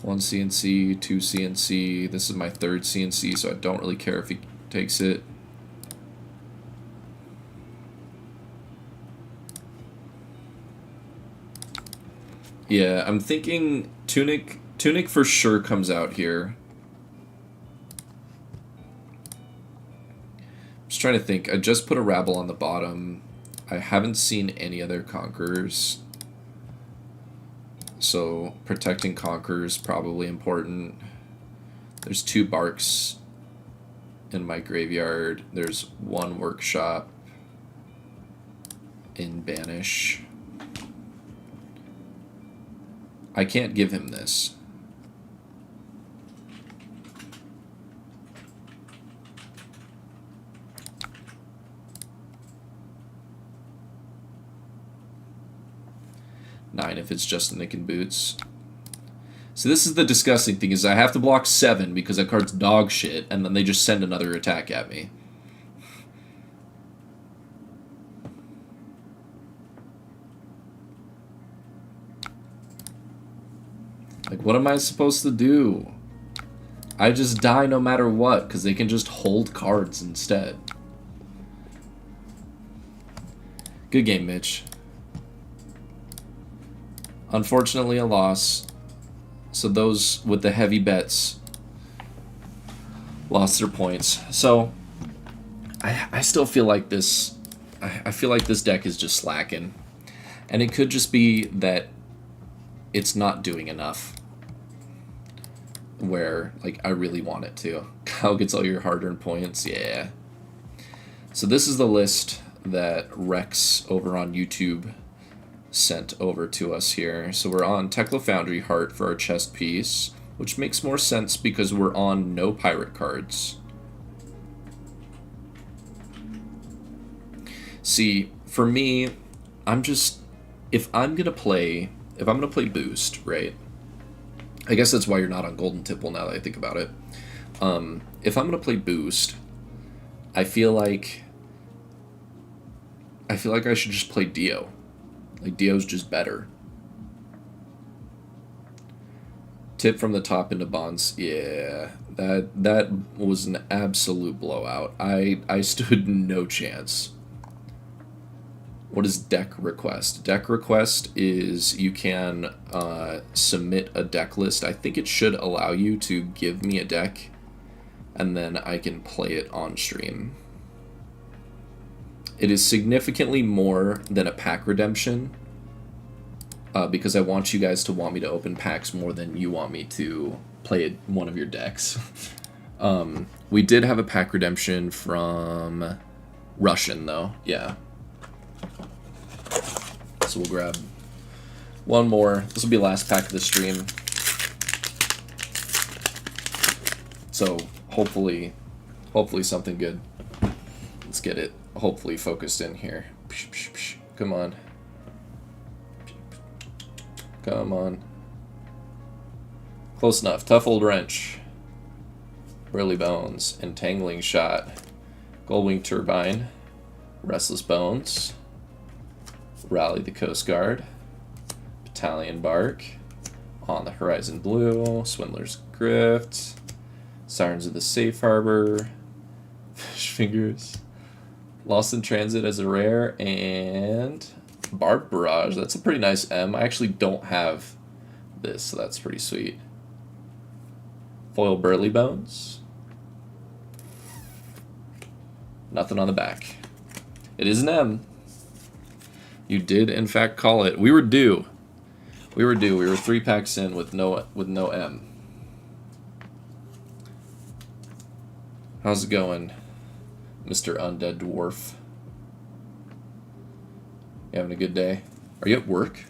One CNC, two CNC. This is my third CNC, so I don't really care if he takes it. Yeah, I'm thinking Tunic for sure comes out here. Just trying to think. I just put a Rabble on the bottom. I haven't seen any other Conquerors. So protecting Conquerors probably important. There's 2 Barks in my graveyard. There's 1 Workshop in Banish. I can't give him this. Nine if it's just a Nick and Boots. So this is the disgusting thing, is I have to block 7 because that card's dog shit, and then they just send another attack at me. Like, what am I supposed to do? I just die no matter what, because they can just hold cards instead. Good game, Mitch. Unfortunately, a loss. So those with the heavy bets lost their points. So I still feel like this. I feel like this deck is just slacking, and it could just be that it's not doing enough. Where, like, I really want it to. Kyle gets all your hard-earned points. Yeah. So this is the list that Rex over on YouTube sent over to us here. So we're on Tekla Foundry Heart for our chest piece, which makes more sense because we're on no pirate cards. See, for me, I'm just, if I'm gonna play boost, right? I guess that's why you're not on Golden Tipple now that I think about it. If I'm gonna play boost, I feel like I should just play Dio. Like, Dio's just better. Tip from the top into bonds. Yeah, that was an absolute blowout. I stood no chance. What is deck request? Deck request is you can submit a deck list. I think it should allow you to give me a deck, and then I can play it on stream. It is significantly more than a pack redemption, because I want you guys to want me to open packs more than you want me to play one of your decks. We did have a pack redemption from Russian, though. Yeah. So we'll grab one more. This will be the last pack of the stream. So hopefully something good. Let's get it hopefully focused in here. Come on. Come on. Close enough. Tough Old Wrench. Burly Bones. Entangling Shot. Goldwing Turbine. Restless Bones. Rally the Coast Guard. Battalion Bark. On the Horizon Blue. Swindler's Grift. Sirens of the Safe Harbor. Fish Fingers. Lost in Transit as a rare. And Barb Barrage. That's a pretty nice M. I actually don't have this, so that's pretty sweet. Foil Burly Bones. Nothing on the back. It is an M. You did, in fact, call it. We were due. We were due. We were 3 packs in with no M. How's it going, Mr. Undead Dwarf? You having a good day? Are you at work?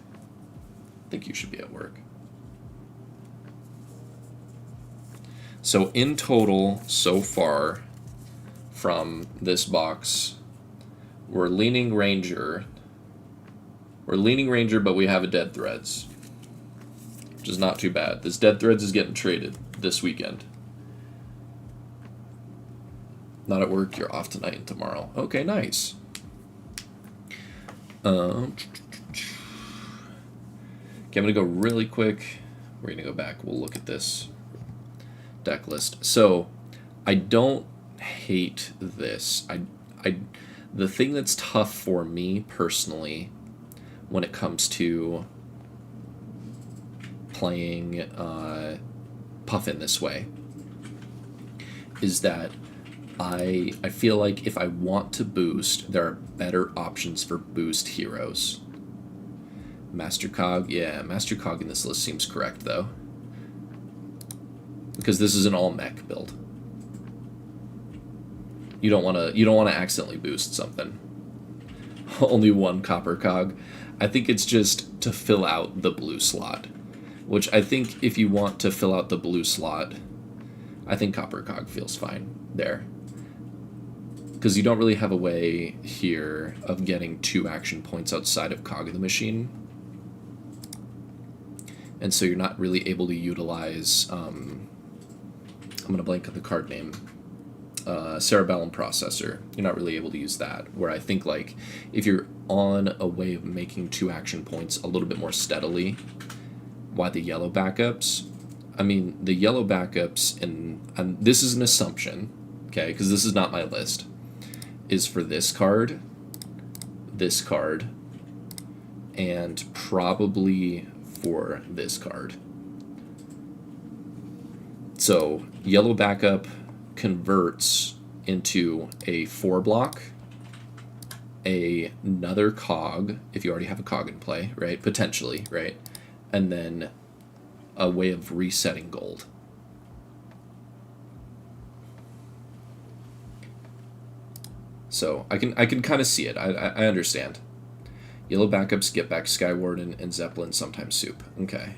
I think you should be at work. So in total, so far, from this box, we're leaning Ranger. We're leaning Ranger, but we have a Dead Threads, which is not too bad. This Dead Threads is getting traded this weekend. Not at work, you're off tonight and tomorrow. Okay, nice. Okay, I'm gonna go really quick. We're gonna go back. We'll look at this deck list. So, I don't hate this. The thing that's tough for me personally when it comes to playing Puffin this way is that I feel like if I want to boost, there are better options for boost heroes. Master Cog, yeah, Master Cog in this list seems correct though, because this is an all mech build. You don't want to accidentally boost something. Only 1 copper cog. I think it's just to fill out the blue slot, which I think if you want to fill out the blue slot, I think copper cog feels fine there. Because you don't really have a way here of getting 2 action points outside of Cog in the Machine. And so you're not really able to utilize, I'm going to blank on the card name, Cerebellum Processor. You're not really able to use that. Where I think, like, if you're on a way of making 2 action points a little bit more steadily, why the yellow backups? I mean, the yellow backups, and this is an assumption, okay, because this is not my list, is for this card, and probably for this card. So yellow backup converts into a 4-block, another cog, if you already have a cog in play, right? Potentially, right? And then a way of resetting gold. So I can kind of see it. I understand. Yellow backups get back Skywarden and Zeppelin, sometimes Soup. Okay.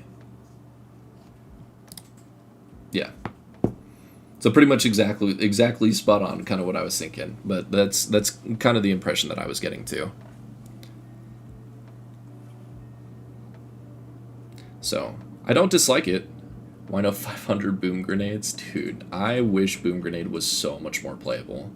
Yeah. So pretty much exactly spot on, kind of what I was thinking. But that's kind of the impression that I was getting too. So I don't dislike it. Why no 500 boom grenades? Dude, I wish boom grenade was so much more playable.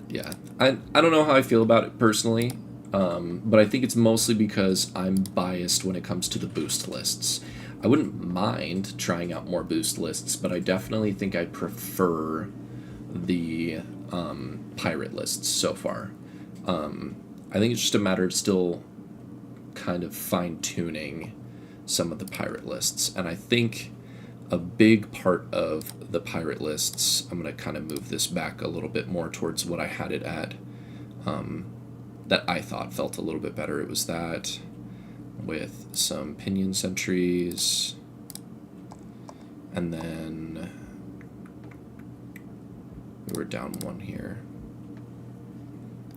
Yeah, I don't know how I feel about it personally, but I think it's mostly because I'm biased when it comes to the boost lists. I wouldn't mind trying out more boost lists, but I definitely think I prefer the pirate lists so far. I think it's just a matter of still kind of fine-tuning some of the pirate lists, and I think a big part of the pirate lists, I'm going to kind of move this back a little bit more towards what I had it at, that I thought felt a little bit better. It was that with some pinion sentries, and then we were down 1 here,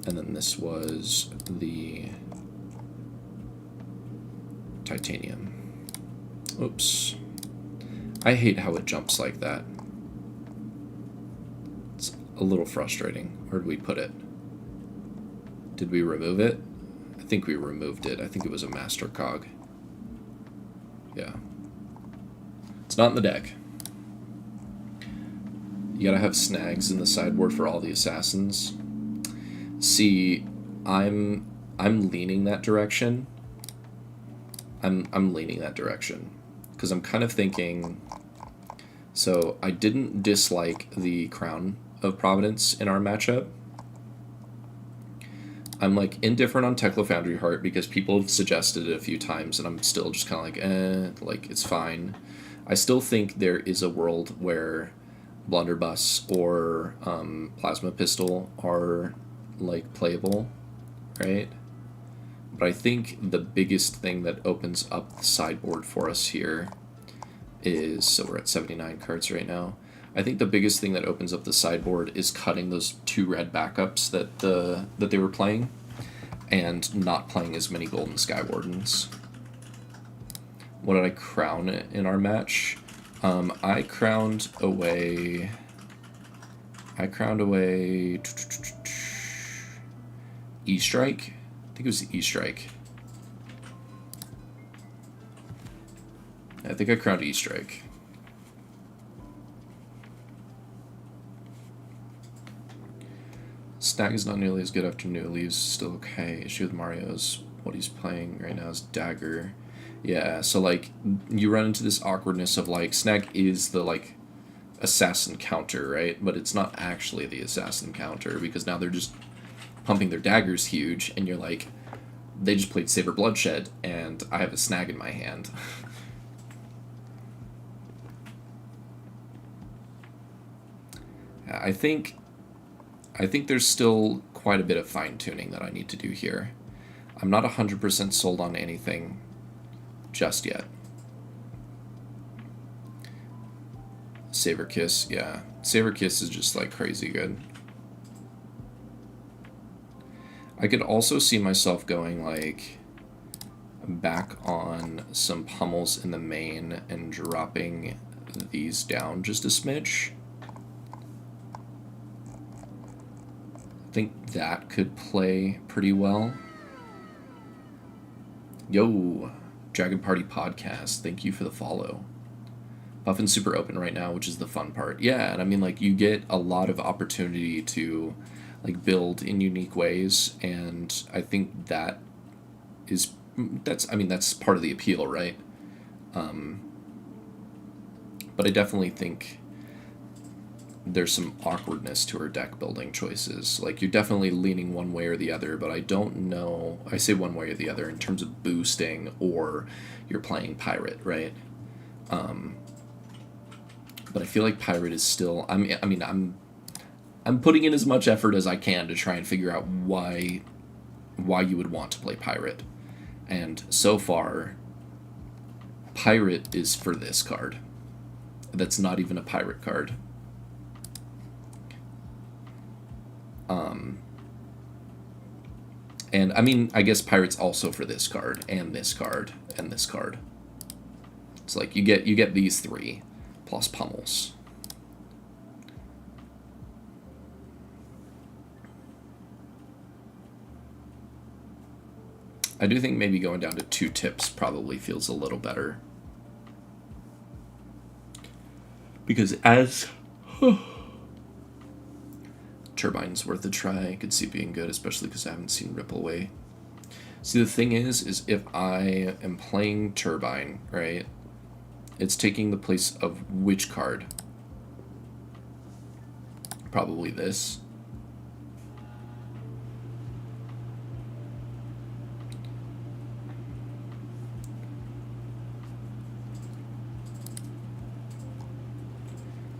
and then this was the titanium. Oops. I hate how it jumps like that. It's a little frustrating. Where did we put it? Did we remove it? I think we removed it. I think it was a master cog. Yeah. It's not in the deck. You gotta have snags in the sideboard for all the assassins. See, I'm leaning that direction. I'm leaning that direction. Because I'm kind of thinking, so I didn't dislike the Crown of Providence in our matchup. I'm like indifferent on Tekla Foundry Heart because people have suggested it a few times and I'm still just kind of like, like it's fine. I still think there is a world where Blunderbuss or Plasma Pistol are like playable, right? But I think the biggest thing that opens up the sideboard for us here is, so we're at 79 cards right now. I think the biggest thing that opens up the sideboard is cutting those 2 red backups that they were playing, and not playing as many Golden Skywardens. What did I crown in our match? I crowned away E-Strike. I think it was E-Strike. I think I crowned E-Strike. Snag is not nearly as good after New Leaves. Still okay. Issue with Mario is what he's playing right now is Dagger. Yeah, so like you run into this awkwardness of like Snag is the like assassin counter, right? But it's not actually the assassin counter because now they're just pumping their daggers huge, and you're like, they just played Saber Bloodshed, and I have a Snag in my hand. I think there's still quite a bit of fine-tuning that I need to do here. I'm not 100% sold on anything just yet. Saber Kiss, yeah. Saber Kiss is just like crazy good. I could also see myself going like back on some pummels in the main and dropping these down just a smidge. I think that could play pretty well. Yo, Dragon Party Podcast, thank you for the follow. Puffin's super open right now, which is the fun part. Yeah, and I mean, like, you get a lot of opportunity to, like, build in unique ways, and I think that's part of the appeal, right? But I definitely think there's some awkwardness to her deck building choices. Like, you're definitely leaning one way or the other, but I don't know. I say one way or the other in terms of boosting or you're playing Pirate, right? But I feel like Pirate is still. I'm putting in as much effort as I can to try and figure out why you would want to play Pirate, and so far, Pirate is for this card. That's not even a Pirate card. And I mean, I guess Pirate's also for this card, and this card, and this card. It's like you get these 3, plus pummels. I do think maybe going down to 2 tips probably feels a little better. Because as... Turbine's worth a try. I could see being good, especially because I haven't seen Ripple Away. See, the thing is if I am playing Turbine, right, it's taking the place of which card? Probably this.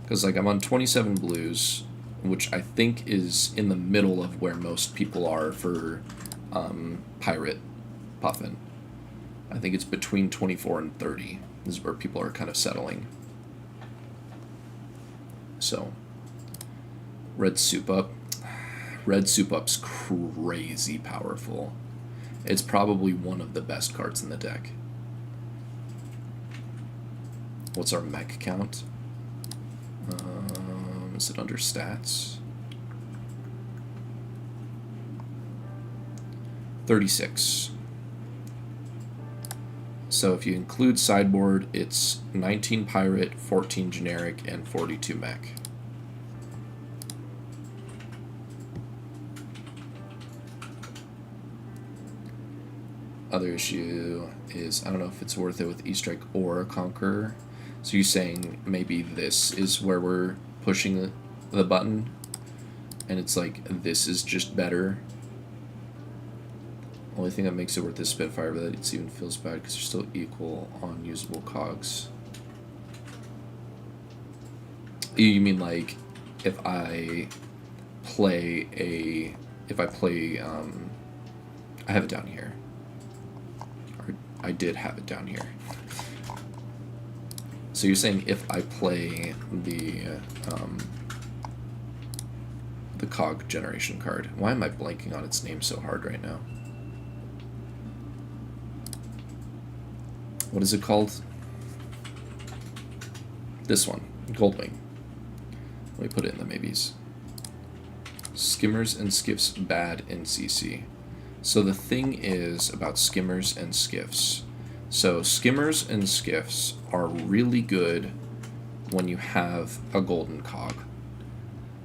Because, like, I'm on 27 blues, which I think is in the middle of where most people are for Pirate Puffin. I think it's between 24 and 30. This is where people are kind of settling. So, Red Soup Up. Red Soup Up's crazy powerful. It's probably one of the best cards in the deck. What's our mech count? Is it under stats? 36. So if you include sideboard, it's 19 pirate, 14 generic, and 42 mech. Other issue is, I don't know if it's worth it with E-Strike or Conqueror. So you're saying maybe this is where we're pushing the button, and it's like, this is just better. Only thing that makes it worth this Spitfire, but it even feels bad because they're still equal on usable cogs. You mean like if I play I have it down here. Or I did have it down here. So you're saying if I play the cog generation card. Why am I blanking on its name so hard right now? What is it called? This one, Goldwing. Let me put it in the maybes. Skimmers and skiffs bad in CC. So the thing is about skimmers and skiffs. So skimmers and skiffs are really good when you have a golden cog.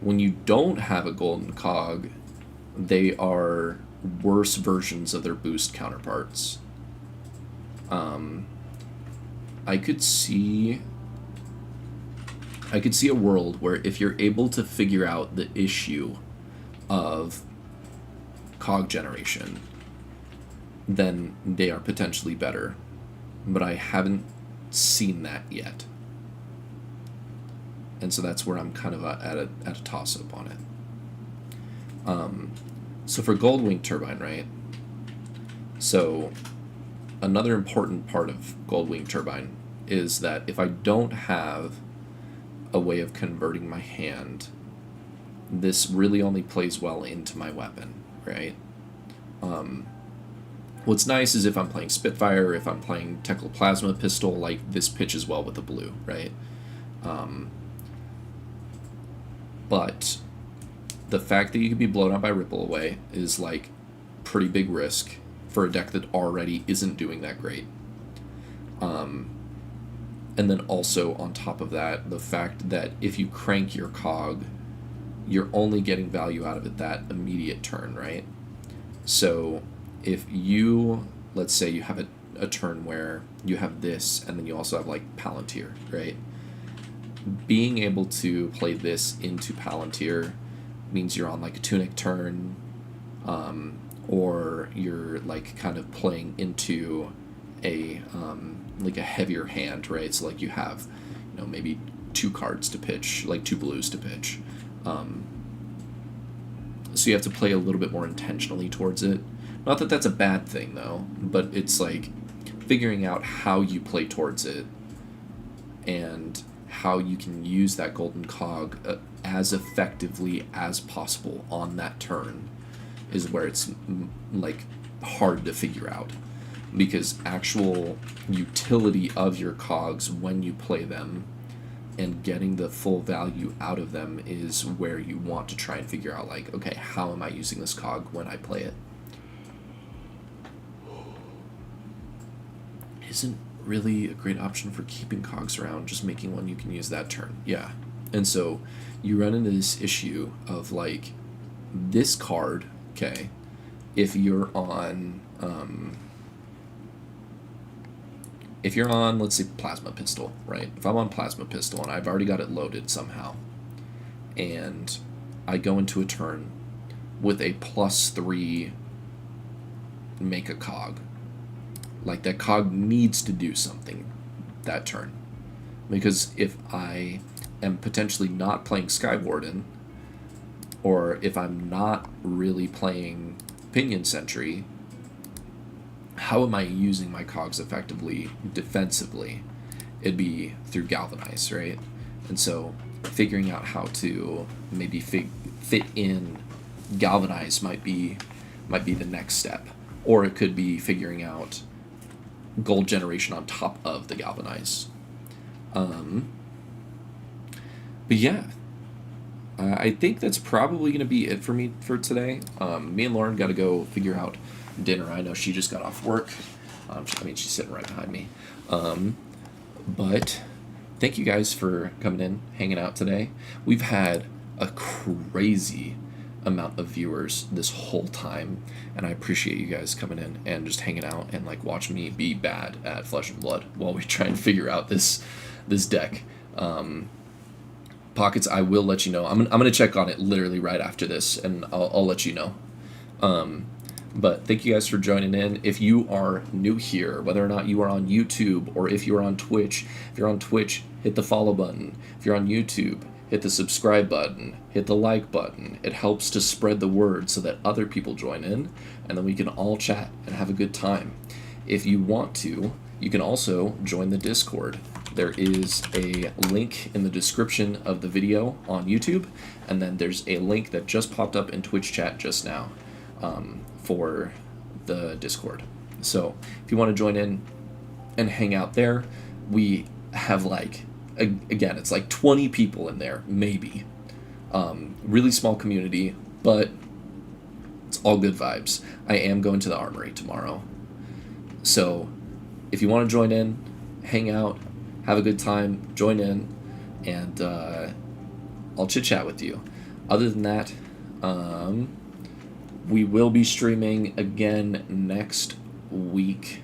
When you don't have a golden cog, they are worse versions of their boost counterparts. I could see a world where if you're able to figure out the issue of cog generation, then they are potentially better. But I haven't seen that yet. And so that's where I'm kind of at a toss-up on it. So for Goldwing Turbine, right? So another important part of Goldwing Turbine is that if I don't have a way of converting my hand, this really only plays well into my weapon, right? What's nice is if I'm playing Spitfire, if I'm playing Tectoplasma Pistol, like this pitches well with the blue, right? But the fact that you can be blown out by Ripple Away is like pretty big risk for a deck that already isn't doing that great. And then also on top of that, the fact that if you crank your cog, you're only getting value out of it that immediate turn, right? So if you, let's say you have a turn where you have this and then you also have like Palantir, right? Being able to play this into Palantir means you're on like a Tunic turn, or you're like kind of playing into a like a heavier hand, right? So like you have, you know, maybe 2 cards to pitch, like 2 blues to pitch. So you have to play a little bit more intentionally towards it. Not that that's a bad thing though, but it's like figuring out how you play towards it and how you can use that golden cog as effectively as possible on that turn is where it's like hard to figure out, because actual utility of your cogs when you play them and getting the full value out of them is where you want to try and figure out, like, okay, how am I using this cog when I play it? Isn't really a great option for keeping cogs around, just making one you can use that turn. Yeah. And so you run into this issue of like this card, okay, if you're on let's say Plasma Pistol, right? If I'm on Plasma Pistol and I've already got it loaded somehow, and I go into a turn with a +3 make a cog, like that cog needs to do something that turn, because if I am potentially not playing Skywarden, or if I'm not really playing Pinion Sentry, how am I using my cogs effectively defensively? It'd be through Galvanize, right? And so figuring out how to maybe fit in Galvanize might be the next step, or it could be figuring out gold generation on top of the Galvanize. But yeah, I think that's probably going to be it for me for today. Me and Lauren got to go figure out dinner. I know she just got off work. She's sitting right behind me. But thank you guys for coming in, hanging out today. We've had a crazy amount of viewers this whole time, and I appreciate you guys coming in and just hanging out and like watching me be bad at Flesh and Blood while we try and figure out this deck. Pockets, I will let you know. I'm gonna check on it literally right after this, and I'll let you know. But thank you guys for joining in. If you are new here, whether or not you are on YouTube or if you're on Twitch, if you're on Twitch, hit the follow button. If you're on YouTube, hit the subscribe button, hit the like button. It helps to spread the word so that other people join in, and then we can all chat and have a good time. If you want to, you can also join the Discord. There is a link in the description of the video on YouTube, and then there's a link that just popped up in Twitch chat just now for the Discord. So if you want to join in and hang out there, we have like, again, it's like 20 people in there, maybe. Really small community, but it's all good vibes. I am going to the Armory tomorrow. So if you want to join in, hang out, have a good time, join in, and I'll chit-chat with you. Other than that, we will be streaming again next week.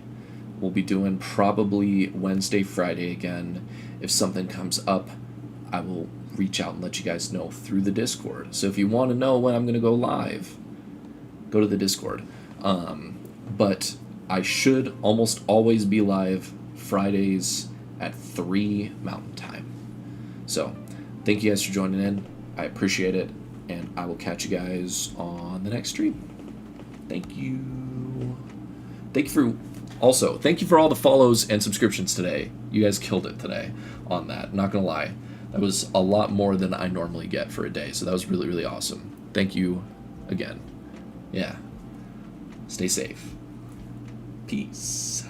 We'll be doing probably Wednesday, Friday again. If something comes up, I will reach out and let you guys know through the Discord. So if you want to know when I'm going to go live, go to the Discord. But I should almost always be live Fridays at 3 Mountain Time. So thank you guys for joining in. I appreciate it, and I will catch you guys on the next stream. Thank you. Thank you for all the follows and subscriptions today. You guys killed it today on that. Not gonna lie, that was a lot more than I normally get for a day, so that was really, really awesome. Thank you again. Yeah. Stay safe. Peace.